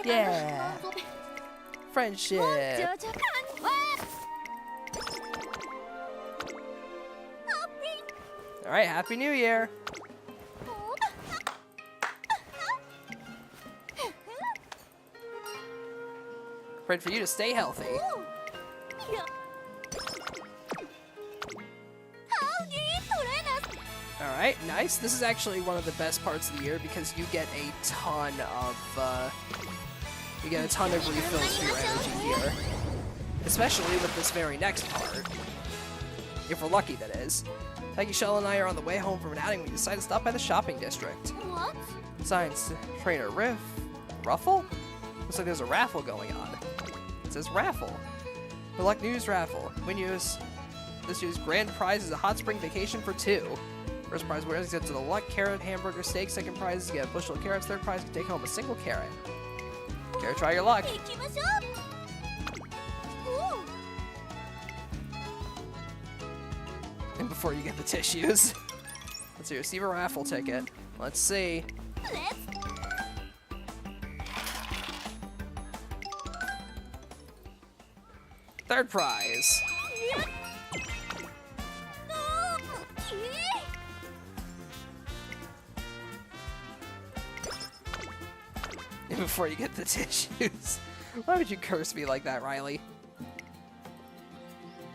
Yeah. Friendship. All right, Happy New Year. Pray for you to stay healthy. All right. Alright, nice. This is actually one of the best parts of the year because you get a ton of refills for your energy here. Especially with this very next part. If we're lucky, that is. Taiki, Shell, and I are on the way home from an outing. We decided to stop by the shopping district. What? Science trainer Ruffle? Looks like there's a raffle going on. It says raffle. The Luck News raffle. This year's grand prize is a hot spring vacation for 2. First prize winners get to the Luck Carrot Hamburger Steak. Second prize is get a bushel of carrots. Third prize can take home a single carrot. Carrot, try your luck. And before you get the tissues, let's see, receive a raffle ticket. Let's see. Third prize. And before you get the tissues. Why would you curse me like that, Riley?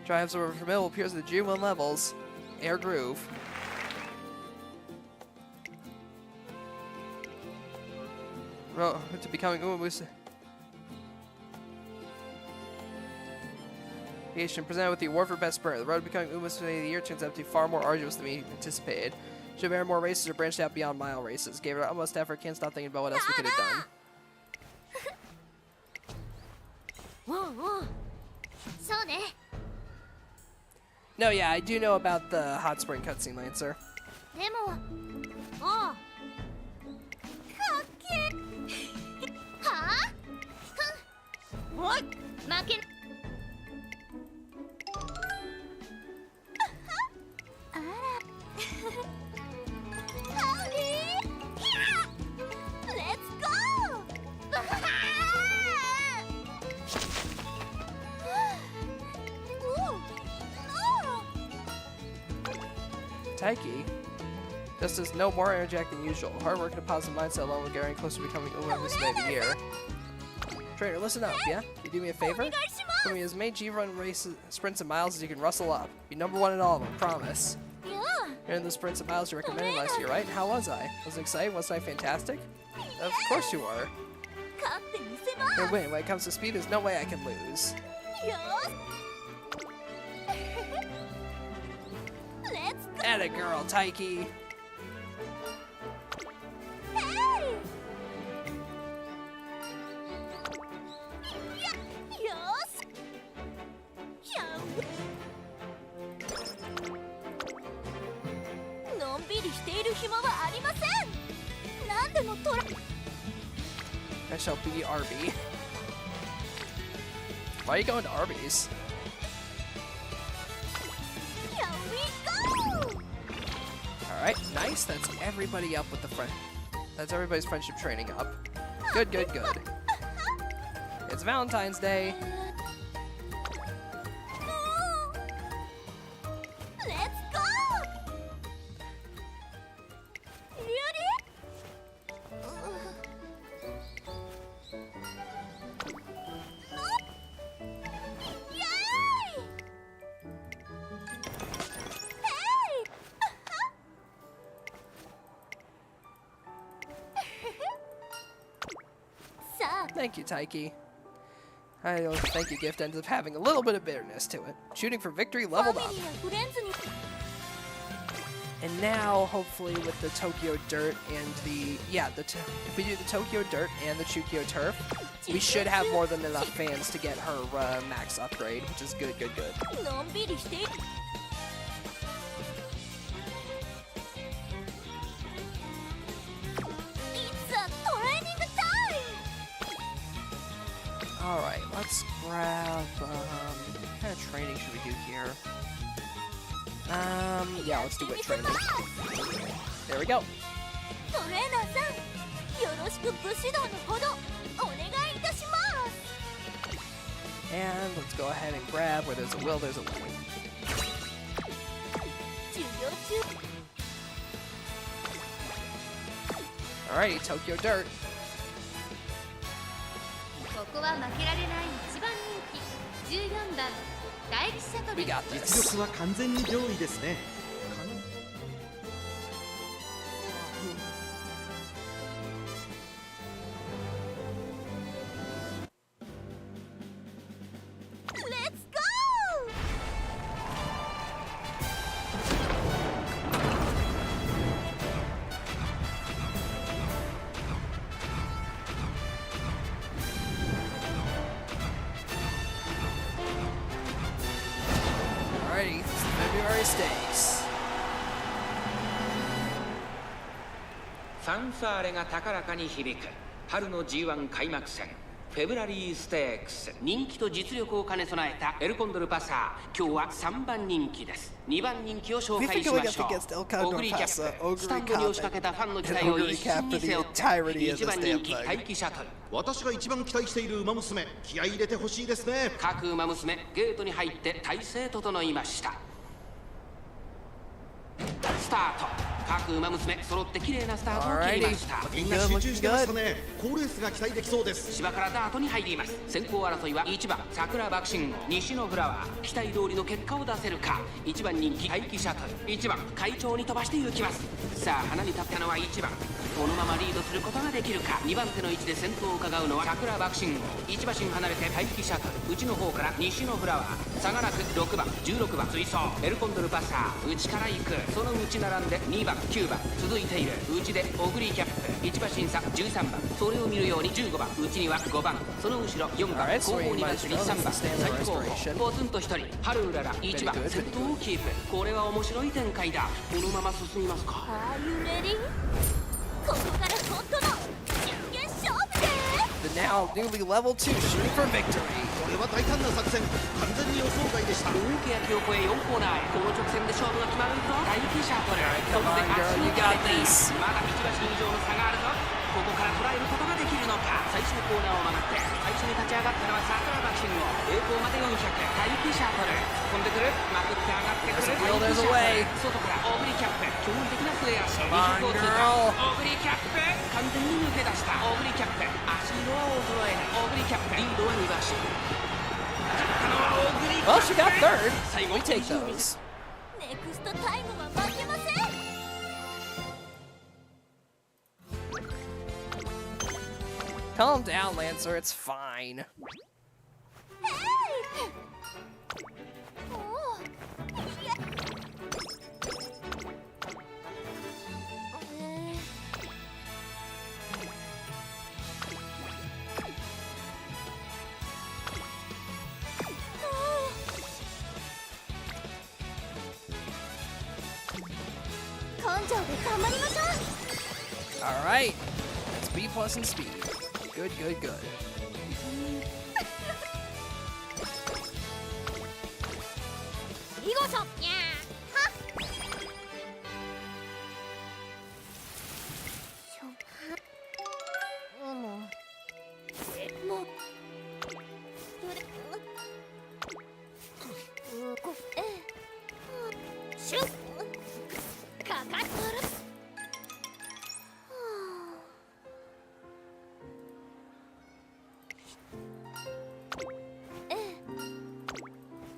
Drives over from middle appears at the G1 levels. Air Groove. To becoming Musume. Presented with the award for best sprint. The road to becoming Musume of the year turns out to be far more arduous than we anticipated. Should have aired more races or branched out beyond mile races. Gave it our utmost effort. Can't stop thinking about what else we could have done. No, yeah, I do know about the hot spring cutscene, Lancer. Let's go! Taiki just has no more energetic than usual. Hard work and a positive mindset alone will get her closer to becoming Musume of the year. Trainer, listen up, yeah? Can you do me a favor? Give me as many G-run races, sprints and miles as you can rustle up. Be #1 in all of them, promise. You're in the sprints and miles you recommended last year, right? How was I? Was it exciting? Wasn't I fantastic? Of course you are. Hey, wait, when it comes to speed, there's no way I can lose. Atta girl, Taiki. Hey! I shall be Arby. Why are you going to Arby's? Alright, nice. That's everybody up with the friend. That's everybody's friendship training up. Good, good, good. It's Valentine's Day. Let's go! Really? Yay! Hey! Thank you, Taiki. I know the thank you gift ends up having a little bit of bitterness to it. Shooting for victory leveled up. And now, hopefully, with the Tokyo Dirt and the... Yeah, if we do the Tokyo Dirt and the Chukyo Turf, we should have more than enough fans to get her max upgrade, which is good, good, good. Alright, let's grab, what kind of training should we do here? Yeah, let's do wit training. There we go. And let's go ahead and grab where there's a will, there's a way. Alrighty, Tokyo Dirt. We got this. Alrighty, it's the February Stakes. ファンファーレが高らかに響く春の G1 開幕戦フェブラリーステークス。人気と実力を兼ね備えたエルコンドルパサー、今日は3番人気です。2番人気を紹介しましょう。オグリキャップ、スタンドに押しかけたファンの期待を一身に背負って1番人気待機シャトル。私が一番期待している馬娘、気合い入れてほしいですね。各馬娘ゲートに入って体勢整いました。スタート。各馬娘揃って綺麗なスタートを切りました。みんな集中してましたね。好レースが期待できそうです。芝からダートに入ります。先行争いは1番桜爆心号、西のフラワー。期待通りの結果を出せるか。1番人気待機シャトル、1番会長に飛ばして行きます。さあ花に立ったのは1番。このままリードすることができるか。2番手の位置で先頭を伺うのは桜爆心号。1馬身離れて待機シャトル、内の方から西のフラワー。差がなく6番16番追走エルコンドルパサー、内から行く。その内並んで2番9番続いている。内でオグリーキャップ、1馬身差13番。それを見るように15番、内には5番、その後ろ4番、後方2番手に3番、最後方ポツンと1人春うらら1番先頭をキープ。これは面白い展開だ。このまま進みますか。ここから本当の真剣勝負で The now newly level 2 shooting for victory. これは大胆な作戦、完全に予想外でした。大けやきを越え4コーナーへ。この直線で勝負が決まるぞ。大気シャトル。come on, girl, you got this. まだ1馬身以上の差があるぞ。ここから捉えることができるのか。最終コーナーを曲がって最初に立ち上がったのは桜爆心号。栄光まで400。大気シャトル突っ込んでくる。まくって上がってくる。There's a way. 外からオグリキャップ、驚異的な末足。Come on, 200を通 girl. 過。オグリキャップ完全に抜け出した。オグリキャップ足色は衰えない。オグリキャップリードは2馬身。 Well, she got third. We take those. ネクストタイムは負けません。Calm down, Lancer. It's fine. おお、いや根性で頑張りましょう。 All right. It's B plus in speed. Good, good, good. 見事。やーは。もう。シュッ。かかっとる。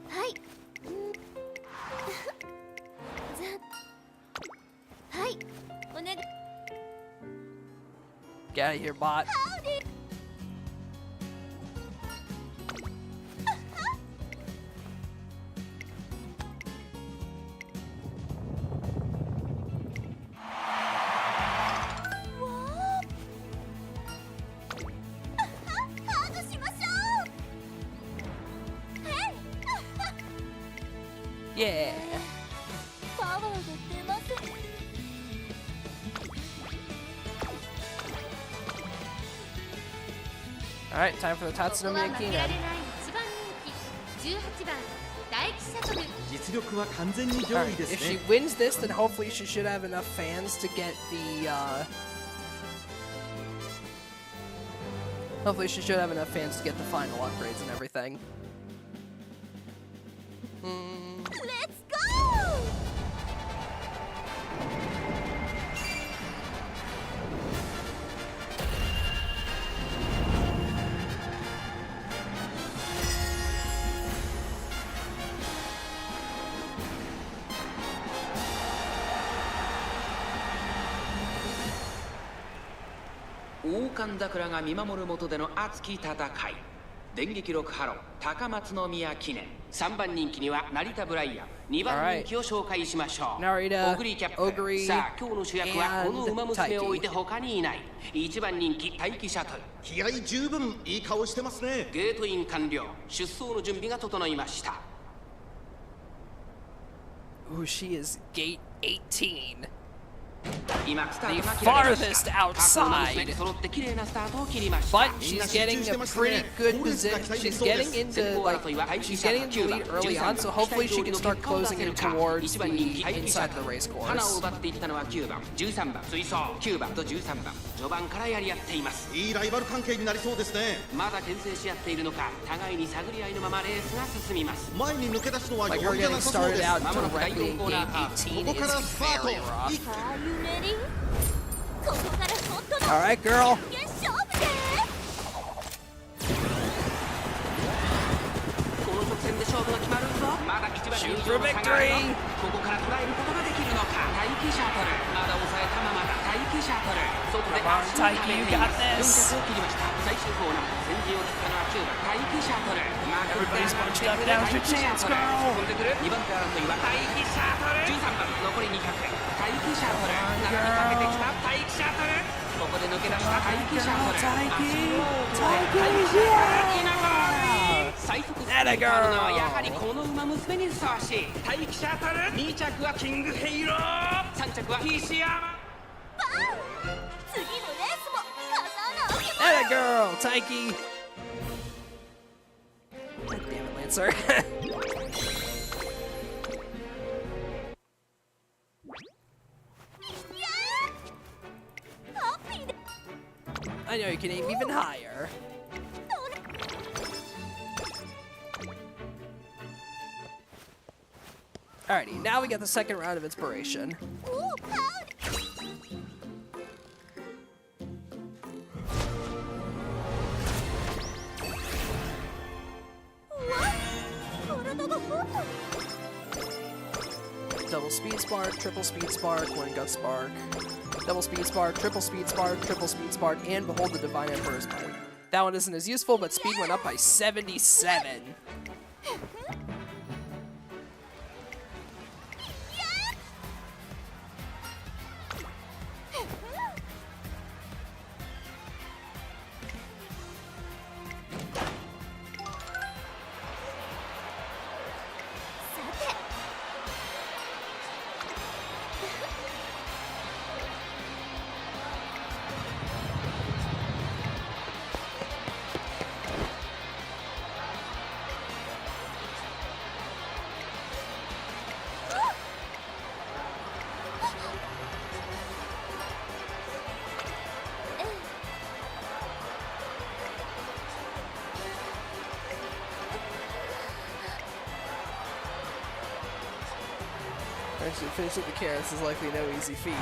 はい。はい。お願い。 Get out of here, bot. Yeah. パワーが出ません。 All right, time for the ここは Tatsunumi 負け Akina. られない1番人気18番大気シャトル。実力は完全に All 上 right, 位です if she ね。 wins this, then hopefully she should have enough fans to get the. Hopefully she should have enough fans to get the final upgrades and everything. Let's go! 王冠桜が見守る下での熱き戦い。電撃6ハロー高松宮記念。3番人気には成田ブライアン。2番人気を紹介しましょう。 Narita, オグリキャップ。 Ogre, さあ今日の主役はこの and 馬娘を置いて他にいない。1番人気待機シャトル。気合十分、いい顔してますね。ゲートイン完了。出走の準備が整いました。Ooh, she is gate 18. 今スター The トが切られま farthest した。 outside. 揃って綺麗なスタートを切りました。 But she's getting a pretty good position. She's getting into she's getting into the lead early on, so hopefully she can start closing in towards the inside of the race 花を course. 奪っていったのは9番、13番、追走9番と13番。序盤からやり合っています。いいライバル関係になりそうですね。まだ牽制し合っているのか、互いに探り合いのままレースが進みます。前に抜け出すのは Like 容 her 易じゃ getting なさそうで started す。 out 間もなく第 directly 4 in コーナー gate ハーフ。 18 ここから is スタート。 very rough. Are you ready? ここから本当の All right, girl. 決勝負でこの直線で勝負が決まるぞ。まだ吉場 Shoot に for victory. ここから捉えることができるのか。待機シャトル。まだ抑えたままだ。待機シャトル。外で Come on, 足を溜め Taiki, you ていま got す。 this. 4着を切りました。最終コーナー。先陣を切ったのは9番。待機シャトル。まだ Everybody's bunched up. Now's your chance, girl. 飛んでくる。2番手争いは待機シャトル。13番。残り200。待機シャトル。並びかけてきた待機シャトル。ここで抜け出した待機シャトル。 最速スピードののはやはりこの馬娘にふさわしい。待機シャトル。2着はキングヘイロー。3着は石山。次のレースも刀を Atta girl, Taiki. God damn it, Lancer. I know you can aim even higher. Alrighty, now we get the second round of inspiration. Double speed spark, triple speed spark, one gut spark. Double speed spark, triple speed spark, triple speed spark, and behold the Divine Emperor's Might. That one isn't as useful, but speed went up by 77. Actually, finishing the carrots is likely no easy feat.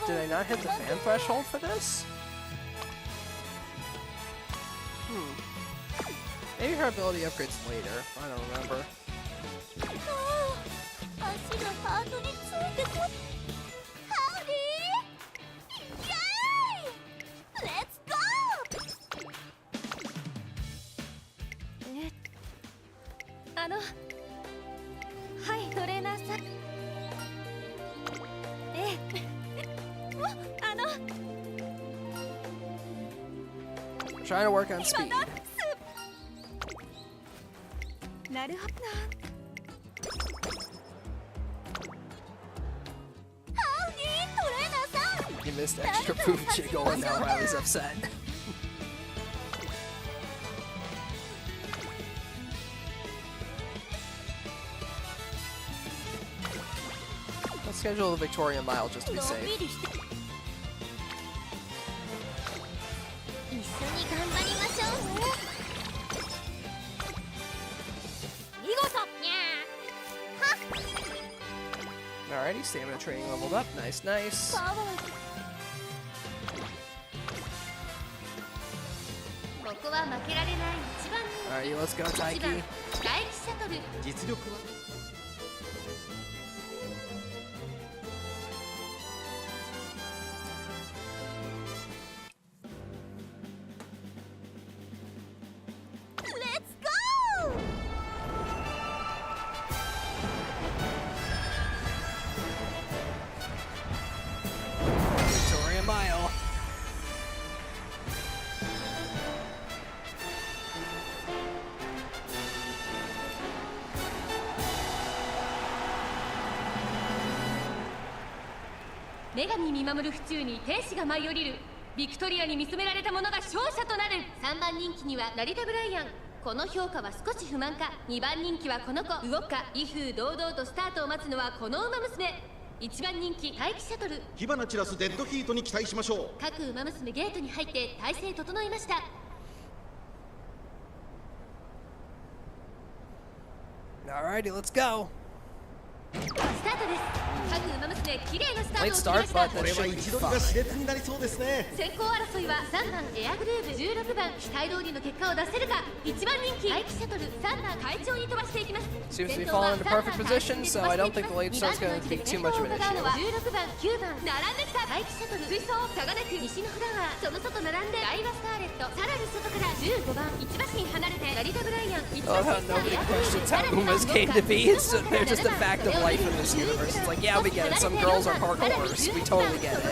Did I not hit the fan threshold for this? Maybe her ability upgrades later. I don't remember. 足がハートについてこハウディーイエーイレッツゴーはいトレーナーさん。Trying to work on speed. なるほど。 You missed extra poop jiggle and now Riley's upset. Let's schedule the Victoria Mile just to be のん safe. びりして一緒に頑張りましょうね見事にゃーはっ Alrighty, stamina training leveled up. Nice, nice. パワーここは負けられない一番人 Alrighty, let's go, 気。1番 Taiki. スカイルシャトル。実力は Let's go! 女神見守る府中に天使が舞い降りる。ビクトリアに見つめられた者が勝者となる。3番人気には成田ブライアン。この評価は少し不満か。2番人気はこの子動くか。威風堂々とスタートを待つのはこの馬娘。1番人気待機シャトル。火花散らすデッドヒートに期待しましょう。各馬娘ゲートに入って体勢整いました。Alrighty, let's go. スタートです。各馬娘綺麗なスター Late トを切り start, ました。 but こ that れは should 位 be 置取りが fine. 熾烈になりそうですね。先行争いは3番エアグルーヴ、16番期待通りの結果を出せるか。1番人気待機シャトル、3番快調に飛ばしていきます。 Seems to be falling into perfect position, so I don't think the late start's going to be too much of an issue. 16番、9番並んできた。待機シャトル追走、差がなく西のフラワー、その外並んでダイワスカーレット、さらに外から15番1馬身離れて成田ブライアン。 I love how nobody questions how Umas came to be. They're just a fact of life in this universe. It's like, yeah, we get it. Some girls are hardcores. We totally get it.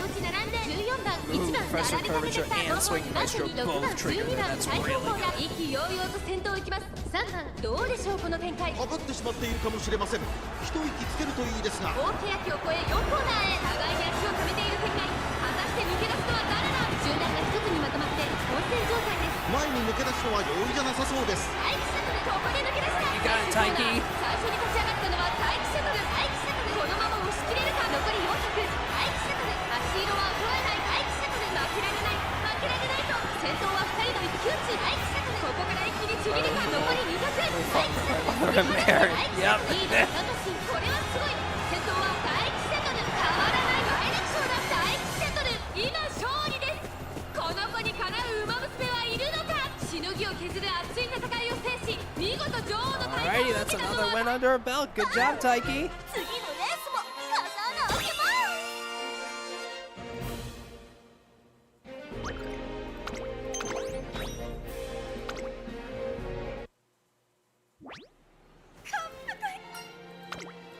Ooh, Professor Curvature and Swinging Maestro both trigger there. That's really good. 意気揚々と先頭を行きます。3番どうでしょうこの展開。かかってしまっているかもしれません。一息つけるといいですが。大欅を越え4コーナーへ。互いに足を溜めている展開。果たして抜け出すのは誰だ。集団が一つにまとまって混戦状態です。前に抜け出すのは容易じゃなさそうです。待機シャトル、ここで抜け出した。 You got it, Taiki. 最初に立ち上がったのは待機シャトル。待機シャトル、このまま押し切れるか。残り400。待機シャトル、足色は衰えない。待機シャトル、負けられない負けられないと。先頭は2人の一騎打ち。待機シャトル、ここから一気にちぎるか。残り200。待機シャトル、Yep. リードサトシ、これはすごい。先頭は待機シャトル、変わらないダイレクションだ。待機シャトル、今勝利です。この子にかなう馬娘はいるのか。しのぎを削る熱い戦いを制し、見事女王の大会 Alrighty, を that's 受けたの another は win under her belt. Good job, Taiki. 次のレースも風穴開けます。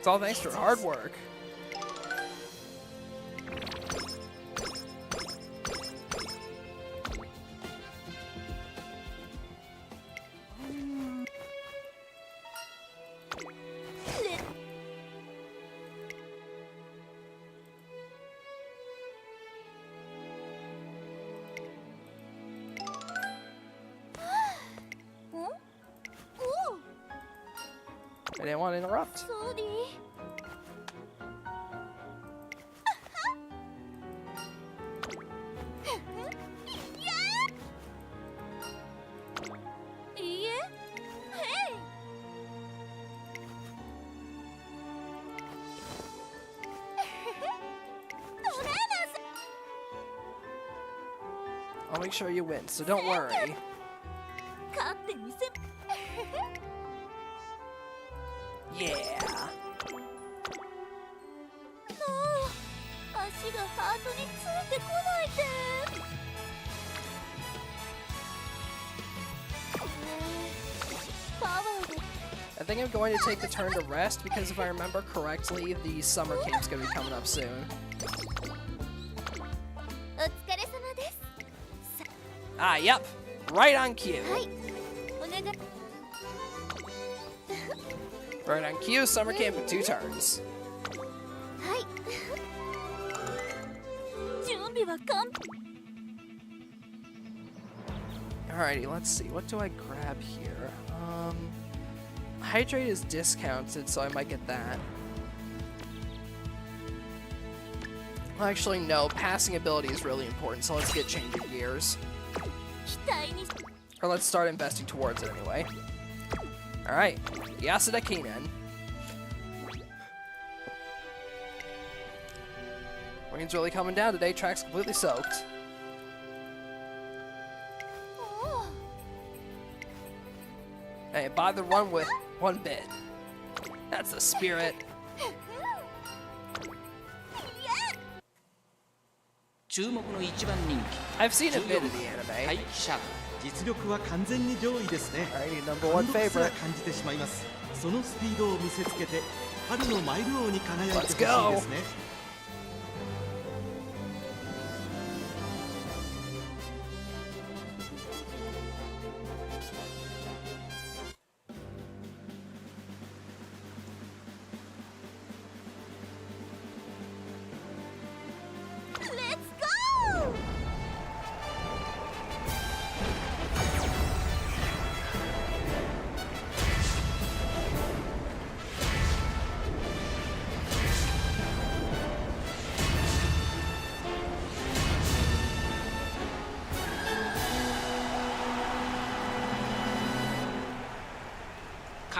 It's all thanks to her hard work. I didn't want to interrupt. ソーリー。いいえ。へい。 トレーナーさん。 I'll make sure you win, so don't worry. 勝ってみせ。 Yeah. 足がハートについてこないで。パワーで。 I think I'm going to take the turn to rest because if I remember correctly, the summer camp's going to be coming up soon. お疲れ様です。 Ah, yep. Right on cue. はい。お願い。 Right on cue, summer camp in 2 turns. はい。準備は完。 Alrighty, let's see. What do I grab here? Hydrate is discounted, so I might get that. Well, actually, no. Passing ability is really important, so let's get changing gears. 期待に。 Or let's start investing towards it anyway. Alright, Yasuda Kinen. Rain's really coming down today, track's completely soaked. おお。 Hey, bother run with 1 bit. That's the spirit. 注目の1番人気 I've seen a bit of the 待 anime. 機シャト実力は完全に上位ですね。 Alrighty, number 貫 one 禄すら favorite. 感じてしまいます。そのスピードを見せつけて春のマイル王に輝いてほしい Let's go. ですね。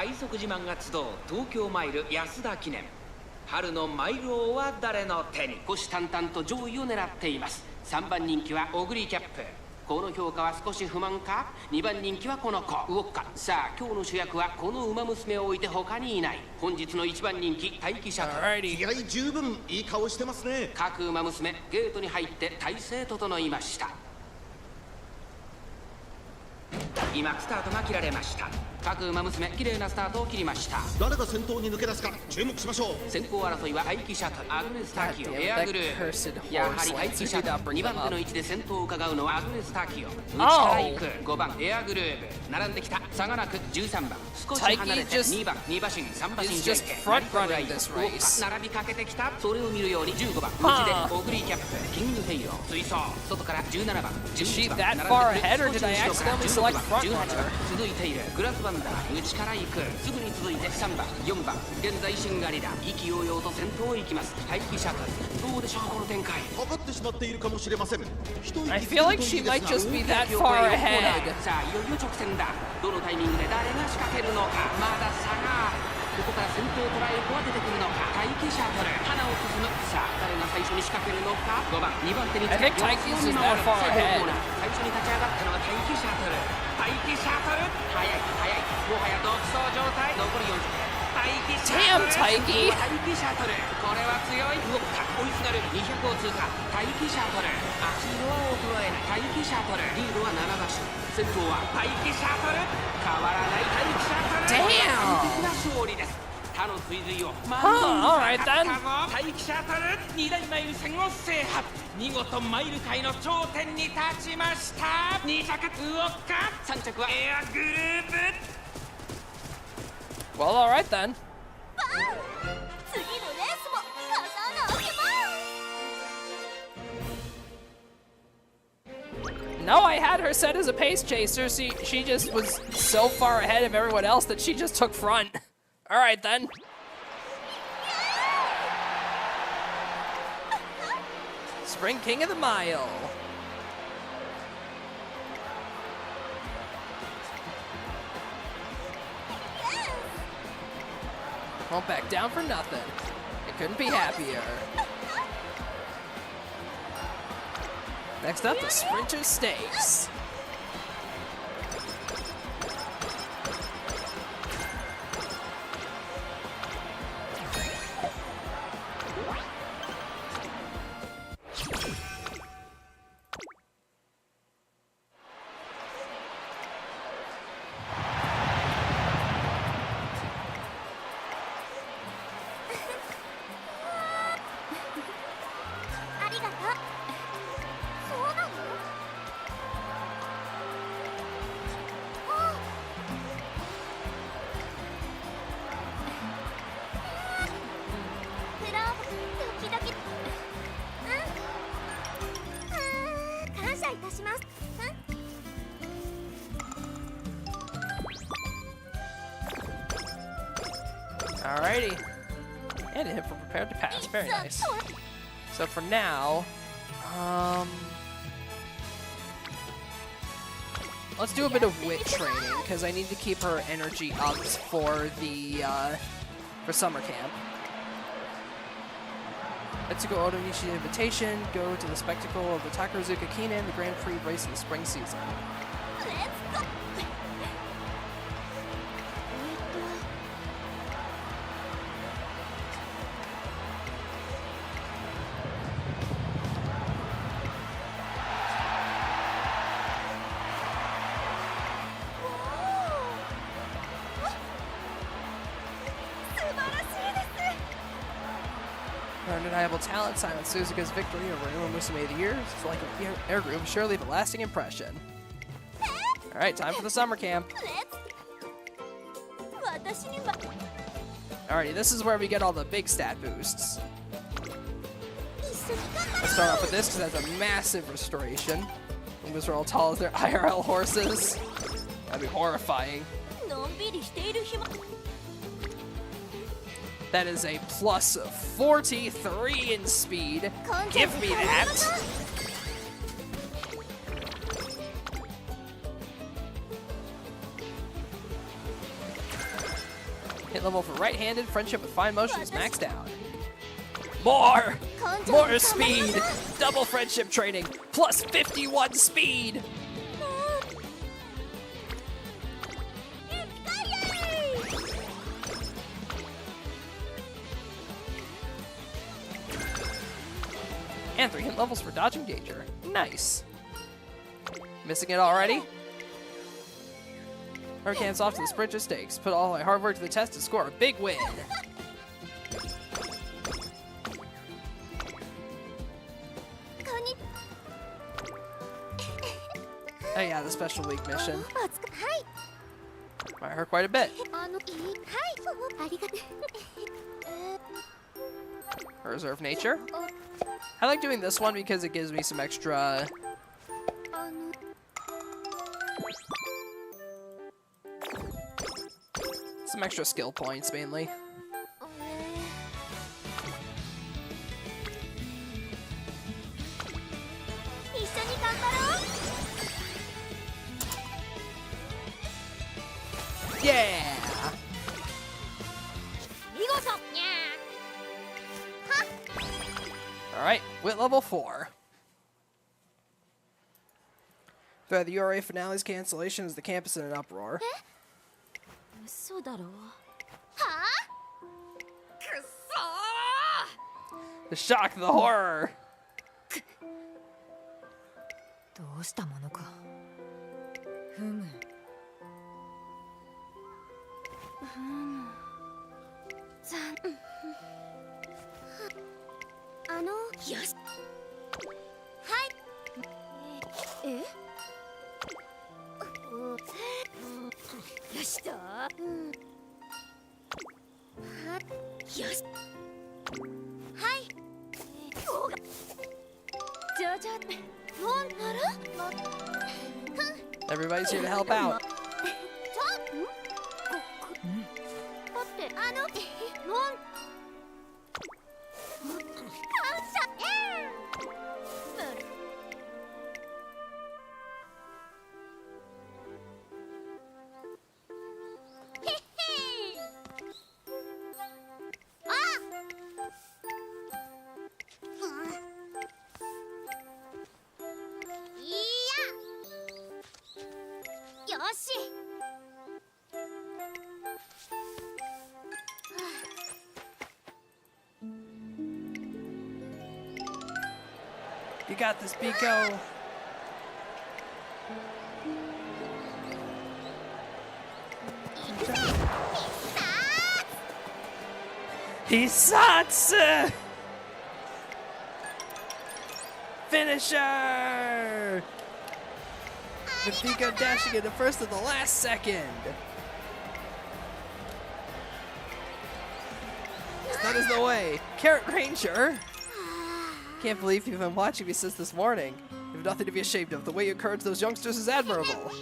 快速自慢が集う東京マイル安田記念。春のマイル王は誰の手に。虎視眈々と上位を狙っています。3番人気はオグリキャップ。この評価は少し不満か。2番人気はこの子ウォッカ。さあ今日の主役はこの馬娘を置いて他にいない。本日の1番人気待機シャトル。気合十分いい顔してますね。各馬娘ゲートに入って体勢整いました。今スタートが切られました。各馬娘綺麗なスタートを切りました。誰が先頭に抜け出すか注目しましょう。先行争いは待機シャトル、アグネス・ターキオ、エアグループ。やはり待機シャトル2番手の位置で先頭を伺うのはアグネス・ターキオ。内から行く5番エアグループ。並んできた差がなく13番。少し離れて2番2馬身3馬身ジェイケ。並びかけてきた。それを見るように15番内でオグリーキャップキングフェイロー追走。外から17番11番並んでくる。18番続いているグラスバンダー。内から行く。すぐに続いて3番4番現在シンガリラ。意気揚々と先頭を行きます。待機シャトル。どうでしょうこの展開。かかってしまっているかもしれません。I feel like she might just be that far ahead. さあいよいよ直線だ。どのタイミングで誰が仕掛けるのか。まだ差がある。ここから先頭を捉える子は出てくるのか。待機シャトル花を進む。さあ誰が最初に仕掛けるのか。5番2番手につけて最初に立ち上がったのは待機シャトル。待機シャトル速い速い。もはや独走状態。残り40分。待機シャトル。待機シャトル。これは強い。動くか追いすがる。200を通過。待機シャトル。足色は衰えない。待機シャトル。リードは7馬身。先頭は待機シャトル。変わらない待機シャトル。完璧な勝利です。他の追随を待機シャトル2大マイル戦を制覇。見事マイル界の頂点に立ちました。2着ウォッカ3着はエアグループ。 Well, alright then. 次のレースも飾らなけば。 No, I had her set as a pace chaser. She just was so far ahead of everyone else that she just took front. Alright then. Spring King of the Mile. Won't back down for nothing. It couldn't be happier. Next up, the Sprinter Stakes. Alrighty. And a hit for prepared to pass. Very nice. So for now, let's do a bit of wit training because I need to keep her energy up for the for summer camp. Let's go Odo Nishi Invitation. Go to the spectacle of the Takarazuka Kinen, the Grand Prix race in the spring season. Her undeniable talent, Silent Suzuka's victory over Uma Musume of the year. It's like an air group, sure leave a lasting impression. Alright, time for the summer camp. Alrighty, this is where we get all the big stat boosts. Let's start off with this because that's a massive restoration. Umas are all tall as their IRL horses. That'd be horrifying. That is a plus 43 in speed. Give me that! Hit level for right-handed. Friendship with fine motion is maxed out. More! More speed! Double friendship training, plus 51 speed! And 3 hit levels for dodging danger. Nice. Missing it already? Hurricane's off to the sprint of stakes. Put all my hard work to the test to score a big win. Oh yeah, the special week mission. Might hurt quite a bit. Reserve nature. I like doing this one because it gives me some extra... some extra skill points, mainly. Yeah! Alright, wit level 4. Throughout the URA finale's cancellation is the campus in an uproar. The shock, the horror! Everybody's here to help out. You got this, Biko. Hisatsu! Finisher! With Biko dashing in the first of the last second. That is the way. Carrot Ranger! Can't believe you've been watching me since this morning. You have nothing to be ashamed of. The way you encourage those youngsters is admirable.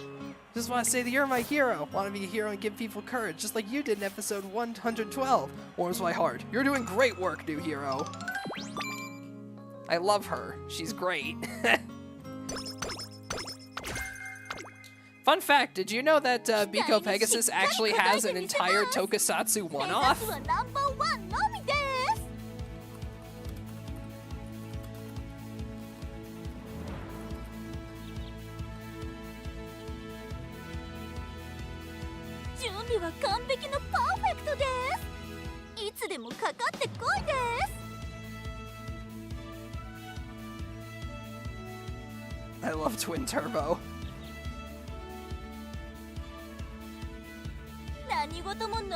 Just want to say that you're my hero. Want to be a hero and give people courage, just like you did in episode 112. Warms my heart. You're doing great work, new hero. I love her. She's great. Fun fact, did you know that Biko Pegasus actually has an entire Tokusatsu one-off? I love Twin Turbo.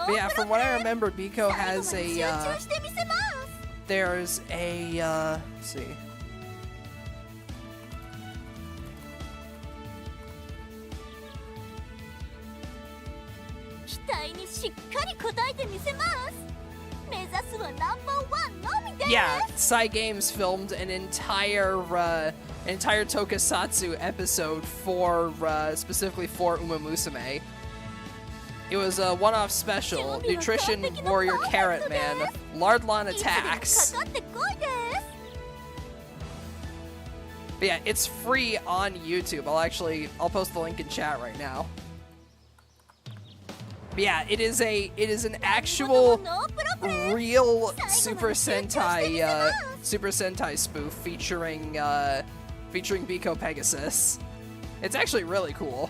But yeah, from what I remember, Biko has a, there's a, let's see. Yeah, Sai Games filmed an entire Tokusatsu episode for, specifically for Uma Musume. It was a one-off special, Nutrition Warrior Carrot Man, Lardlon Attacks. But yeah, it's free on YouTube. I'll post the link in chat right now. But yeah, it is an actual real Super Sentai spoof featuring Biko Pegasus. It's actually really cool.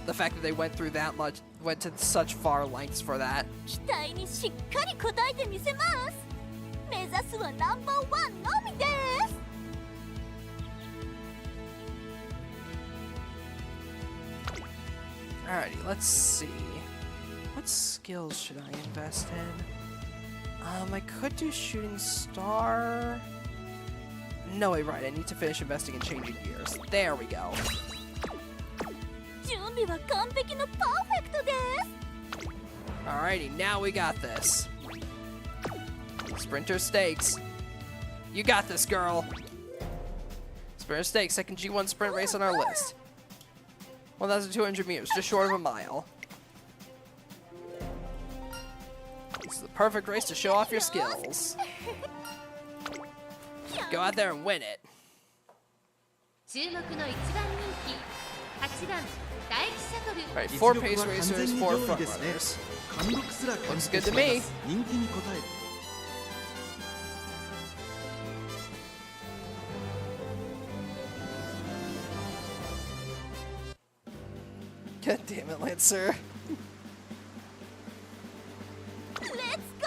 The fact that they went through that much, went to such far lengths for that. 期待にしっかり応えてみせます。目指すはナンバーワンのみです。Alrighty, let's see. What skills should I invest in? I could do Shooting Star. No, wait, right. I need to finish investing in changing gears. There we go. 準備は完璧のパーフェクトです。Alrighty, now we got this. Sprinter Stakes. You got this, girl. Sprinter Stakes, second G1 sprint race on our list. 1,200 meters, just short of a mile. This is the perfect race to show off your skills. Go out there and win it. 注目の1番人気、8番大気シャトル。 Alright, 4 pace racers, 4 front runners. Looks good to me. 人気に応える God damn it, Lancer. Let's go!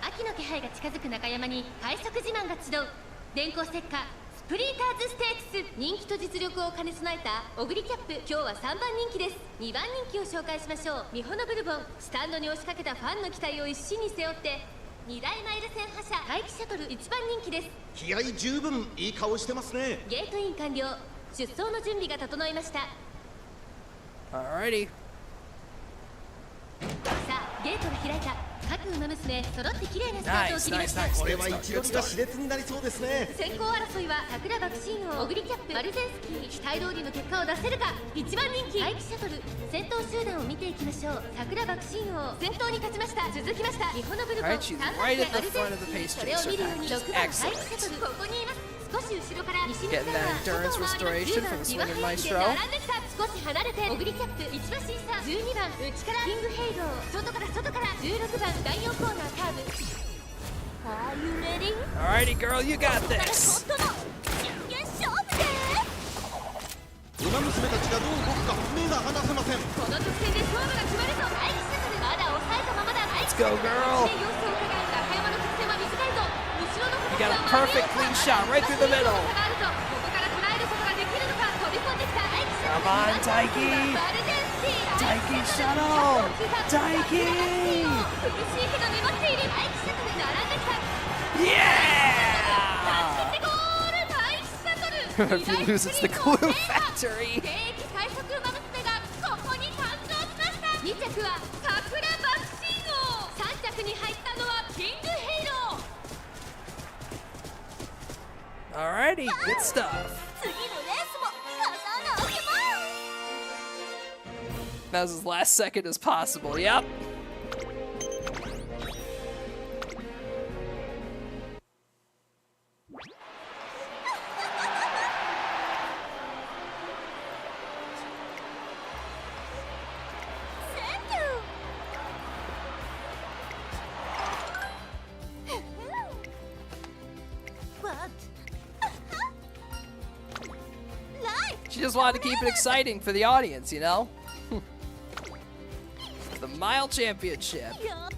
秋の気配が近づく中山に快速自慢が集う。電光石火スプリンターズステークス。人気と実力を兼ね備えたオグリキャップ。今日は3番人気です。2番人気を紹介しましょう。ミホノブルボン。スタンドに押しかけたファンの期待を一身に背負って2大マイル線覇者大気シャトル。1番人気です。気合十分いい顔してますね。ゲートイン完了。出走の準備が整いました。 Alrighty. さあゲートが開いた。各馬娘揃って綺麗なスタートを切りました。 これは一列が熾烈になりそうですね。先行争いは桜爆心王、オグリキャップ、マルゼンスキー。期待通りの結果を出せるか。1番人気大気シャトル。先頭集団を見ていきましょう。桜爆心王先頭に立ちました。続きましたミホノブルボン、 Alright, she's 3番 right 手 at マ the ルゼ front ン of the スキ pace ー。それを chaser 見るように package. 6番大気シャ Excellent. トル。ここにいます。少し後ろから西に Getting that endurance restoration from the swinging maestro. 並んできた。少し離れてオグリキャップ。1馬審査。12番内からキングヘイロー。外から16番第4コーナーカーブ。 Are you ready? Alrighty, girl, you got 本 this. 当の真剣勝負です。馬娘たちがどう動くか目が離せません。この直線で勝負が決まると大気シャトル。まだ抑えたままだ。大気 Let's go, girl. 様子を伺う。中山の直線は短いぞ。後ろの You got a perfect clean shot right through the middle. ここから捉えることができるのか。飛び込んできた大気シャトル。 Come on, Taiki. バルデンスキー。 Taiki shuttle. Taiki. 苦しいけど粘っている。大気シャトル並んできた。 Yeah! ゴール大気シャトル。 If you lose, it's the glue factory. 現役最速馬娘がここに誕生しました。2着は桜爆心王。3着に入ったのはキングヘイロー。 Alrighty, good stuff. 次のレースも飾らなけます。 That was as last second as possible. Yep. Thank you. What? Life. She just wanted to keep it exciting for the audience, you know? The Mile Championship. Yeah.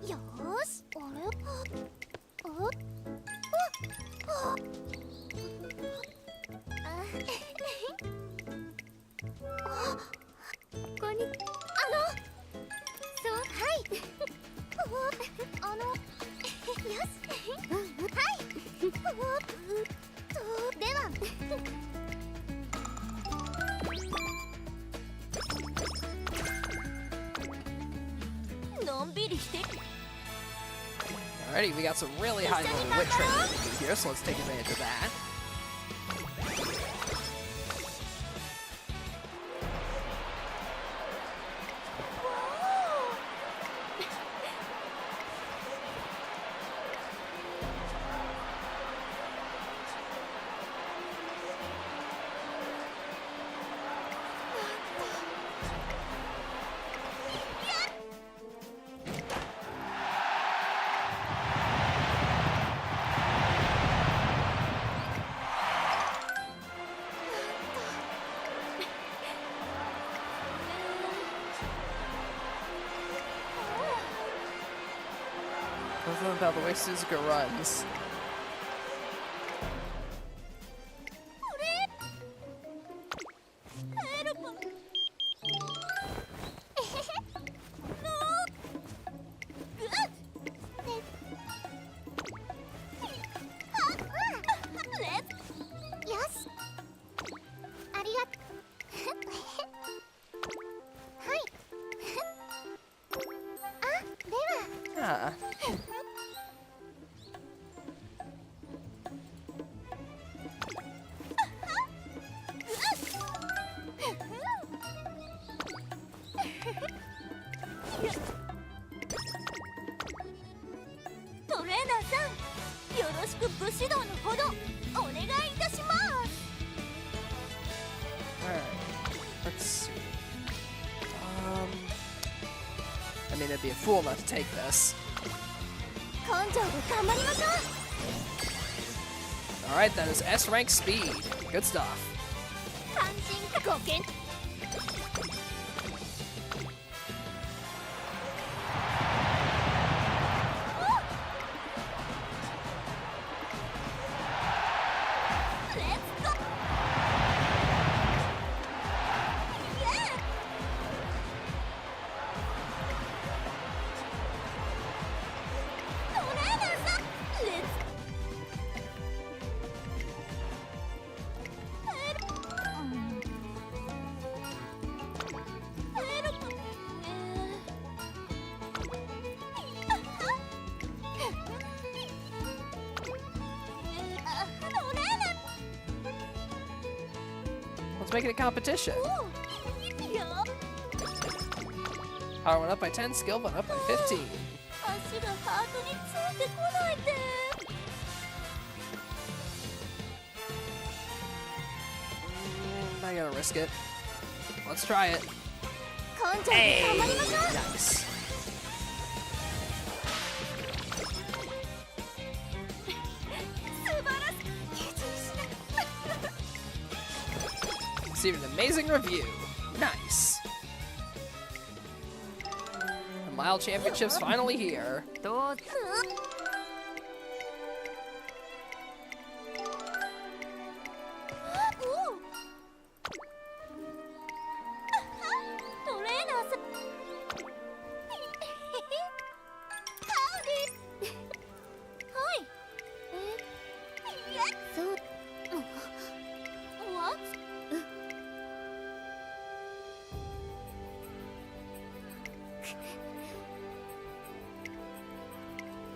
Yosh, あれ？こんにそうはいよしはいではりして Alrighty, we got some really high level wit training we can do here, so let's take advantage of that. I love about the way Suzuka runs. ヘルプえへへのグッレッよしありがとはいあでは Ah. Let's see. I mean, I'd be a fool not to take this. 根性で頑張りましょ Alright, that is S rank speed. Good stuff. う肝心ごけん Let's make it a competition. いや Power went up by 10, skill went up by 15. 足がハートについてこないで I gotta risk it. Let's try it. 根性で頑張りましょう Nice. Received an amazing review. Nice. The Mile Championship's finally here. どうトレーナーさんハウディはいいやそう What?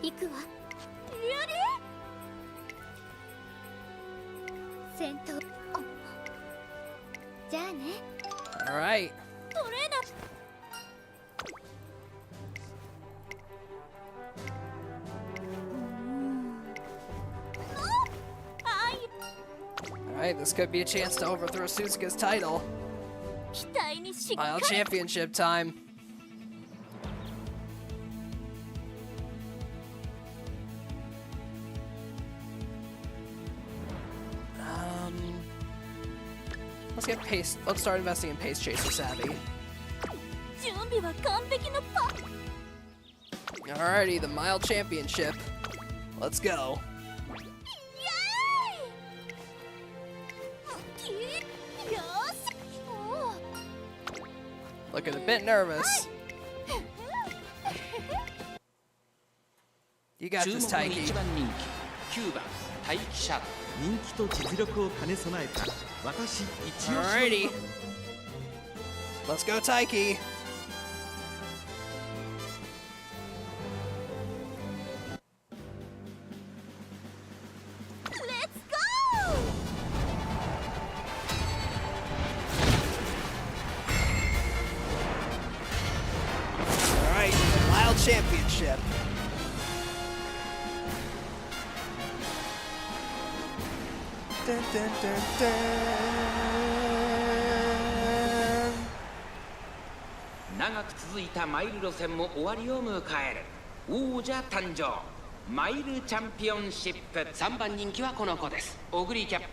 行くわリアリ戦闘じゃあね Alright. トレーナー Alright, this could be a chance to overthrow Suzuka's title. 期待にしっか Mile り Championship time. Let's get pace. Let's start investing in Pace Chaser Savvy. 準備は完璧のパ Alrighty, the Mile Championship. Let's go. イエーイよしおー Looking a bit nervous. You got 注 this, 目の Taiki. 1番人気9番待機者人気と実力を兼ね備えた私一押しの Alrighty. Let's go, Taiki. dun, dun, dun, dun. 長く続いたマイル路線も終わりを迎える。王者誕生マイルチャンピオンシップ。3番人気はこの子です。オグリキャップ。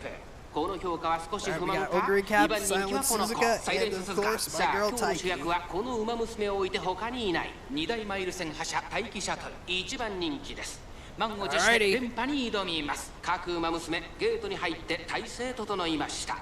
この評価は少し不満か。2番人気はこの子サイレンス鈴鹿。さあ今日の主役はこの馬娘を置いて他にいない2大マイル戦覇者待機シャトル。1番人気です。満を持して連覇に挑みます。各馬娘ゲートに入って体勢整いました。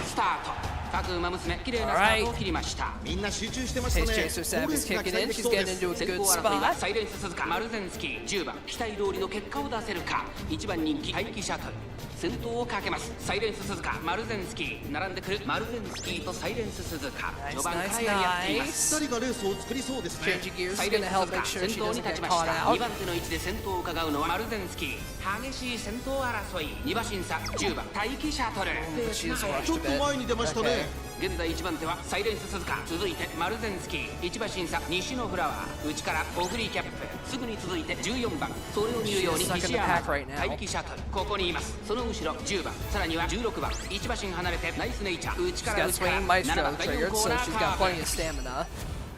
スタート。各馬娘綺麗なスタートを切りました。みんな集中してましたね。 Pace Chaser Sam is kicking in. She's getting into a 先 good 行争いは spot. サイレンス鈴鹿マルゼンスキー。10番期待通りの結果を出せるか。1番人気待機シャトル先頭をかけます。サイレンス鈴鹿マルゼンスキー。並んでくるマルゼンスキーとサイレンス鈴鹿。序盤からやり合っています。2人がレースを作りそうですね。 Changing gears サ is イレン gonna ス help 鈴 make 鹿 sure 先 she 頭に doesn't 立 get ちま caught した。 out. 2番手の位置で先頭を伺うのはマルゼンスキー。激しい先頭争い。2馬審査10番待機シャトル。 She is ちょ rushed っ a と bit. 前に出ましたね。現在1番手はサイレンス鈴鹿、続いてマルゼンスキー、1馬審査西のフラワー、内からオグリキャップ、すぐに続いて14番、それを見るように西山待機シャトル、ここにいます。その後ろ10番、さらには16番、1馬身離れてナイスネイチャー、内から She's got 7 swinging 番 maestro 第4 triggered, コー so ナ she's ー got カーブ。 plenty of stamina.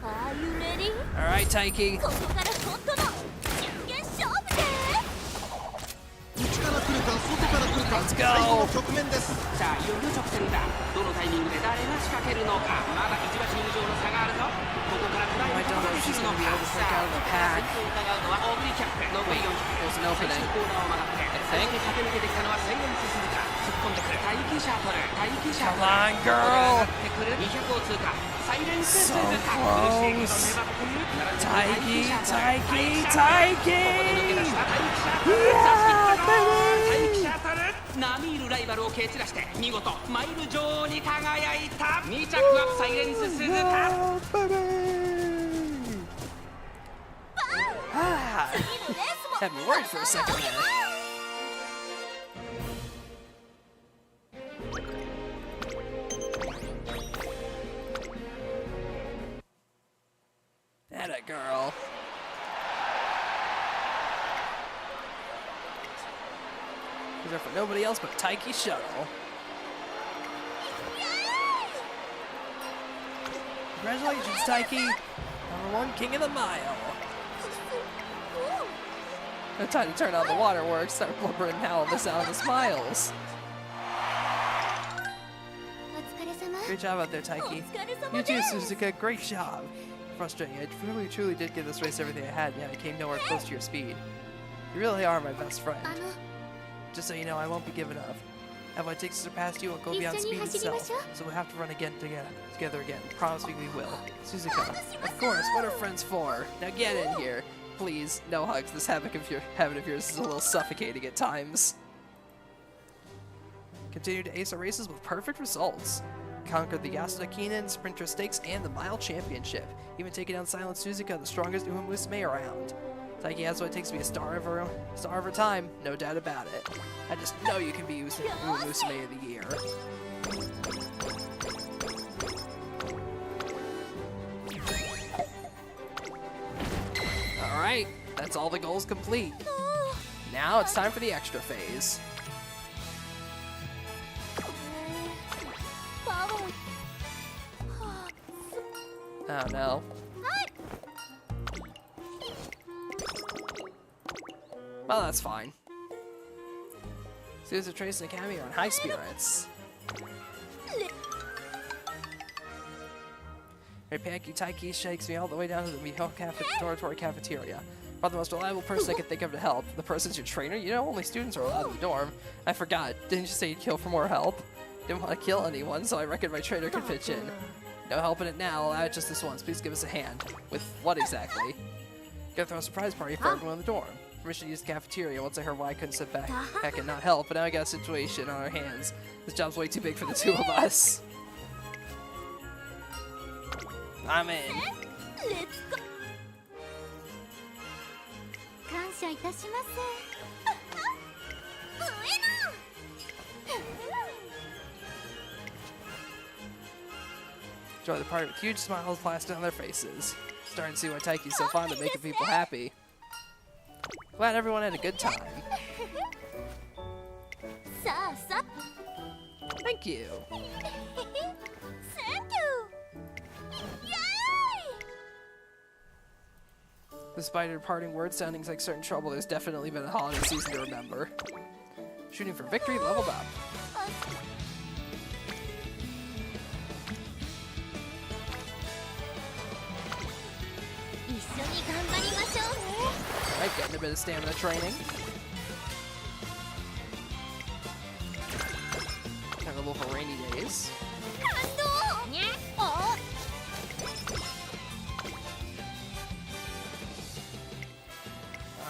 Are you ready? Alright, Taiki. ここから本当の真剣勝負で内から来るか外から来るか Let's go. 最後の局面です。さあいよいよ直線だ。どのタイミングで誰が仕掛けるのか。まだ1馬身以上の差があるぞ。ここから暗い I don't know if she's の gonna be か。 able to さ break あ out of the pack. 先頭を伺うのはオグリキャップ。残り400。 There's an 最 opening. 終コーナーを曲がって最後に駆け抜けてきたのはサイレンス鈴鹿。突っ込んでくる待機シャトル、待機シャトル。 Come on, girl. ここで上がってくる200を通過。サイレンス鈴 So 鹿。 close. 苦しいけど粘っている。 Taiki, ここ Taiki, で抜け出 Taiki. した待機シャトル。待機シャトル。並みいるライバルを蹴散らして見事マイル女王に輝いた。2着はサイレンス鈴鹿。 Oh, baby. Ah, 次のレースも had me worried for a second there. That a girl. These are for nobody else but Taiki Shuttle. Congratulations, Taiki. #1 King of the Mile. No time to turn on the waterworks, start blubbering now and miss out on the smiles. お疲れ様 Great job out there, Taiki. お疲れ様 You で too, す Suzuka. Great job. Frustrating. I truly did give this race everything I had, yet I came nowhere close to your speed. You really are my best friend. あの Just so you know, I won't be giving up. Have what it takes to surpass you, I'll go beyond speed itself. So we'll have to run together again. Promise me we will. Suzuka. Of course, what are friends for? Now get in here. Please, no hugs. This habit of yours is a little suffocating at times. Continue to ace our races with perfect results. Conquered the Yasuda Kinen, Sprinter Stakes, and the Mile Championship. Even taking down Silent Suzuka, the strongest Uma Musume around. Taiki has what it takes to be a star of her time, no doubt about it. I just know you can be Uma Musume of the year. Alright, that's all the goals complete. Now it's time for the extra phase. パワーは Oh no. Well, that's fine. Susan, Trace, and Cammy are in high spirits. Hey, Panky Taiki shakes me all the way down to the Miho dormitory cafeteria. About the most reliable person I could think of to help. The person's your trainer? You know, only students are allowed in the dorm. I forgot. Didn't you say you'd kill for more help? Didn't want to kill anyone, so I reckon my trainer could pitch in. No help in it now. Allow it just this once. Please give us a hand. With what exactly? Gonna throw a surprise party for everyone in the dorm. Permission to use the cafeteria once I heard why I couldn't sit back and not help, but now I got a situation on our hands. This job's way too big for the two of us. I'm in. レッツゴー感謝いたします上野 Enjoy the party with huge smiles plastered on their faces. Starting to see why Taiki's so fond of making people happy. Glad everyone had a good time. さあさ Thank you. Thank you. Yay! Despite her parting words sounding like certain trouble, there's definitely been a holiday season to remember. Shooting for victory leveled up. Alright, getting a bit of stamina training. Available for rainy days.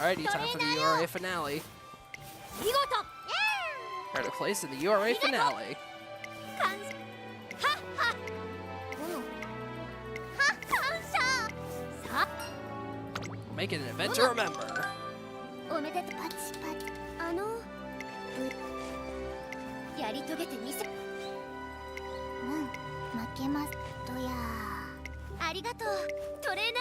Alrighty, time for the URA finale. Third place in the URA finale. Make it an event to remember. おめでとうパチパチやり遂げてみせ負けますとやありがとうトレーナ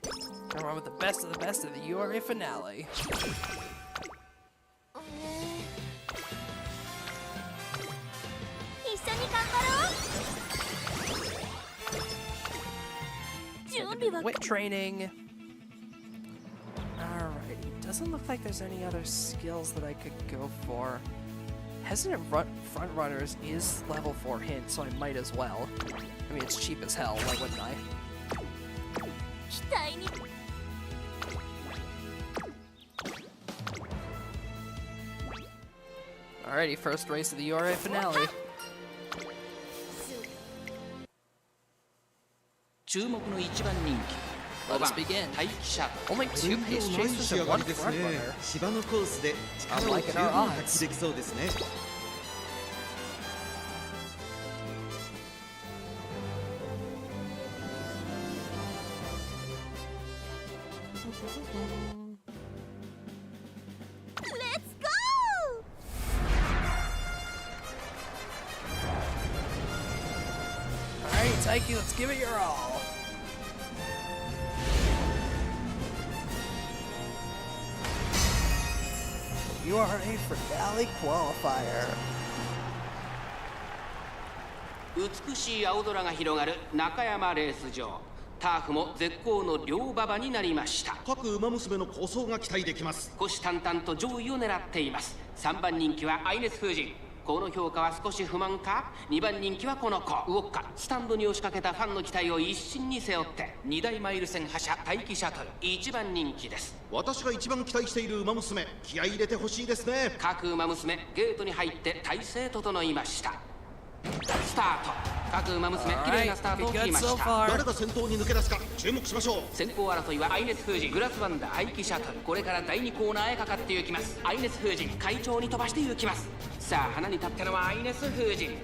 ー Come on with the best of the URA finale. 一緒に頑張ろう Wit training. Alrighty, doesn't look like there's any other skills that I could go for. Hesitant Front Runners is level 4 hint, so I might as well. I mean, it's cheap as hell, why wouldn't I? 期待に Alrighty, first race of the URA finale. 注目の一番人気 Let us begin. Only 2 pace chases and 1 front runner. 芝のコースで力を十分発揮できそうですね。Let's go! Alright, Taiki, let's give it your all. You are a finale qualifier. 美しい青空が広がる中山レース場。ターフも絶好の両馬場になりました。各馬娘の構想が期待できます。虎視眈々と上位を狙っています。3番人気はアイネス風神。この評価は少し不満か。2番人気はこの子ウォッカ。スタンドに押しかけたファンの期待を一身に背負って2大マイル戦覇者待機シャトル1番人気です。私が一番期待している馬娘、気合い入れてほしいですね。各馬娘ゲートに入って体勢整いました。スタート。各馬娘綺麗なスタートを切りました。誰が先頭に抜け出すか注目しましょう。先行争いはアイネス風神グラスワンダー待機シャトル。これから第2コーナーへかかって行きます。アイネス風神会長に飛ばして行きます。さあ花に立ったのはアイネス風神。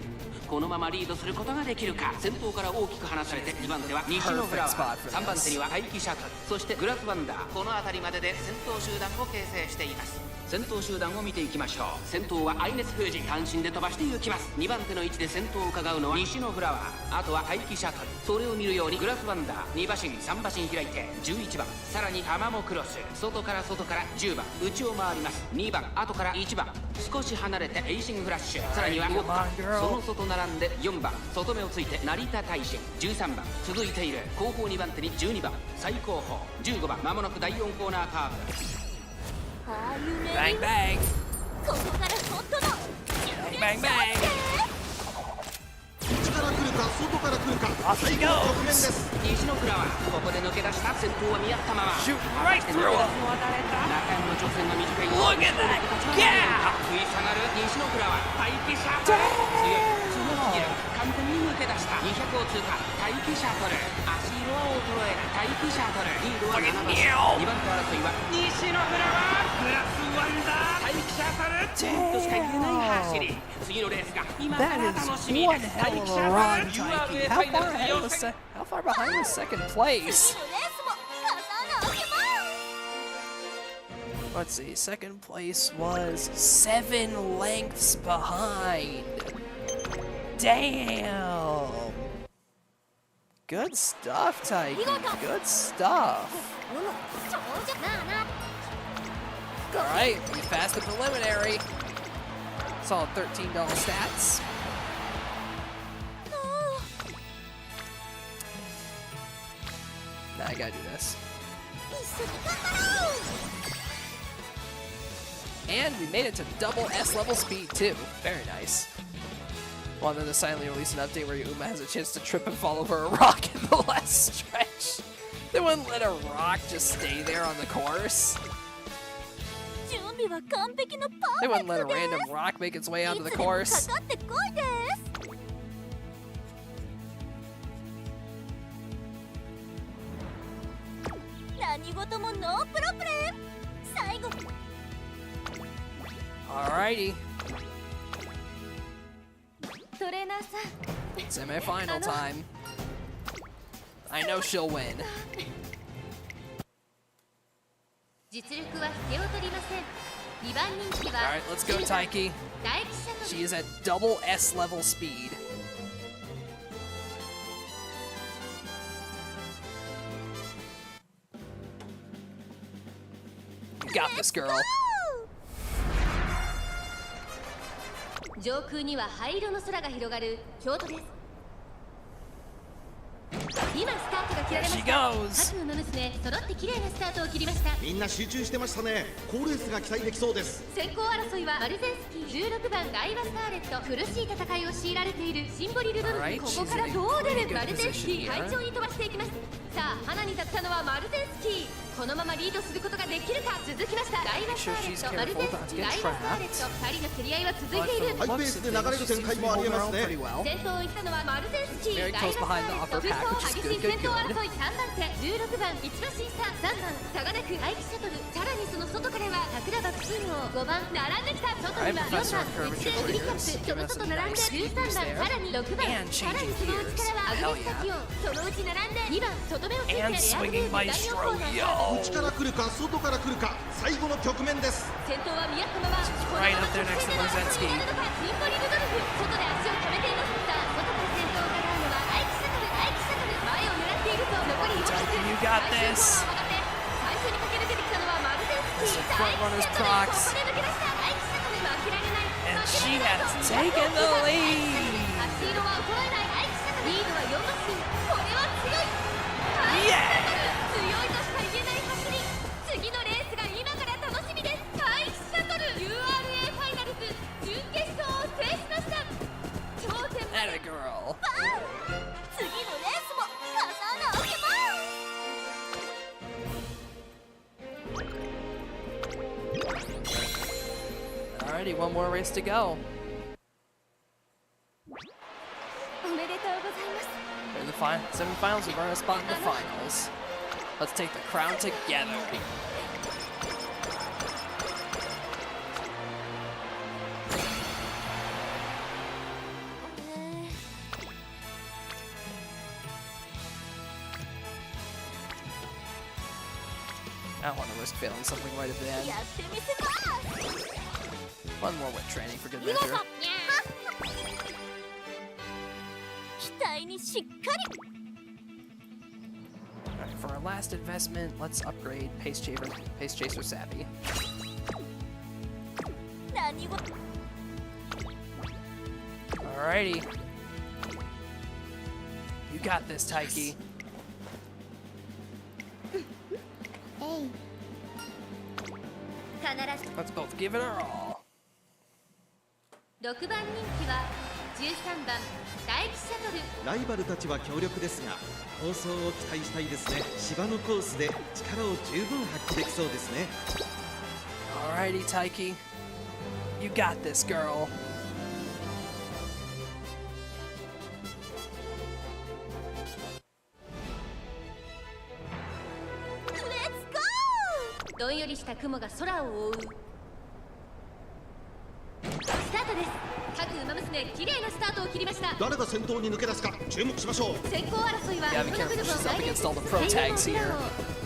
このままリードすることができるか。先頭から大きく離されて2番手は西のフラワー、3番手には待機シャトル、そしてグラスワンダー。この辺りまでで先頭集団を形成しています。先頭集団を見ていきましょう。先頭はアイネス風神単身で飛ばして行きます。2番手の位置で先頭を伺うのは西のフラワー、あとは待機シャトル。それを見るようにグラスワンダー2馬身3馬身開いて11番、さらに玉もクロス、外から10番内を回ります。2番後から1番、少し離れてエイシングフラッシュ、さらにはウォッカ、その外並んで4番、外目をついて成田大臣13番、続いている後方2番手に12番、最後方15番、まもなく第4コーナーカーブ。Bang bang! ここから本当の Bang bang! 内から来るか外から来るか。最後の局面です。西のフラワー、ここで抜け出した。先頭は見合ったまま Shoot right through him! 中山の直線が短い。 Look at that gap! 食い下がる西のフラワー、待機シャトル。強すぎる。完全に抜け出した。200を通過。待機シャトル。足色は衰えない。待機シャトル。リードは7番。2番手争いは西のフラワー、グラスワンダー、待機シャトル。としか言えない走り。次のレースが今から That 楽 is しみ。 one hell of a run, Taiki. How far behind was second place? 次のレースも勝たなきゃ。 Let's see, second place was 7 lengths behind. Damn! Good stuff, Taiki. Good stuff. Alright, we passed the preliminary. Solid $13 stats. Now I gotta do this. And we made it to double S level speed too. Very nice. Well, then to silently release an update where Uma has a chance to trip and fall over a rock in the last stretch. They wouldn't let a rock just stay there on the course. They wouldn't let a random rock make its way onto the course. Alrighty. Semi-final time. I know she'll win. Alright, let's go, Taiki. She is at double S level speed. You got this, girl. 上空には灰色の空が広がる京都です。今スタートが切られました。各馬娘揃って綺麗なスタートを切りました。みんな集中してましたね。好レースが期待できそうです。先行争いはマルゼンスキー16番ダイワスターレット。苦しい戦いを強いられているシンボリルドルフ。ここからどう出るマルゼンスキー快調に飛ばしていきます。さあ花に立ったのはマルゼンスキー。このままリードすることができるか。続きましたダイワスターレットマルゼンスキーダイワスターレット。2人の競り合いは続いている。ハイペースで流れる展開もありえますね。先頭を行ったのはマルゼンスキーダイワスターレット。空想激しい先頭争い。3番手16番一馬審査3番差がなく大気シャトル。さらにその外からは桜爆風王5番並んできた。外には4番内でグリキャップ。その外並んで13番さらに6番さらにその内からはアグネスタキオン。その内並んで2番外目をついてレアルゲーム第4コーナー。内から来るか外から来るか最後の局面です。先頭は宮浜はこのまま進めながらシンボリルドルフ。外で足を止めています。さあ外から先頭を伺うのは大気シャトル大気シャトル。前を狙っていると残り4着。 You got this. 最初に駆け抜けてきたのはマルゼンスキー。 Front runner's Prox. And she has taken the lead. Yeah. 次のレースが今から楽しみです。大気シャトル URA ファイナルズ準決勝を制しました。頂点までAtta girl. 次のレースも飾らなけば。 Alrighty, one more race to go. おめでとうございます。 We're in the semifinals. We've earned a spot in the finals. Let's take the crown together. I don't want to risk failing something right at the end. やってみせます。 One more wet training for good measure. 期待にしっかり。 Alright, for our last investment, let's upgrade Pace Chaser Savvy. 何事。 Alrighty. You got this, Taiki. Let's both give it our all. 6番人気は13番大気シャトル。ライバルたちは強力ですが放送を期待したいですね。芝のコースで力を十分発揮できそうですね。 Alrighty, Taiki. You got this, girl. Let's go! どんよりした雲が空を覆う。スタートです。各馬娘綺麗なスタートを切りました。誰が先頭に抜け出すか注目しましょう。先行争いは Yeah, be careful. She's up against all the pro tags here.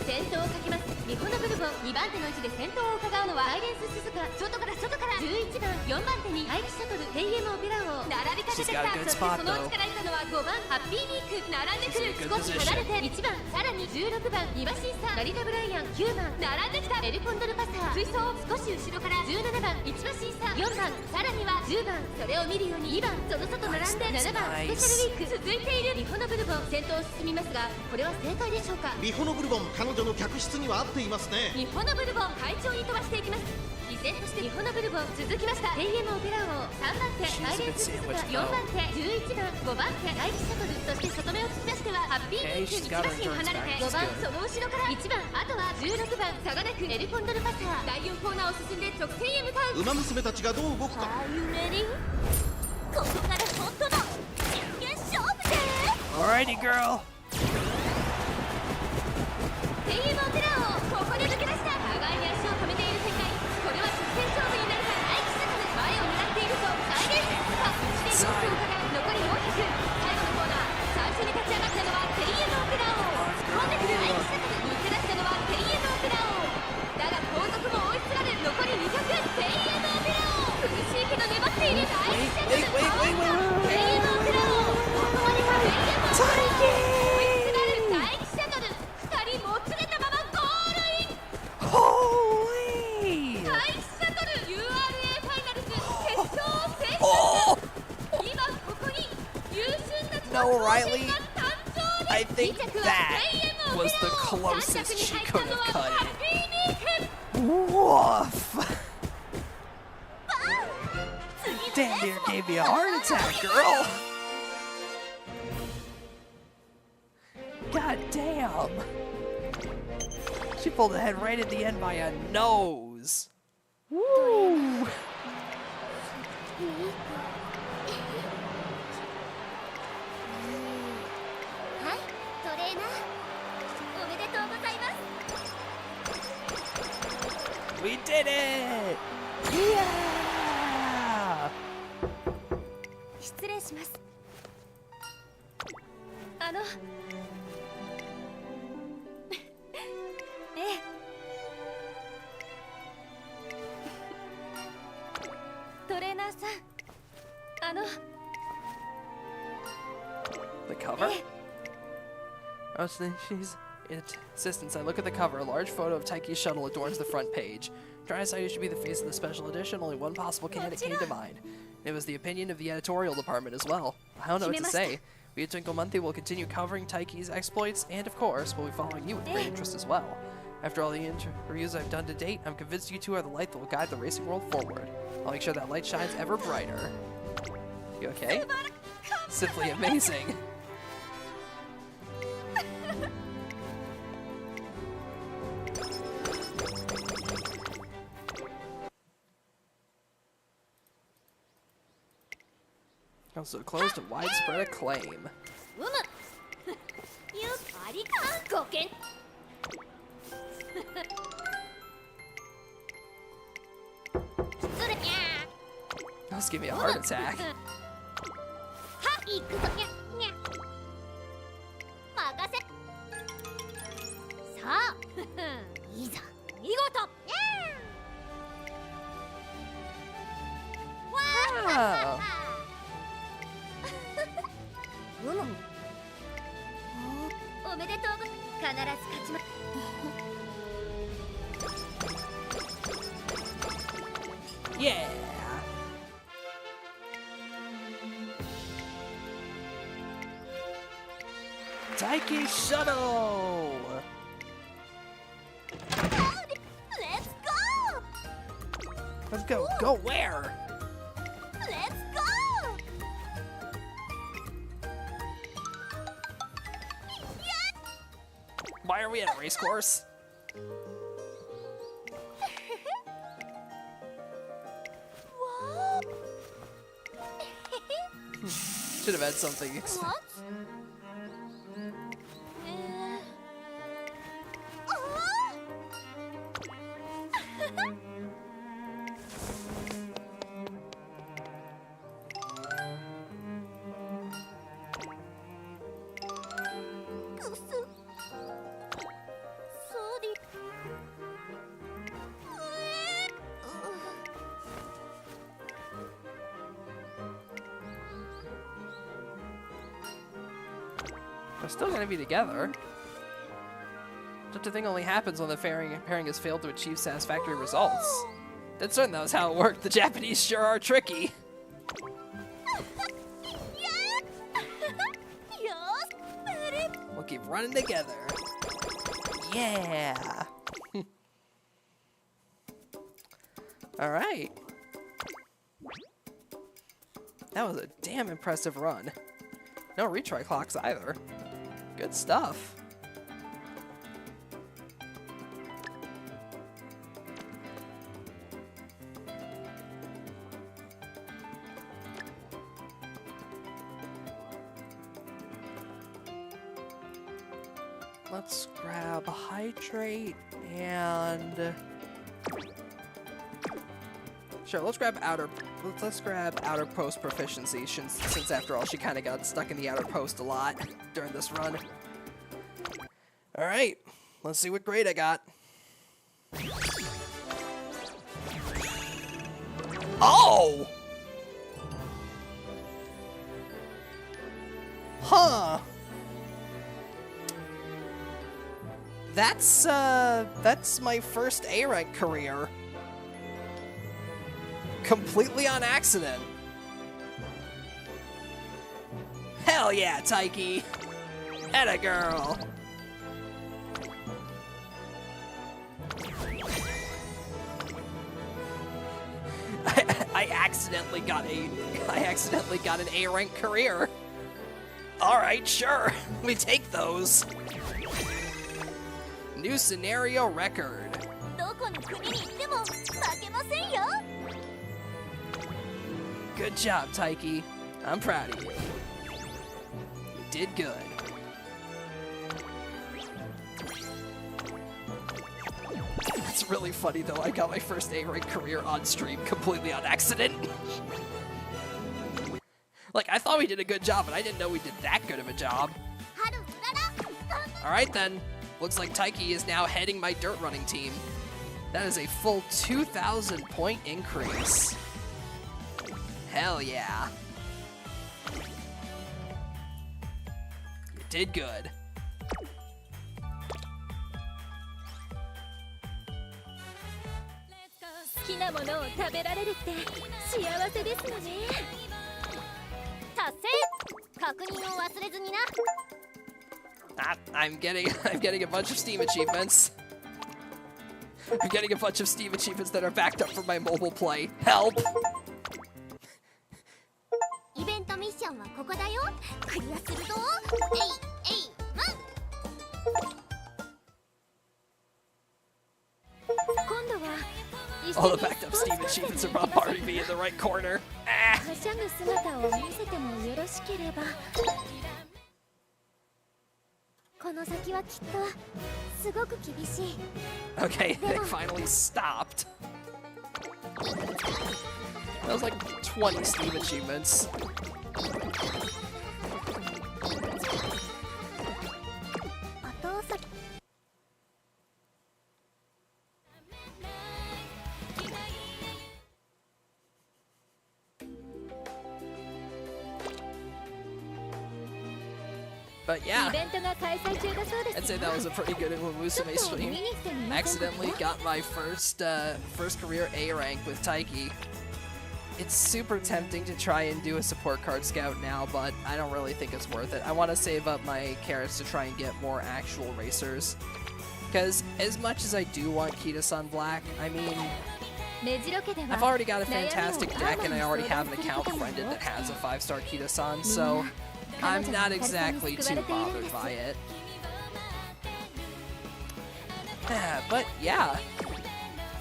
先頭をかけます。ミホノブルボン2番手の位置で先頭を伺うのはサイレンス鈴鹿。外から11番4番手に待機シャトルテイエムオペラ王並びかけてきた。そしてその内からいたのは5番ハッピーミーク並んでくる。少し離れて1番さらに16番ニバシンサ成田ブライアン9番並んできた。エルコンドルパサー追走少し後ろから17番1馬審査4番さらには10番それを見るように2番その外並んで7番スペシャルウィーク続いているミホノブルボン先頭を進みますがこれは正解でしょうか。ミホノブルボン彼女の客室には合っていますね。ミホノブルボン快調に飛ばしていきます。依然としてミホノブルボン続きました。テイエムオペラ王3番手サイレンス鈴鹿4番手11番5番手待機シャトルそして外目を突き出してはハッピーミーク1馬身離れて5番その後ろから1番あとは16番差がなくエルコンドルパサー第4コーナーを進んで直線へ向かう。馬娘たちがどう動くか。Are you ready? ここから本当の真剣勝負で Alrighty, girl. テイエムオペラ王ここで抜け出した。互いに足を止めている展開。これは直線勝負になるか。待機シャトル前を狙っているとサイレンス鈴鹿1.4分から残り400最後のコーナー最初に立ち上がったのはテイエムオペラ王突っ込んでくる待機シャトル抜け出したのはテイエムオペラ王だが後続も追いすがる。残り200テイエムオペラ王苦しいけど粘っている待機シャトルパワーテイエムオペラ王ここまでかテイエムオペラ王追いすがる待機シャトル2人もつれたままゴールイン。 Holy! 待機シャトル URA ファイナルズ決勝を制しました。今ここに優秀な No, Riley. が誕生です。 I think 2着は that テイエムオ was ペ the ラ王 closest 3着に she 入った could の have は cut ハッ it. ピーミーク。 Woof! 次 Damn near gave me a heart attack, girl. God damn. She pulled ahead right at the end by a nose. Woo! はいトレーナーおめでとうございます。 We did it! Yeah! 失礼します。ええトレーナーさんThe cover? Oh, so she's in assistance. I look at the cover. A large photo of Taiki's shuttle adorns the front page. Trying to decide who should be the face of the special edition, only one possible candidate came to mind. It was the opinion of the editorial department as well. I don't know what to say. We at Twinkle Monthly will continue covering Taiki's exploits, and of course, we'll be following you with great interest as well. After all the interviews I've done to date, I'm convinced you two are the light that will guide the racing world forward. I'll make sure that light shines ever brighter. You okay? Simply amazing. Also close to widespread acclaim. うむゆかりかごけん 失礼にゃ Almost gave me a heart attack. はいくぞにゃにゃ任せさあいざ見事にゃわ Oh. うむおめでとうご必ず勝ちま Yeah. Taiki Shuttle. Let's go! Let's go. Go where? Let's go! Why are we at a race course? What? Should have had something. What? So They're still gonna be together. Such a thing only happens when the pairing has failed to achieve satisfactory results. That's certain that was how it worked. The Japanese sure are tricky. We'll keep running together. Yeah. All right. That was a damn impressive run. No retry clocks either. Good stuff. Let's grab a hydrate and sure. Let's grab outer post proficiency since after all she kind of got stuck in the outer post a lot during this run. All right, let's see what grade I got. Oh. Huh. That's my first A rank career. Completely on accident. Hell yeah, Taiki. Atta girl. I accidentally got an A rank career. All right, sure. We take those. New scenario record. Good job, Taiki. I'm proud of you. You did good. That's really funny, though. I got my first A-rank career on stream completely on accident. Like, I thought we did a good job, but I didn't know we did that good of a job. All right, then. Looks like Taiki is now heading my dirt running team. That is a full 2,000 point increase. Hell yeah. You did good. I'm getting a bunch of Steam achievements. I'm getting a bunch of Steam achievements that are backed up from my mobile play. Help! All the backed up Steam achievements are bombarding me in the right corner. Ah. Okay, they finally stopped. That was like 20 Steam achievements. But yeah, I'd say that was a pretty good Musume stream. Accidentally got my first career A rank with Taiki. It's super tempting to try and do a support card scout now, but I don't really think it's worth it. I want to save up my carrots to try and get more actual racers. Because as much as I do want Kita-san Black, I mean, I've already got a fantastic deck and I already have an account friended that has a 5-star Kita-san, so I'm not exactly too bothered by it. But yeah,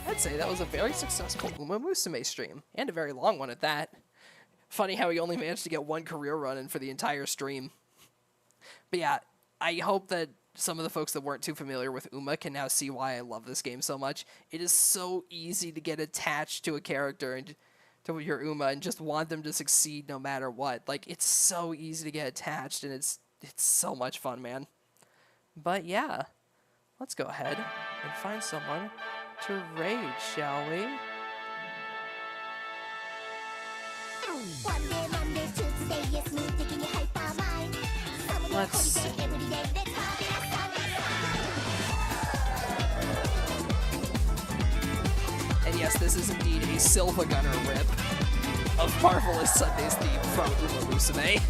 I'd say that was a very successful Musume stream, and a very long one at that. Funny how he only managed to get one career run in for the entire stream. But yeah, I hope that some of the folks that weren't too familiar with Uma can now see why I love this game so much. It is so easy to get attached to a character and to your Uma and just want them to succeed no matter what. Like, it's so easy to get attached, and it's so much fun, man. But yeah, let's go ahead and find someone to raid, shall we? Let's see. And yes, this is indeed a Silva Gunner rip of Marvelous Sunday's theme from Uma Musume.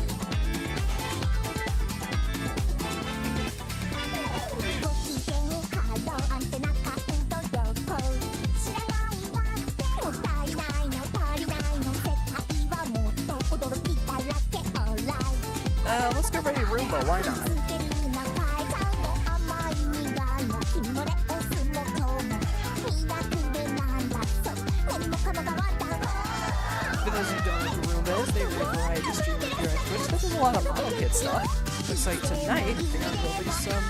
Let's get ready to Roomba, why not? For those who don't know who Roomba is, they rate variety streamers here at Twitch. This is a lot of model kit stuff. Looks like tonight they're gonna building some,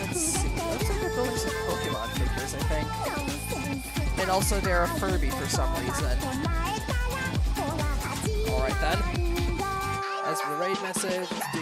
let's see, looks like they're building some Pokemon figures, I think. And also they're a Furby for some reason. Alright then. As for the raid message, let's do...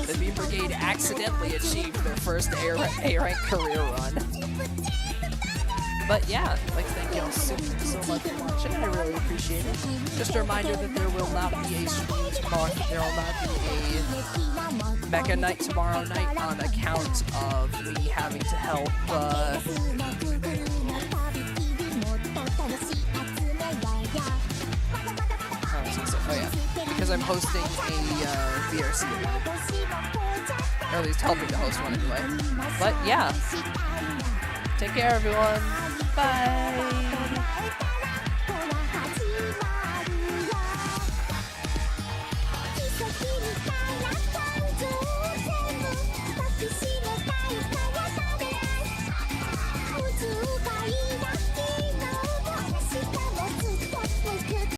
The B Brigade accidentally achieved their first A-rank career run. But yeah, I'd like to thank y'all so much for watching. I really appreciate it. Just a reminder that there will not be a stream tomorrow. There will not be a Mega Night tomorrow night on account of me having to help. Oh yeah, because I'm hosting a VRC event. Or at least helping to host one anyway. But yeah. Take care, everyone. Bye.